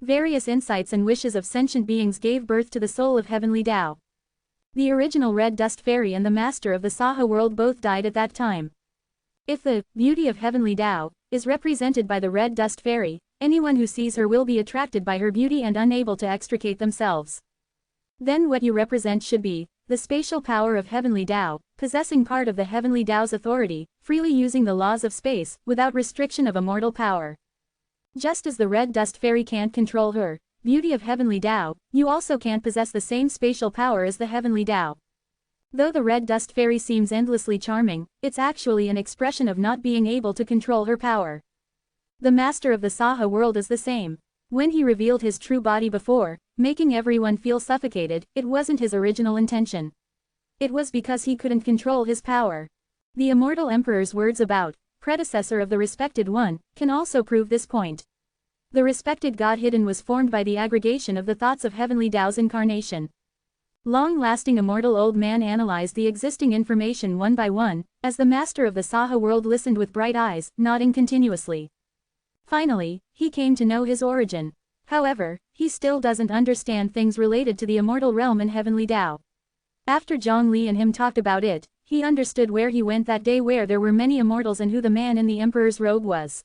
Various insights and wishes of sentient beings gave birth to the soul of heavenly Tao. The original red dust fairy and the master of the Saha world both died at that time. If the beauty of heavenly Tao is represented by the red dust fairy, anyone who sees her will be attracted by her beauty and unable to extricate themselves. Then what you represent should be the spatial power of heavenly Tao, possessing part of the heavenly Tao's authority, freely using the laws of space, without restriction of immortal power. Just as the red dust fairy can't control her beauty of heavenly Tao, you also can't possess the same spatial power as the heavenly Tao. Though the red dust fairy seems endlessly charming, it's actually an expression of not being able to control her power. The master of the Saha world is the same. When he revealed his true body before, making everyone feel suffocated, it wasn't his original intention. It was because he couldn't control his power. The immortal emperor's words about predecessor of the respected one can also prove this point. The respected God hidden was formed by the aggregation of the thoughts of heavenly Tao's incarnation. Long-lasting immortal old man analyzed the existing information one by one, as the master of the Saha world listened with bright eyes, nodding continuously. Finally, he came to know his origin. However, he still doesn't understand things related to the immortal realm and heavenly Tao. After Zhang Li and him talked about it, he understood where he went that day, where there were many immortals, and who the man in the emperor's robe was.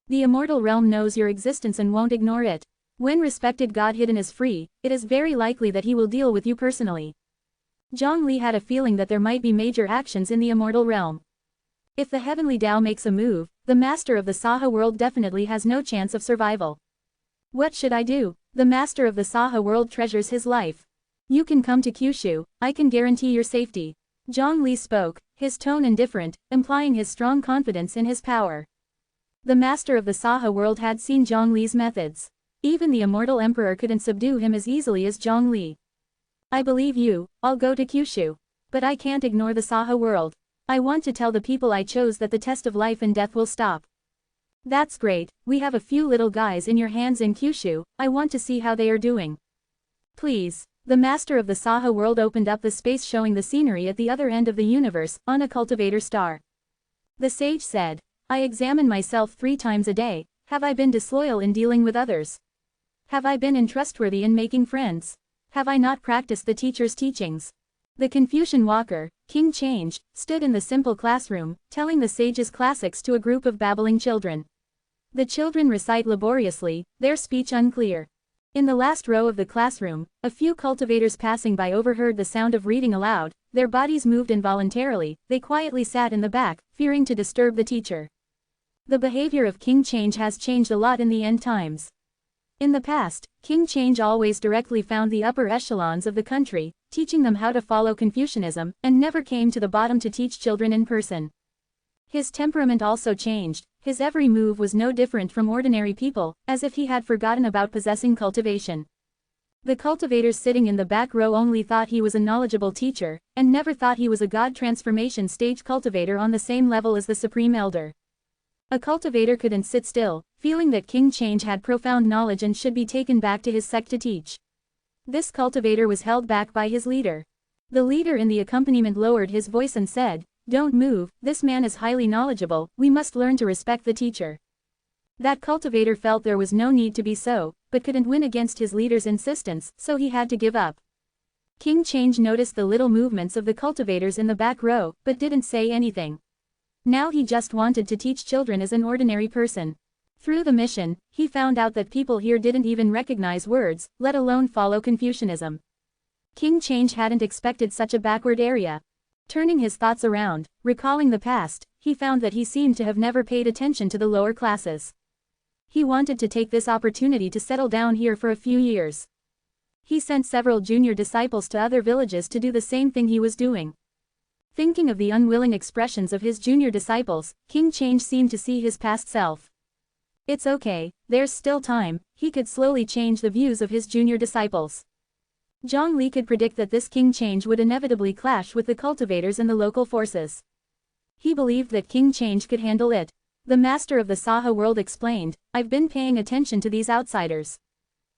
The immortal realm knows your existence and won't ignore it. When respected God hidden is free, it is very likely that he will deal with you personally. Zhang Li had a feeling that there might be major actions in the immortal realm. If the heavenly Tao makes a move, the master of the Saha world definitely has no chance of survival. What should I do? The master of the Saha world treasures his life. You can come to Kyushu, I can guarantee your safety. Zhang Li spoke, his tone indifferent, implying his strong confidence in his power. The master of the Saha world had seen Zhang Li's methods. Even the immortal emperor couldn't subdue him as easily as Zhang Li. I believe you, I'll go to Kyushu. But I can't ignore the Saha world. I want to tell the people I chose that the test of life and death will stop. That's great, we have a few little guys in your hands in Kyushu, I want to see how they are doing. Please. The master of the Saha world opened up the space, showing the scenery at the other end of the universe, on a cultivator star. The sage said, I examine myself 3 times a day. Have I been disloyal in dealing with others? Have I been untrustworthy in making friends? Have I not practiced the teacher's teachings? The Confucian walker, King Change, stood in the simple classroom, telling the sage's classics to a group of babbling children. The children recite laboriously, their speech unclear. In the last row of the classroom, a few cultivators passing by overheard the sound of reading aloud. Their bodies moved involuntarily, they quietly sat in the back, fearing to disturb the teacher. The behavior of King Change has changed a lot in the end times. In the past, King Change always directly found the upper echelons of the country, teaching them how to follow Confucianism, and never came to the bottom to teach children in person. His temperament also changed, his every move was no different from ordinary people, as if he had forgotten about possessing cultivation. The cultivators sitting in the back row only thought he was a knowledgeable teacher, and never thought he was a god transformation stage cultivator on the same level as the Supreme Elder. A cultivator couldn't sit still, feeling that King Change had profound knowledge and should be taken back to his sect to teach. This cultivator was held back by his leader. The leader in the accompaniment lowered his voice and said, Don't move, this man is highly knowledgeable, we must learn to respect the teacher. That cultivator felt there was no need to be so, but couldn't win against his leader's insistence, so he had to give up. King Change noticed the little movements of the cultivators in the back row, but didn't say anything. Now he just wanted to teach children as an ordinary person. Through the mission, he found out that people here didn't even recognize words, let alone follow Confucianism. King Change hadn't expected such a backward area. Turning his thoughts around, recalling the past, he found that he seemed to have never paid attention to the lower classes. He wanted to take this opportunity to settle down here for a few years. He sent several junior disciples to other villages to do the same thing he was doing. Thinking of the unwilling expressions of his junior disciples, King Change seemed to see his past self. It's okay, there's still time, he could slowly change the views of his junior disciples. Zhang Li could predict that this King Change would inevitably clash with the cultivators and the local forces. He believed that King Change could handle it. The master of the Saha world explained, I've been paying attention to these outsiders.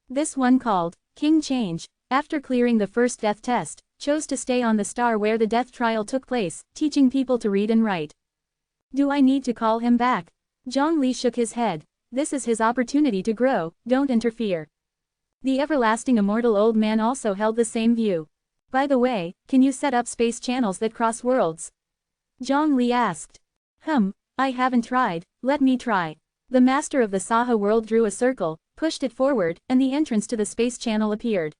This one called King Change, after clearing the first death test, chose to stay on the star where the death trial took place, teaching people to read and write. Do I need to call him back? Zhang Li shook his head. This is his opportunity to grow, don't interfere. The everlasting immortal old man also held the same view. By the way, can you set up space channels that cross worlds? Zhang Li asked. I haven't tried, let me try. The master of the Saha world drew a circle, pushed it forward, and the entrance to the space channel appeared.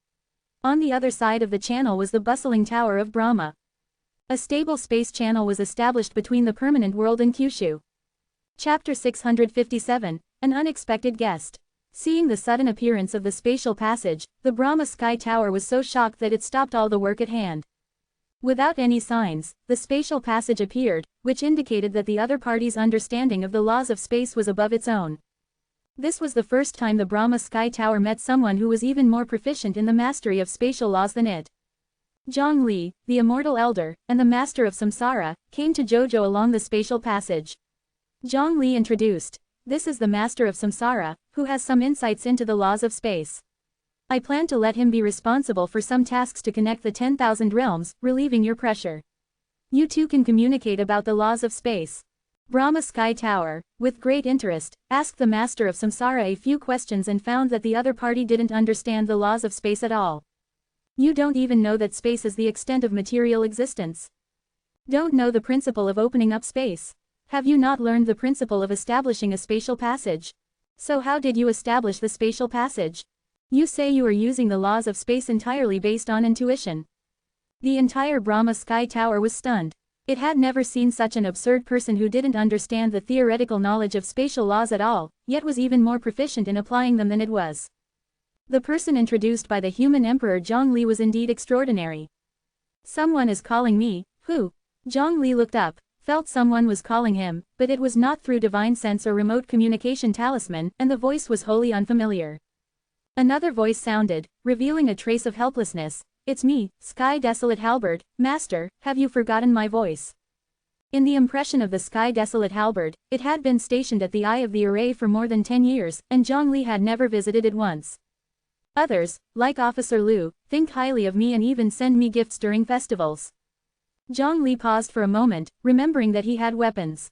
On the other side of the channel was the bustling Tower of Brahma. A stable space channel was established between the permanent world and Kyushu. Chapter 657, An Unexpected Guest. Seeing the sudden appearance of the spatial passage, the Brahma Sky Tower was so shocked that it stopped all the work at hand. Without any signs, the spatial passage appeared, which indicated that the other party's understanding of the laws of space was above its own. This was the first time the Brahma Sky Tower met someone who was even more proficient in the mastery of spatial laws than it. Zhang Li, the immortal elder, and the master of samsara, came to Jojo along the spatial passage. Zhang Li introduced. This is the master of samsara, who has some insights into the laws of space. I plan to let him be responsible for some tasks to connect the 10,000 realms, relieving your pressure. You two can communicate about the laws of space. Brahma Sky Tower, with great interest, asked the master of samsara a few questions and found that the other party didn't understand the laws of space at all. You don't even know that space is the extent of material existence. Don't know the principle of opening up space. Have you not learned the principle of establishing a spatial passage? So how did you establish the spatial passage? You say you are using the laws of space entirely based on intuition. The entire Brahma Sky Tower was stunned. It had never seen such an absurd person who didn't understand the theoretical knowledge of spatial laws at all, yet was even more proficient in applying them than it was. The person introduced by the human emperor Zhang Li was indeed extraordinary. Someone is calling me, who? Zhang Li looked up, felt someone was calling him, but it was not through divine sense or remote communication talisman, and the voice was wholly unfamiliar. Another voice sounded, revealing a trace of helplessness. It's me, Sky Desolate Halberd, Master, have you forgotten my voice? In the impression of the Sky Desolate Halberd, it had been stationed at the eye of the array for more than 10 years, and Zhang Li had never visited it once. Others, like Officer Liu, think highly of me and even send me gifts during festivals. Zhang Li paused for a moment, remembering that he had weapons.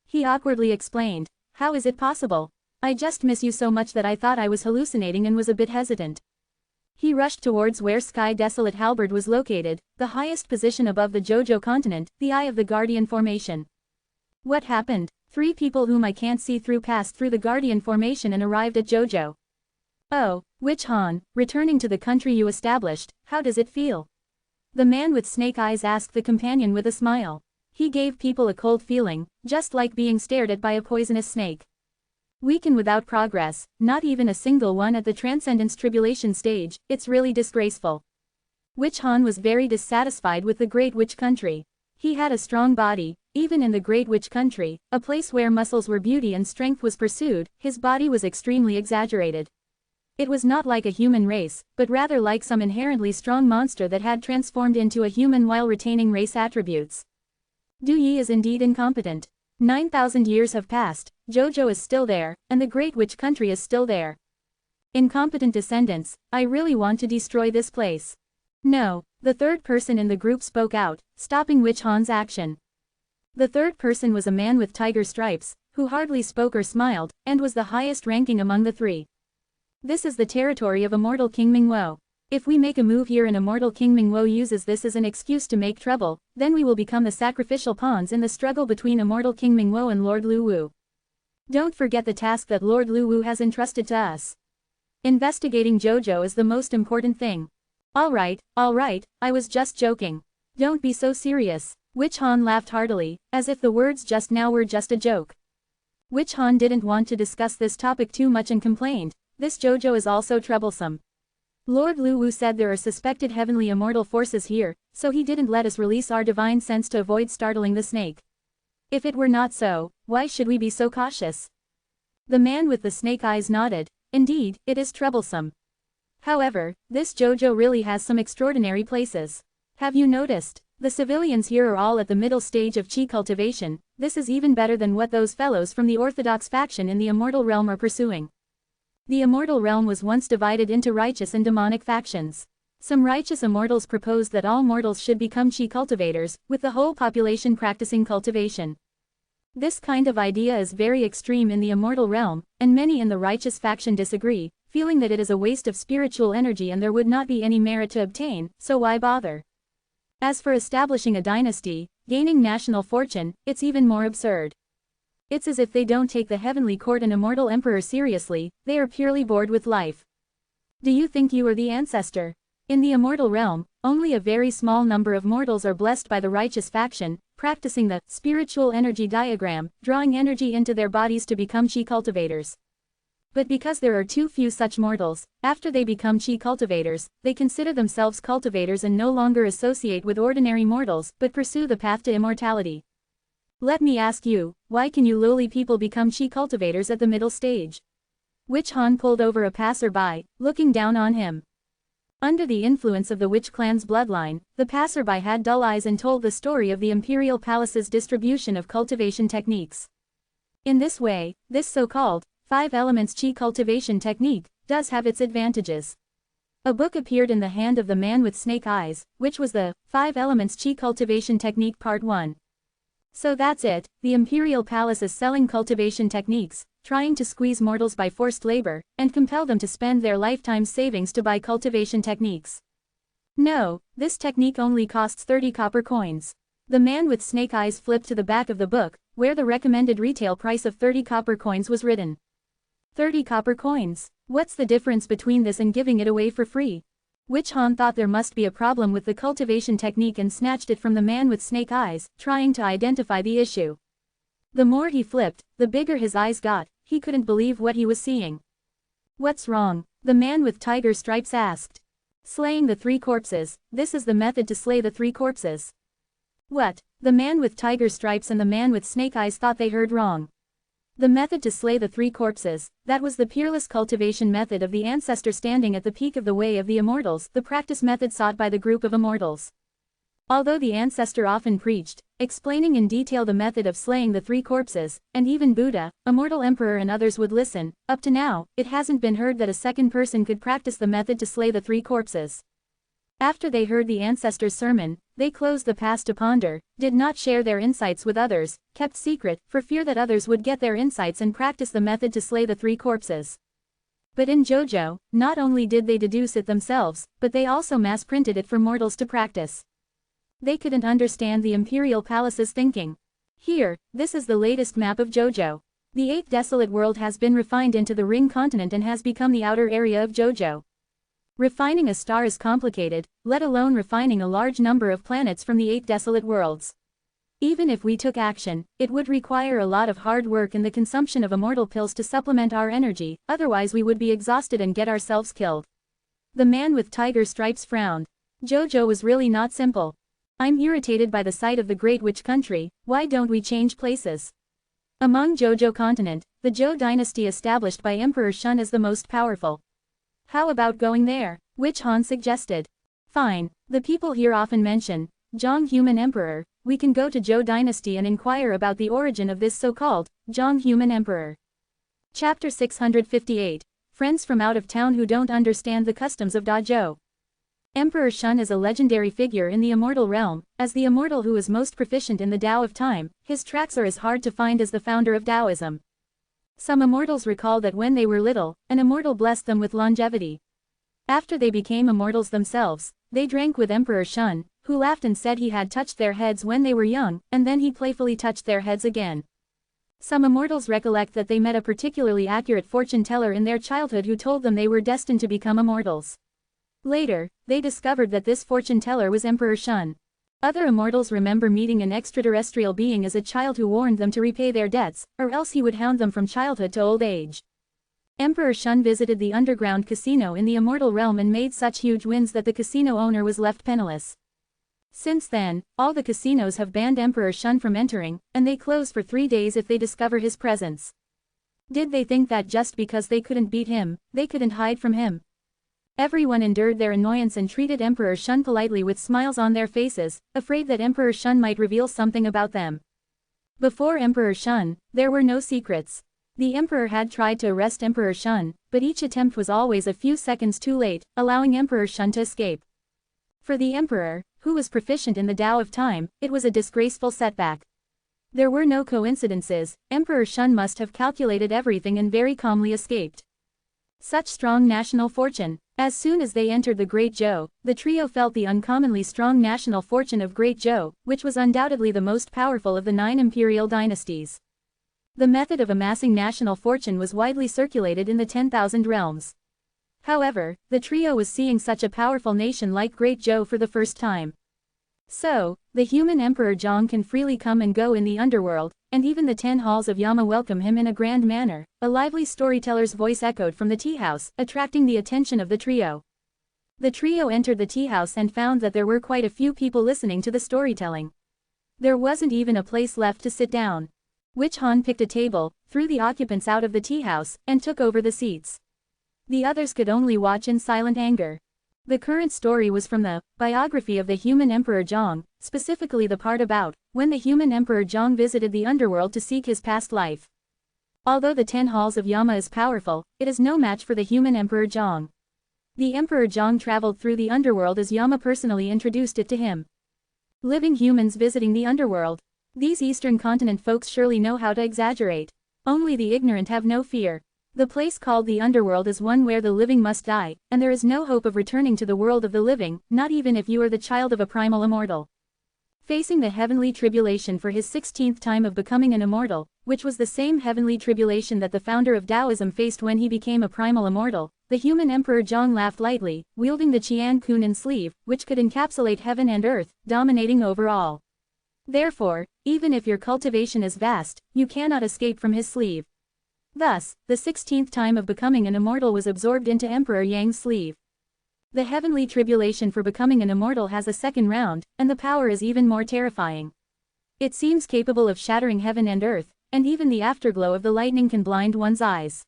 He awkwardly explained, how is it possible? I just miss you so much that I thought I was hallucinating and was a bit hesitant. He rushed towards where Sky Desolate Halberd was located, the highest position above the Jojo continent, the eye of the Guardian Formation. What happened? 3 people whom I can't see through passed through the Guardian Formation and arrived at Jojo. Oh, Witch Han, returning to the country you established, how does it feel? The man with snake eyes asked the companion with a smile. He gave people a cold feeling, just like being stared at by a poisonous snake. Weak and without progress, not even a single one at the Transcendence Tribulation stage, it's really disgraceful. Witch Han was very dissatisfied with the Great Witch Country. He had a strong body, even in the Great Witch Country, a place where muscles were beauty and strength was pursued, his body was extremely exaggerated. It was not like a human race, but rather like some inherently strong monster that had transformed into a human while retaining race attributes. Du Yi is indeed incompetent. 9,000 years have passed, Jojo is still there, and the Great Witch Country is still there. Incompetent descendants, I really want to destroy this place. No, the third person in the group spoke out, stopping Witch Han's action. The third person was a man with tiger stripes, who hardly spoke or smiled, and was the highest ranking among the 3. This is the territory of Immortal King Mingwo. If we make a move here and Immortal King Mingwo uses this as an excuse to make trouble, then we will become the sacrificial pawns in the struggle between Immortal King Mingwo and Lord Lu Wu. Don't forget the task that Lord Lu Wu has entrusted to us. Investigating Jojo is the most important thing. Alright, I was just joking. Don't be so serious. Witch Han laughed heartily, as if the words just now were just a joke. Witch Han didn't want to discuss this topic too much and complained, this Jojo is also troublesome. Lord Lu Wu said there are suspected heavenly immortal forces here, so he didn't let us release our divine sense to avoid startling the snake. If it were not so, why should we be so cautious? The man with the snake eyes nodded. Indeed, it is troublesome. However, this Jojo really has some extraordinary places. Have you noticed? The civilians here are all at the middle stage of chi cultivation. This is even better than what those fellows from the Orthodox faction in the Immortal Realm are pursuing. The Immortal Realm was once divided into righteous and demonic factions. Some righteous immortals proposed that all mortals should become chi cultivators, with the whole population practicing cultivation. This kind of idea is very extreme in the immortal realm, and many in the righteous faction disagree, feeling that it is a waste of spiritual energy and there would not be any merit to obtain, so why bother? As for establishing a dynasty, gaining national fortune, it's even more absurd. It's as if they don't take the heavenly court and immortal emperor seriously, they are purely bored with life. Do you think you are the ancestor? In the immortal realm, only a very small number of mortals are blessed by the righteous faction, practicing the spiritual energy diagram, drawing energy into their bodies to become chi cultivators. But because there are too few such mortals, after they become chi cultivators, they consider themselves cultivators and no longer associate with ordinary mortals, but pursue the path to immortality. Let me ask you, why can you lowly people become chi cultivators at the middle stage? Witch Han pulled over a passerby, looking down on him. Under the influence of the Witch clan's bloodline, the passerby had dull eyes and told the story of the imperial palace's distribution of cultivation techniques. In this way, this so-called 5 elements chi cultivation technique does have its advantages. A book appeared in the hand of the man with snake eyes, which was the 5 elements chi cultivation technique part 1. So that's it, the imperial palace is selling cultivation techniques, trying to squeeze mortals by forced labor, and compel them to spend their lifetime savings to buy cultivation techniques. No, this technique only costs 30 copper coins. The man with snake eyes flipped to the back of the book, where the recommended retail price of 30 copper coins was written. 30 copper coins. What's the difference between this and giving it away for free? Witch Han thought there must be a problem with the cultivation technique and snatched it from the man with snake eyes, trying to identify the issue. The more he flipped, the bigger his eyes got. He couldn't believe what he was seeing. What's wrong? The man with tiger stripes asked. Slaying the 3 corpses, this is the method to slay the 3 corpses. What? The man with tiger stripes and the man with snake eyes thought they heard wrong. The method to slay the 3 corpses, that was the peerless cultivation method of the ancestor standing at the peak of the way of the immortals, the practice method sought by the group of immortals. Although the ancestor often preached, explaining in detail the method of slaying the 3 corpses, and even Buddha, immortal emperor and others would listen, up to now, it hasn't been heard that a second person could practice the method to slay the 3 corpses. After they heard the ancestor's sermon, they closed the past to ponder, did not share their insights with others, kept secret, for fear that others would get their insights and practice the method to slay the 3 corpses. But in JoJo, not only did they deduce it themselves, but they also mass-printed it for mortals to practice. They couldn't understand the imperial palace's thinking. Here, this is the latest map of JoJo. The 8th desolate world has been refined into the ring continent and has become the outer area of JoJo. Refining a star is complicated, let alone refining a large number of planets from the 8 desolate worlds. Even if we took action, it would require a lot of hard work and the consumption of immortal pills to supplement our energy, otherwise we would be exhausted and get ourselves killed. The man with tiger stripes frowned. JoJo was really not simple. I'm irritated by the sight of the Great Witch Country, why don't we change places? Among JoJo continent, the Zhou dynasty established by Emperor Shun is the most powerful. How about going there? Witch Han suggested. Fine, the people here often mention, Zhong Human Emperor, we can go to Zhou dynasty and inquire about the origin of this so-called, Zhong Human Emperor. Chapter 658, Friends from Out of Town Who Don't Understand the Customs of Dazhou. Emperor Shun is a legendary figure in the immortal realm, as the immortal who is most proficient in the Tao of time, his tracks are as hard to find as the founder of Taoism. Some immortals recall that when they were little, an immortal blessed them with longevity. After they became immortals themselves, they drank with Emperor Shun, who laughed and said he had touched their heads when they were young, and then he playfully touched their heads again. Some immortals recollect that they met a particularly accurate fortune teller in their childhood who told them they were destined to become immortals. Later, they discovered that this fortune teller was Emperor Shun. Other immortals remember meeting an extraterrestrial being as a child who warned them to repay their debts, or else he would hound them from childhood to old age. Emperor Shun visited the underground casino in the immortal realm and made such huge wins that the casino owner was left penniless. Since then, all the casinos have banned Emperor Shun from entering, and they close for 3 days if they discover his presence. Did they think that just because they couldn't beat him, they couldn't hide from him? Everyone endured their annoyance and treated Emperor Shun politely with smiles on their faces, afraid that Emperor Shun might reveal something about them. Before Emperor Shun, there were no secrets. The Emperor had tried to arrest Emperor Shun, but each attempt was always a few seconds too late, allowing Emperor Shun to escape. For the Emperor, who was proficient in the Tao of time, it was a disgraceful setback. There were no coincidences, Emperor Shun must have calculated everything and very calmly escaped. Such strong national fortune. As soon as they entered the Great Zhou, the trio felt the uncommonly strong national fortune of Great Zhou, which was undoubtedly the most powerful of the 9 imperial dynasties. The method of amassing national fortune was widely circulated in the 10,000 realms. However, the trio was seeing such a powerful nation like Great Zhou for the first time. So, the human Emperor Zhang can freely come and go in the underworld, and even the 10 halls of Yama welcome him in a grand manner. A lively storyteller's voice echoed from the tea house, attracting the attention of the trio. The trio entered the tea house and found that there were quite a few people listening to the storytelling. There wasn't even a place left to sit down. Witch Han picked a table, threw the occupants out of the tea house, and took over the seats. The others could only watch in silent anger. The current story was from the biography of the human Emperor Zhang, specifically the part about when the human Emperor Zhang visited the underworld to seek his past life. Although the 10 halls of Yama is powerful, it is no match for the human Emperor Zhang. The Emperor Zhang traveled through the underworld as Yama personally introduced it to him. Living humans visiting the underworld. These Eastern continent folks surely know how to exaggerate. Only the ignorant have no fear. The place called the underworld is one where the living must die, and there is no hope of returning to the world of the living, not even if you are the child of a primal immortal. Facing the heavenly tribulation for his 16th time of becoming an immortal, which was the same heavenly tribulation that the founder of Taoism faced when he became a primal immortal, the human Emperor Zhang laughed lightly, wielding the Qian Kunan sleeve, which could encapsulate heaven and earth, dominating over all. Therefore, even if your cultivation is vast, you cannot escape from his sleeve. Thus, the 16th time of becoming an immortal was absorbed into Emperor Yang's sleeve. The heavenly tribulation for becoming an immortal has a second round, and the power is even more terrifying. It seems capable of shattering heaven and earth, and even the afterglow of the lightning can blind one's eyes.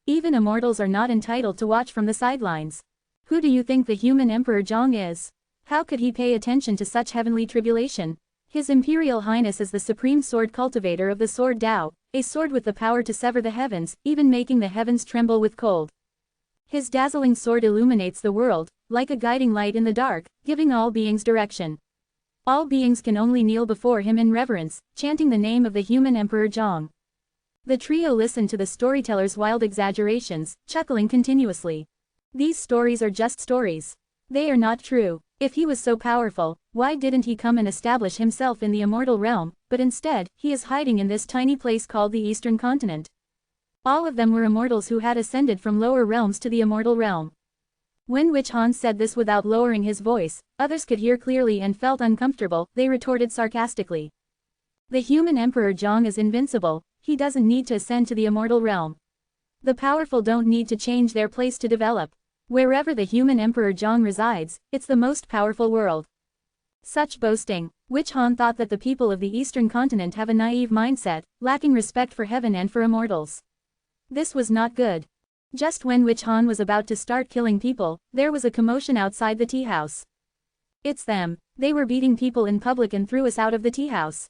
Even immortals are not entitled to watch from the sidelines. Who do you think the human Emperor Zhang is? How could he pay attention to such heavenly tribulation? His Imperial Highness is the supreme sword cultivator of the sword Tao, a sword with the power to sever the heavens, even making the heavens tremble with cold. His dazzling sword illuminates the world, like a guiding light in the dark, giving all beings direction. All beings can only kneel before him in reverence, chanting the name of the human Emperor Zhang. The trio listened to the storyteller's wild exaggerations, chuckling continuously. These stories are just stories. They are not true. If he was so powerful, why didn't he come and establish himself in the immortal realm, but instead, he is hiding in this tiny place called the Eastern Continent. All of them were immortals who had ascended from lower realms to the immortal realm. When Witch Han said this without lowering his voice, others could hear clearly and felt uncomfortable. They retorted sarcastically. The human Emperor Zhang is invincible, he doesn't need to ascend to the immortal realm. The powerful don't need to change their place to develop. Wherever the human Emperor Zhang resides, it's the most powerful world. Such boasting. Witch Han thought that the people of the Eastern Continent have a naive mindset, lacking respect for heaven and for immortals. This was not good. Just when Witch Han was about to start killing people, there was a commotion outside the tea house. It's them. They were beating people in public and threw us out of the tea house.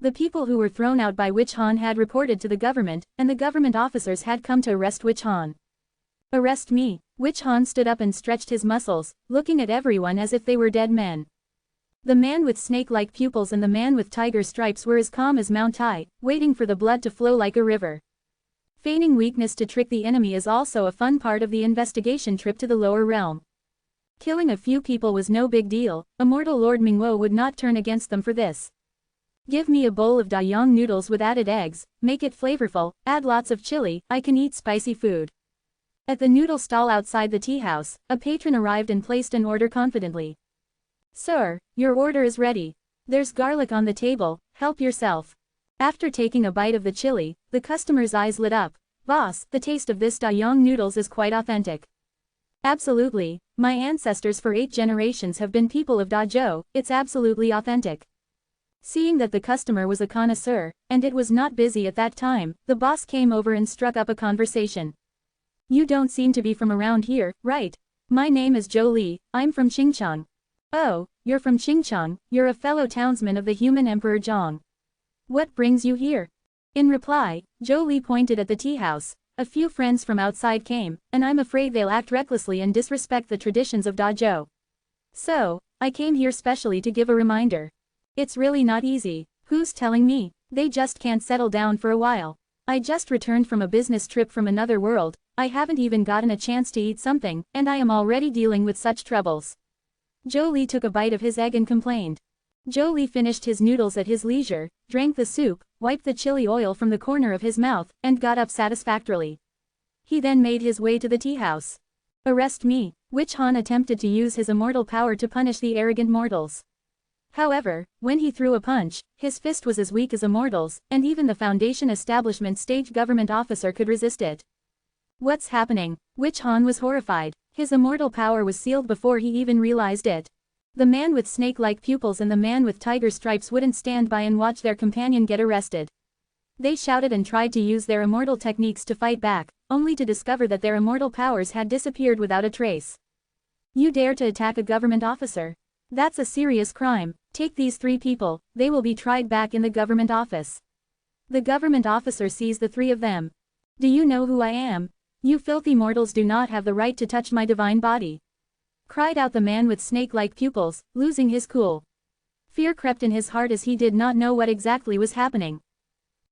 The people who were thrown out by Witch Han had reported to the government, and the government officers had come to arrest Witch Han. Arrest me? Witch Han stood up and stretched his muscles, looking at everyone as if they were dead men. The man with snake-like pupils and the man with tiger stripes were as calm as Mount Tai, waiting for the blood to flow like a river. Feigning weakness to trick the enemy is also a fun part of the investigation trip to the lower realm. Killing a few people was no big deal, immortal Lord Mingwo would not turn against them for this. Give me a bowl of dayang noodles with added eggs, make it flavorful, add lots of chili, I can eat spicy food. At the noodle stall outside the tea house, a patron arrived and placed an order confidently. Sir, your order is ready. There's garlic on the table, help yourself. After taking a bite of the chili, the customer's eyes lit up. Boss, the taste of this dayang noodles is quite authentic. Absolutely, my ancestors for 8 generations have been people of Dazhou, it's absolutely authentic. Seeing that the customer was a connoisseur, and it was not busy at that time, the boss came over and struck up a conversation. You don't seem to be from around here, right? My name is Zhou Li, I'm from Xingqiang. Oh, you're from Xingqiang, you're a fellow townsman of the human Emperor Zhang. What brings you here? In reply, Zhou Li pointed at the tea house. A few friends from outside came, and I'm afraid they'll act recklessly and disrespect the traditions of Dazhou. So, I came here specially to give a reminder. It's really not easy. Who's telling me? They just can't settle down for a while. I just returned from a business trip from another world, I haven't even gotten a chance to eat something, and I am already dealing with such troubles. Jolie took a bite of his egg and complained. Jolie finished his noodles at his leisure, drank the soup, wiped the chili oil from the corner of his mouth, and got up satisfactorily. He then made his way to the tea house. Arrest me. Witch Han attempted to use his immortal power to punish the arrogant mortals. However, when he threw a punch, his fist was as weak as a mortal's, and even the Foundation establishment stage government officer could resist it. What's happening? Witch Han was horrified. His immortal power was sealed before he even realized it. The man with snake-like pupils and the man with tiger stripes wouldn't stand by and watch their companion get arrested. They shouted and tried to use their immortal techniques to fight back, only to discover that their immortal powers had disappeared without a trace. You dare to attack a government officer? That's a serious crime. Take these 3 people, they will be tried back in the government office. The government officer sees the 3 of them. Do you know who I am? You filthy mortals do not have the right to touch my divine body. Cried out the man with snake-like pupils, losing his cool. Fear crept in his heart as he did not know what exactly was happening.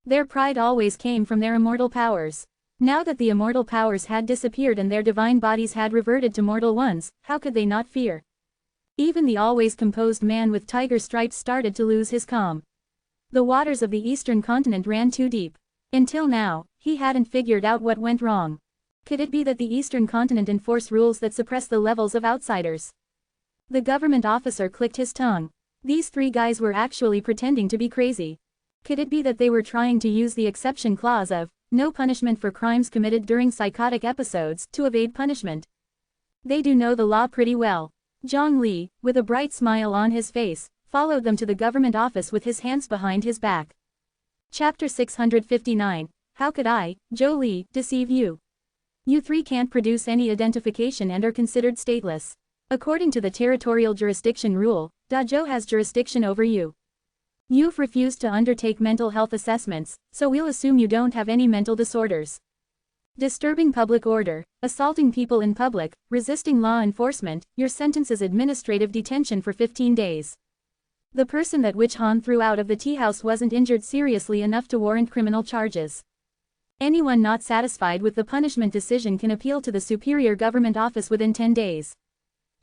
Their pride always came from their immortal powers. Now that the immortal powers had disappeared and their divine bodies had reverted to mortal ones, how could they not fear? Even the always composed man with tiger stripes started to lose his calm. The waters of the eastern continent ran too deep. Until now, he hadn't figured out what went wrong. Could it be that the eastern continent enforce rules that suppress the levels of outsiders? The government officer clicked his tongue. These 3 guys were actually pretending to be crazy. Could it be that they were trying to use the exception clause of no punishment for crimes committed during psychotic episodes to evade punishment? They do know the law pretty well. Zhang Li, with a bright smile on his face, followed them to the government office with his hands behind his back. Chapter 659. How could I, Zhou Li, deceive you? You 3 can't produce any identification and are considered stateless. According to the territorial jurisdiction rule, Dazhou has jurisdiction over you. You've refused to undertake mental health assessments, so we'll assume you don't have any mental disorders. Disturbing public order, assaulting people in public, resisting law enforcement, your sentence is administrative detention for 15 days. The person that Witch Han threw out of the tea house wasn't injured seriously enough to warrant criminal charges. Anyone not satisfied with the punishment decision can appeal to the superior government office within 10 days.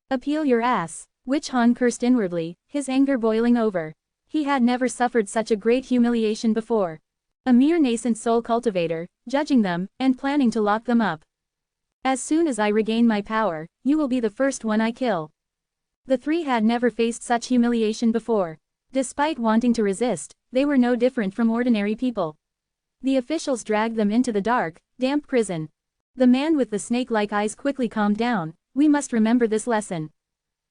Appeal your ass. Witch Han cursed inwardly, his anger boiling over. He had never suffered such a great humiliation before. A mere nascent soul cultivator, judging them, and planning to lock them up. As soon as I regain my power, you will be the first one I kill. The 3 had never faced such humiliation before. Despite wanting to resist, they were no different from ordinary people. The officials dragged them into the dark, damp prison. The man with the snake-like eyes quickly calmed down. We must remember this lesson.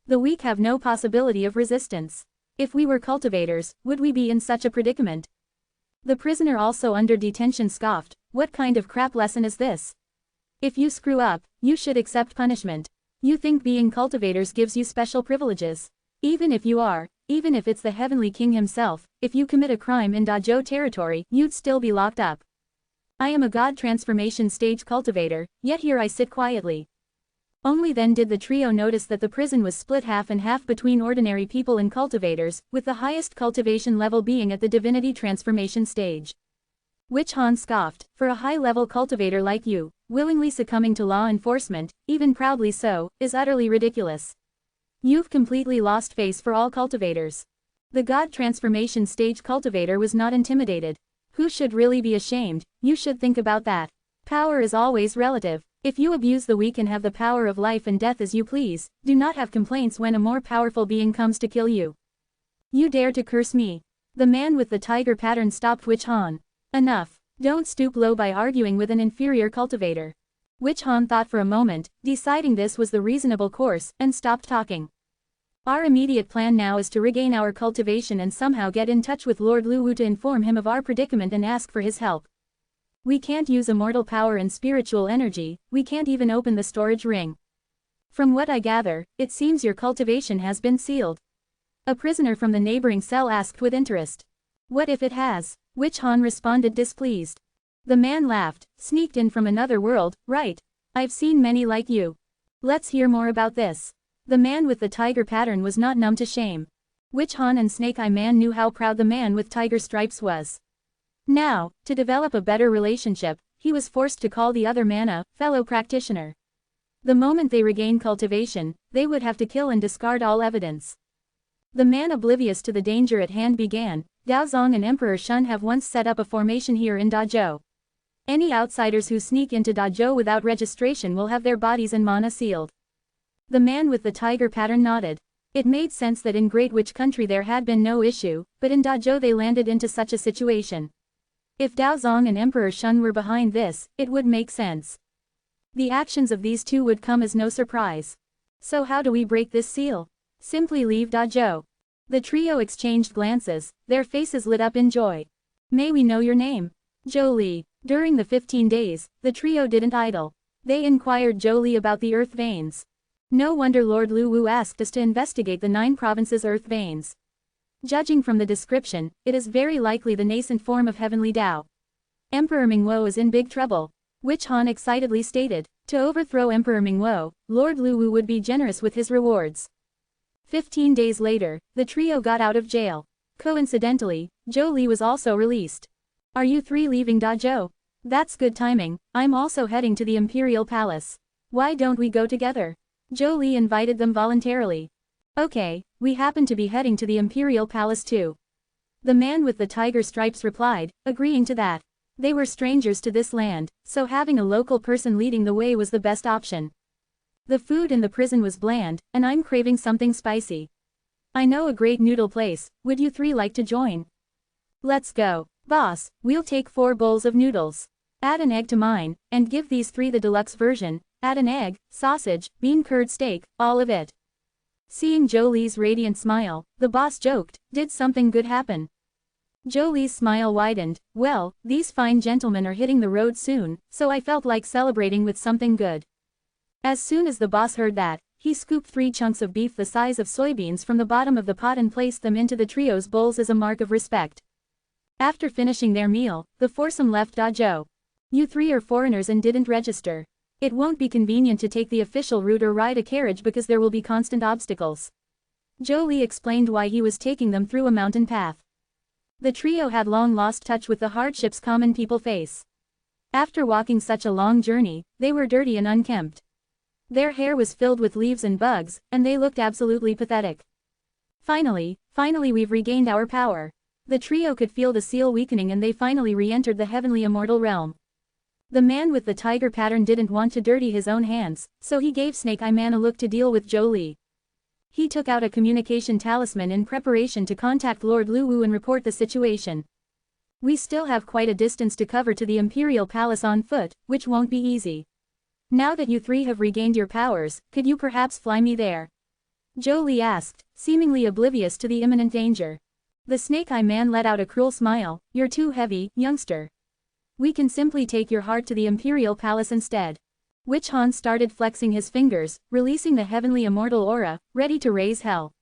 The weak have no possibility of resistance. If we were cultivators, would we be in such a predicament? The prisoner also under detention scoffed. What kind of crap lesson is this? If you screw up, you should accept punishment. You think being cultivators gives you special privileges. Even if it's the Heavenly King himself, if you commit a crime in Dazhou territory, you'd still be locked up. I am a god transformation stage cultivator, yet here I sit quietly. Only then did the trio notice that the prison was split half and half between ordinary people and cultivators, with the highest cultivation level being at the divinity transformation stage. Witch Han scoffed, for a high-level cultivator like you, willingly succumbing to law enforcement, even proudly so, is utterly ridiculous. You've completely lost face for all cultivators. The god transformation stage cultivator was not intimidated. Who should really be ashamed? You should think about that. Power is always relative. If you abuse the weak and have the power of life and death as you please, do not have complaints when a more powerful being comes to kill you. You dare to curse me. The man with the tiger pattern stopped Witch Han. Enough. Don't stoop low by arguing with an inferior cultivator. Witch Han thought for a moment, deciding this was the reasonable course, and stopped talking. Our immediate plan now is to regain our cultivation and somehow get in touch with Lord Lu Wu to inform him of our predicament and ask for his help. We can't use immortal power and spiritual energy, we can't even open the storage ring. From what I gather, it seems your cultivation has been sealed. A prisoner from the neighboring cell asked with interest. What if it has? Witch Han responded displeased. The man laughed, sneaked in from another world, right? I've seen many like you. Let's hear more about this. The man with the tiger pattern was not numb to shame. Witch Han and Snake Eye Man knew how proud the man with tiger stripes was. Now, to develop a better relationship, he was forced to call the other man a fellow practitioner. The moment they regained cultivation, they would have to kill and discard all evidence. The man oblivious to the danger at hand began, Dao Zong and Emperor Shun have once set up a formation here in Dazhou. Any outsiders who sneak into Dazhou without registration will have their bodies and mana sealed. The man with the tiger pattern nodded. It made sense that in Great Witch Country there had been no issue, but in Dazhou they landed into such a situation. If Dao Zong and Emperor Shun were behind this, it would make sense. The actions of these two would come as no surprise. So how do we break this seal? Simply leave Dazhou. The trio exchanged glances, their faces lit up in joy. May we know your name? Zhou Li. During the 15 days, the trio didn't idle. They inquired Zhou Li about the earth veins. No wonder Lord Lu Wu asked us to investigate the 9 provinces' earth veins. Judging from the description, it is very likely the nascent form of heavenly Tao. Emperor Mingwo is in big trouble. Witch Han excitedly stated. To overthrow Emperor Mingwo, Lord Lu Wu would be generous with his rewards. 15 days later, the trio got out of jail. Coincidentally, Zhou Li was also released. Are you 3 leaving Dazhou? That's good timing, I'm also heading to the Imperial Palace. Why don't we go together? Zhou Li invited them voluntarily. Okay, we happen to be heading to the Imperial Palace too. The man with the tiger stripes replied, agreeing to that. They were strangers to this land, so having a local person leading the way was the best option. The food in the prison was bland, and I'm craving something spicy. I know a great noodle place, would you 3 like to join? Let's go. Boss, we'll take 4 bowls of noodles. Add an egg to mine, and give these 3 the deluxe version, add an egg, sausage, bean curd steak, all of it. Seeing Zhou Li's radiant smile, the boss joked, did something good happen? Zhou Li's smile widened, well, these fine gentlemen are hitting the road soon, so I felt like celebrating with something good. As soon as the boss heard that, he scooped 3 chunks of beef the size of soybeans from the bottom of the pot and placed them into the trio's bowls as a mark of respect. After finishing their meal, the foursome left Dazhou. You 3 are foreigners and didn't register. It won't be convenient to take the official route or ride a carriage because there will be constant obstacles. Zhou Li explained why he was taking them through a mountain path. The trio had long lost touch with the hardships common people face. After walking such a long journey, they were dirty and unkempt. Their hair was filled with leaves and bugs, and they looked absolutely pathetic. Finally we've regained our power. The trio could feel the seal weakening and they finally re-entered the heavenly immortal realm. The man with the tiger pattern didn't want to dirty his own hands, so he gave Snake Eye Man a look to deal with Zhou Li. He took out a communication talisman in preparation to contact Lord Lu Wu and report the situation. We still have quite a distance to cover to the Imperial Palace on foot, which won't be easy. Now that you 3 have regained your powers, could you perhaps fly me there? Zhou Li asked, seemingly oblivious to the imminent danger. The Snake Eye Man let out a cruel smile, you're too heavy, youngster. We can simply take your heart to the Imperial Palace instead. Witch Han started flexing his fingers, releasing the heavenly immortal aura, ready to raise hell.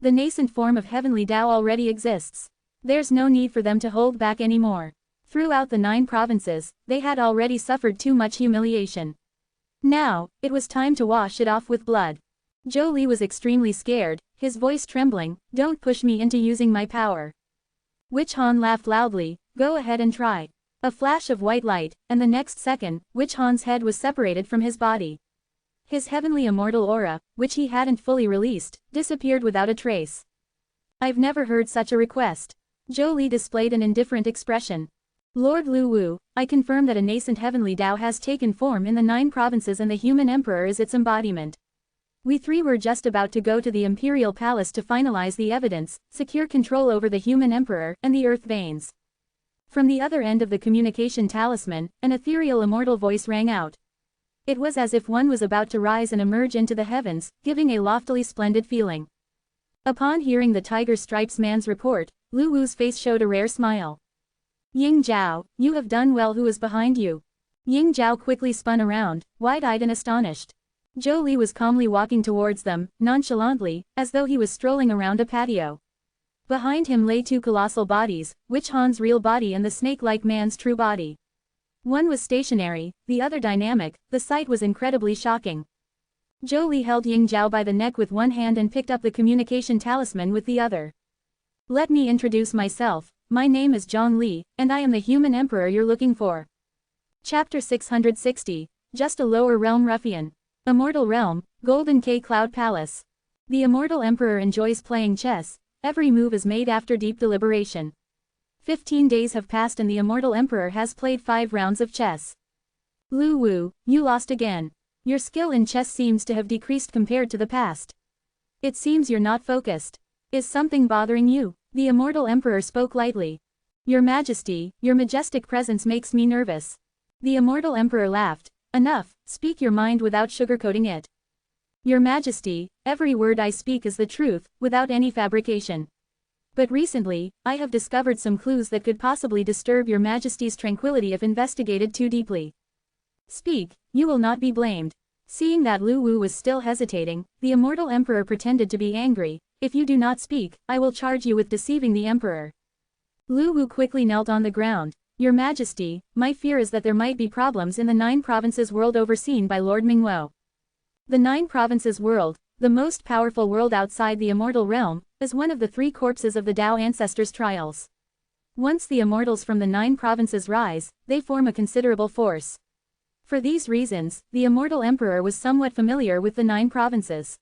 The nascent form of heavenly Tao already exists. There's no need for them to hold back anymore. Throughout the 9 provinces, they had already suffered too much humiliation. Now, it was time to wash it off with blood. Zhou Li was extremely scared, his voice trembling, don't push me into using my power. Witch Han laughed loudly, go ahead and try. A flash of white light, and the next second, Witch Han's head was separated from his body. His heavenly immortal aura, which he hadn't fully released, disappeared without a trace. I've never heard such a request. Zhou Li displayed an indifferent expression. Lord Lu Wu, I confirm that a nascent heavenly Tao has taken form in the 9 provinces and the human emperor is its embodiment. We 3 were just about to go to the Imperial Palace to finalize the evidence, secure control over the human emperor, and the earth veins. From the other end of the communication talisman, an ethereal immortal voice rang out. It was as if one was about to rise and emerge into the heavens, giving a loftily splendid feeling. Upon hearing the tiger stripes man's report, Lu Wu's face showed a rare smile. Ying Zhao, you have done well. Who is behind you? Ying Zhao quickly spun around, wide-eyed and astonished. Zhou Li was calmly walking towards them, nonchalantly, as though he was strolling around a patio. Behind him lay 2 colossal bodies, Witch Han's real body and the snake-like man's true body. One was stationary, the other dynamic, the sight was incredibly shocking. Zhou Li held Ying Zhao by the neck with one hand and picked up the communication talisman with the other. Let me introduce myself, my name is Zhang Li, and I am the human emperor you're looking for. Chapter 660, Just a Lower Realm Ruffian. Immortal Realm, Golden K Cloud Palace. The immortal emperor enjoys playing chess, every move is made after deep deliberation. 15 days have passed and the immortal emperor has played 5 rounds of chess. Lu Wu, you lost again. Your skill in chess seems to have decreased compared to the past. It seems you're not focused. Is something bothering you? The immortal emperor spoke lightly. Your Majesty, your majestic presence makes me nervous. The immortal emperor laughed. Enough, speak your mind without sugarcoating it. Your Majesty, every word I speak is the truth, without any fabrication. But recently, I have discovered some clues that could possibly disturb your Majesty's tranquility if investigated too deeply. Speak, you will not be blamed. Seeing that Lu Wu was still hesitating, the immortal emperor pretended to be angry. If you do not speak, I will charge you with deceiving the emperor. Lu Wu quickly knelt on the ground. Your Majesty, my fear is that there might be problems in the 9 provinces world overseen by Lord Mingwo. The 9 provinces world, the most powerful world outside the immortal realm, is one of the 3 corpses of the Dao ancestors' trials. Once the immortals from the 9 provinces rise, they form a considerable force. For these reasons, the immortal emperor was somewhat familiar with the 9 provinces.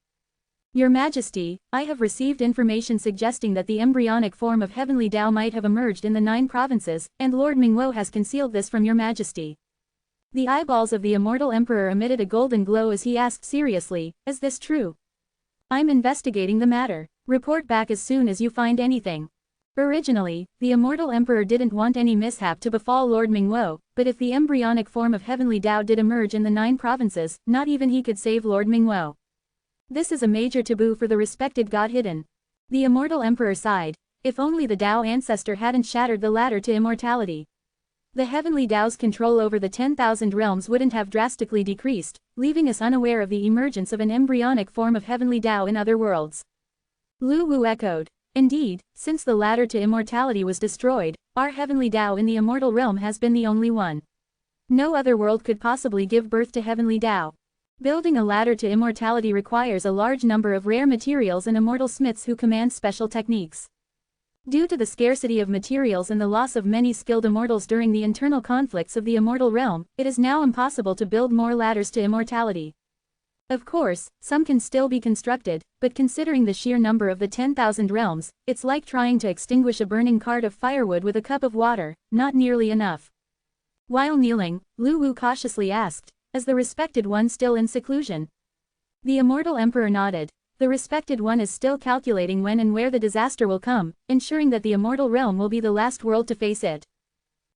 Your Majesty, I have received information suggesting that the embryonic form of heavenly Dao might have emerged in the 9 provinces, and Lord Mingwo has concealed this from your Majesty. The eyeballs of the immortal emperor emitted a golden glow as he asked seriously, is this true? I'm investigating the matter. Report back as soon as you find anything. Originally, the immortal emperor didn't want any mishap to befall Lord Mingwo, but if the embryonic form of heavenly Dao did emerge in the 9 provinces, not even he could save Lord Mingwo. This is a major taboo for the respected God hidden. The immortal emperor sighed. If only the Dao ancestor hadn't shattered the ladder to immortality. The heavenly Dao's control over the 10,000 realms wouldn't have drastically decreased, leaving us unaware of the emergence of an embryonic form of heavenly Dao in other worlds. Lu Wu echoed. Indeed, since the ladder to immortality was destroyed, our heavenly Dao in the immortal realm has been the only one. No other world could possibly give birth to heavenly Dao. Building a ladder to immortality requires a large number of rare materials and immortal smiths who command special techniques. Due to the scarcity of materials and the loss of many skilled immortals during the internal conflicts of the immortal realm, it is now impossible to build more ladders to immortality. Of course, some can still be constructed, but considering the sheer number of the 10,000 realms, it's like trying to extinguish a burning cart of firewood with a cup of water, not nearly enough. While kneeling, Lu Wu cautiously asked, is the respected one still in seclusion? The immortal emperor nodded. The respected one is still calculating when and where the disaster will come, ensuring that the immortal realm will be the last world to face it.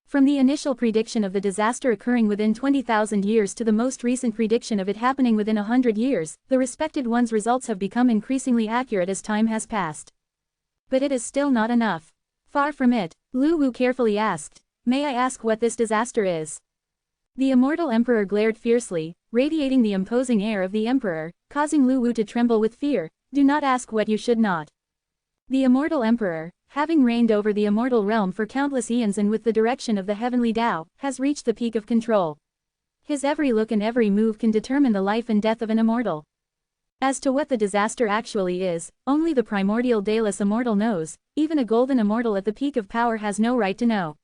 From the initial prediction of the disaster occurring within 20,000 years to the most recent prediction of it happening within 100 years, the respected one's results have become increasingly accurate as time has passed. But it is still not enough. Far from it, Lu Wu carefully asked, may I ask what this disaster is? The immortal emperor glared fiercely, radiating the imposing air of the emperor, causing Lu Wu to tremble with fear. Do not ask what you should not. The immortal emperor, having reigned over the immortal realm for countless eons and with the direction of the heavenly Dao, has reached the peak of control. His every look and every move can determine the life and death of an immortal. As to what the disaster actually is, only the primordial Daeless immortal knows. Even a golden immortal at the peak of power has no right to know.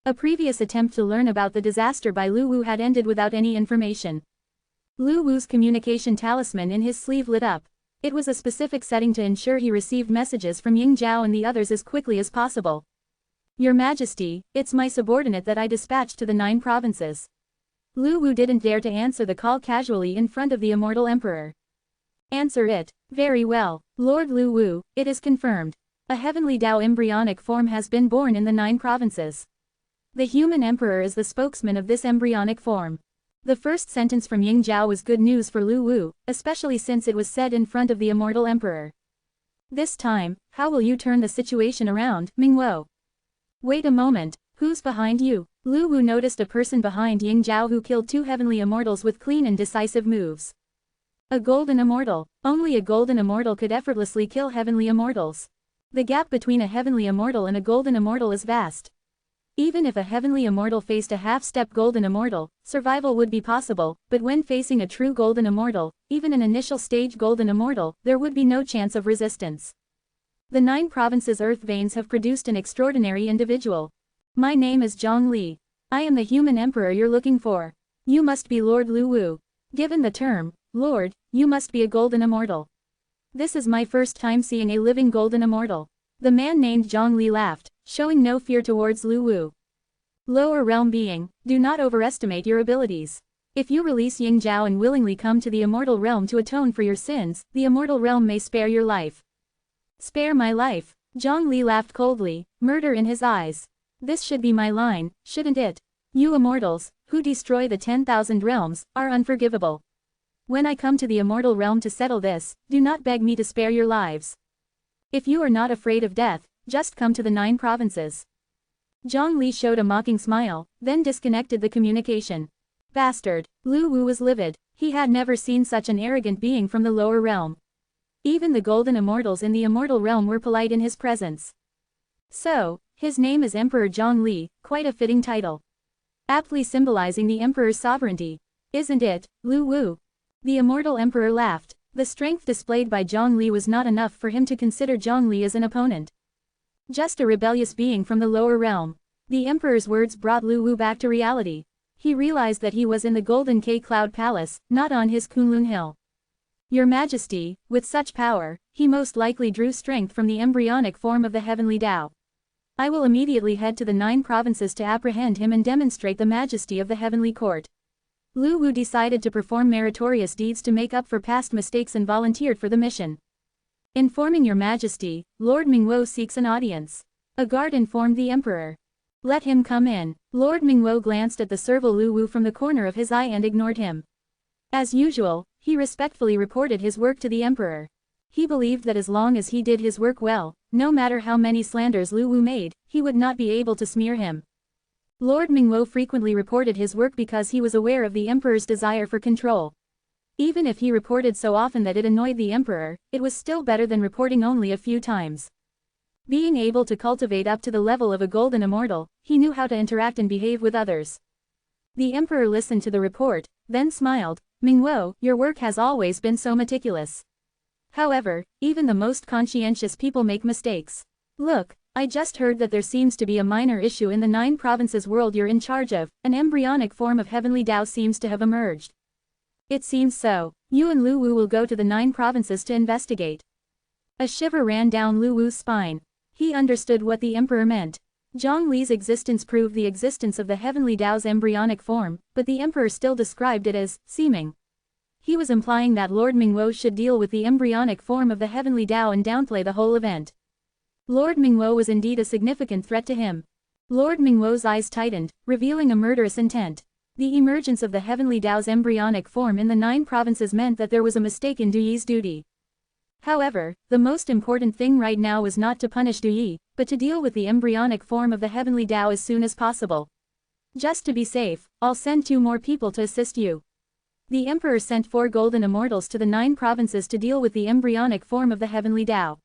A previous attempt to learn about the disaster by Lu Wu had ended without any information. Lu Wu's communication talisman in his sleeve lit up. It was a specific setting to ensure he received messages from Ying Zhao and the others as quickly as possible. Your Majesty, it's my subordinate that I dispatched to the 9 provinces. Lu Wu didn't dare to answer the call casually in front of the immortal emperor. Answer it. Very well, Lord Lu Wu, it is confirmed. A heavenly Dao embryonic form has been born in the 9 provinces. The human emperor is the spokesman of this embryonic form. The first sentence from Ying Zhao was good news for Lu Wu, especially since it was said in front of the immortal emperor. This time, how will you turn the situation around, Mingwo? Wait a moment, who's behind you? Lu Wu noticed a person behind Ying Zhao who killed 2 heavenly immortals with clean and decisive moves. A golden immortal. Only a golden immortal could effortlessly kill heavenly immortals. The gap between a heavenly immortal and a golden immortal is vast. Even if a heavenly immortal faced a half-step golden immortal, survival would be possible, but when facing a true golden immortal, even an initial stage golden immortal, there would be no chance of resistance. The 9 provinces Earth veins have produced an extraordinary individual. My name is Zhang Li. I am the human emperor you're looking for. You must be Lord Lu Wu. Given the term, Lord, you must be a golden immortal. This is my first time seeing a living golden immortal. The man named Zhang Li laughed, showing no fear towards Lu Wu. Lower realm being, do not overestimate your abilities. If you release Ying Zhao and willingly come to the immortal realm to atone for your sins, the immortal realm may spare your life. Spare my life? Zhang Li laughed coldly, murder in his eyes. This should be my line, shouldn't it? You immortals, who destroy the 10,000 realms, are unforgivable. When I come to the immortal realm to settle this, do not beg me to spare your lives. If you are not afraid of death, just come to the 9 provinces. Zhang Li showed a mocking smile, then disconnected the communication. Bastard. Lu Wu was livid. He had never seen such an arrogant being from the lower realm. Even the golden immortals in the immortal realm were polite in his presence. So, his name is Emperor Zhang Li, quite a fitting title. Aptly symbolizing the emperor's sovereignty. Isn't it, Lu Wu? The immortal emperor laughed. The strength displayed by Zhang Li was not enough for him to consider Zhang Li as an opponent. Just a rebellious being from the lower realm. The emperor's words brought Lu Wu back to reality. He realized that he was in the Golden K-Cloud Palace, not on his Kunlun Hill. Your Majesty, with such power, he most likely drew strength from the embryonic form of the heavenly Tao. I will immediately head to the 9 provinces to apprehend him and demonstrate the majesty of the heavenly court. Lu Wu decided to perform meritorious deeds to make up for past mistakes and volunteered for the mission. Informing Your Majesty, Lord Mingwo seeks an audience. A guard informed the emperor. Let him come in. Lord Mingwo glanced at the servile Lu Wu from the corner of his eye and ignored him. As usual, he respectfully reported his work to the emperor. He believed that as long as he did his work well, no matter how many slanders Lu Wu made, he would not be able to smear him. Lord Mingwo frequently reported his work because he was aware of the emperor's desire for control. Even if he reported so often that it annoyed the emperor, it was still better than reporting only a few times. Being able to cultivate up to the level of a golden immortal, he knew how to interact and behave with others. The emperor listened to the report, then smiled. Mingwo, your work has always been so meticulous. However, even the most conscientious people make mistakes. Look, I just heard that there seems to be a minor issue in the 9 provinces world you're in charge of. An embryonic form of heavenly Tao seems to have emerged. It seems so. You and Lu Wu will go to the 9 provinces to investigate. A shiver ran down Lu Wu's spine. He understood what the emperor meant. Zhang Li's existence proved the existence of the heavenly Tao's embryonic form, but the emperor still described it as seeming. He was implying that Lord Mingwo should deal with the embryonic form of the heavenly Tao and downplay the whole event. Lord Mingwo was indeed a significant threat to him. Lord Mingwo's eyes tightened, revealing a murderous intent. The emergence of the heavenly Tao's embryonic form in the 9 provinces meant that there was a mistake in Du Yi's duty. However, the most important thing right now was not to punish Du Yi, but to deal with the embryonic form of the heavenly Tao as soon as possible. Just to be safe, I'll send 2 more people to assist you. The emperor sent 4 golden immortals to the 9 provinces to deal with the embryonic form of the heavenly Tao.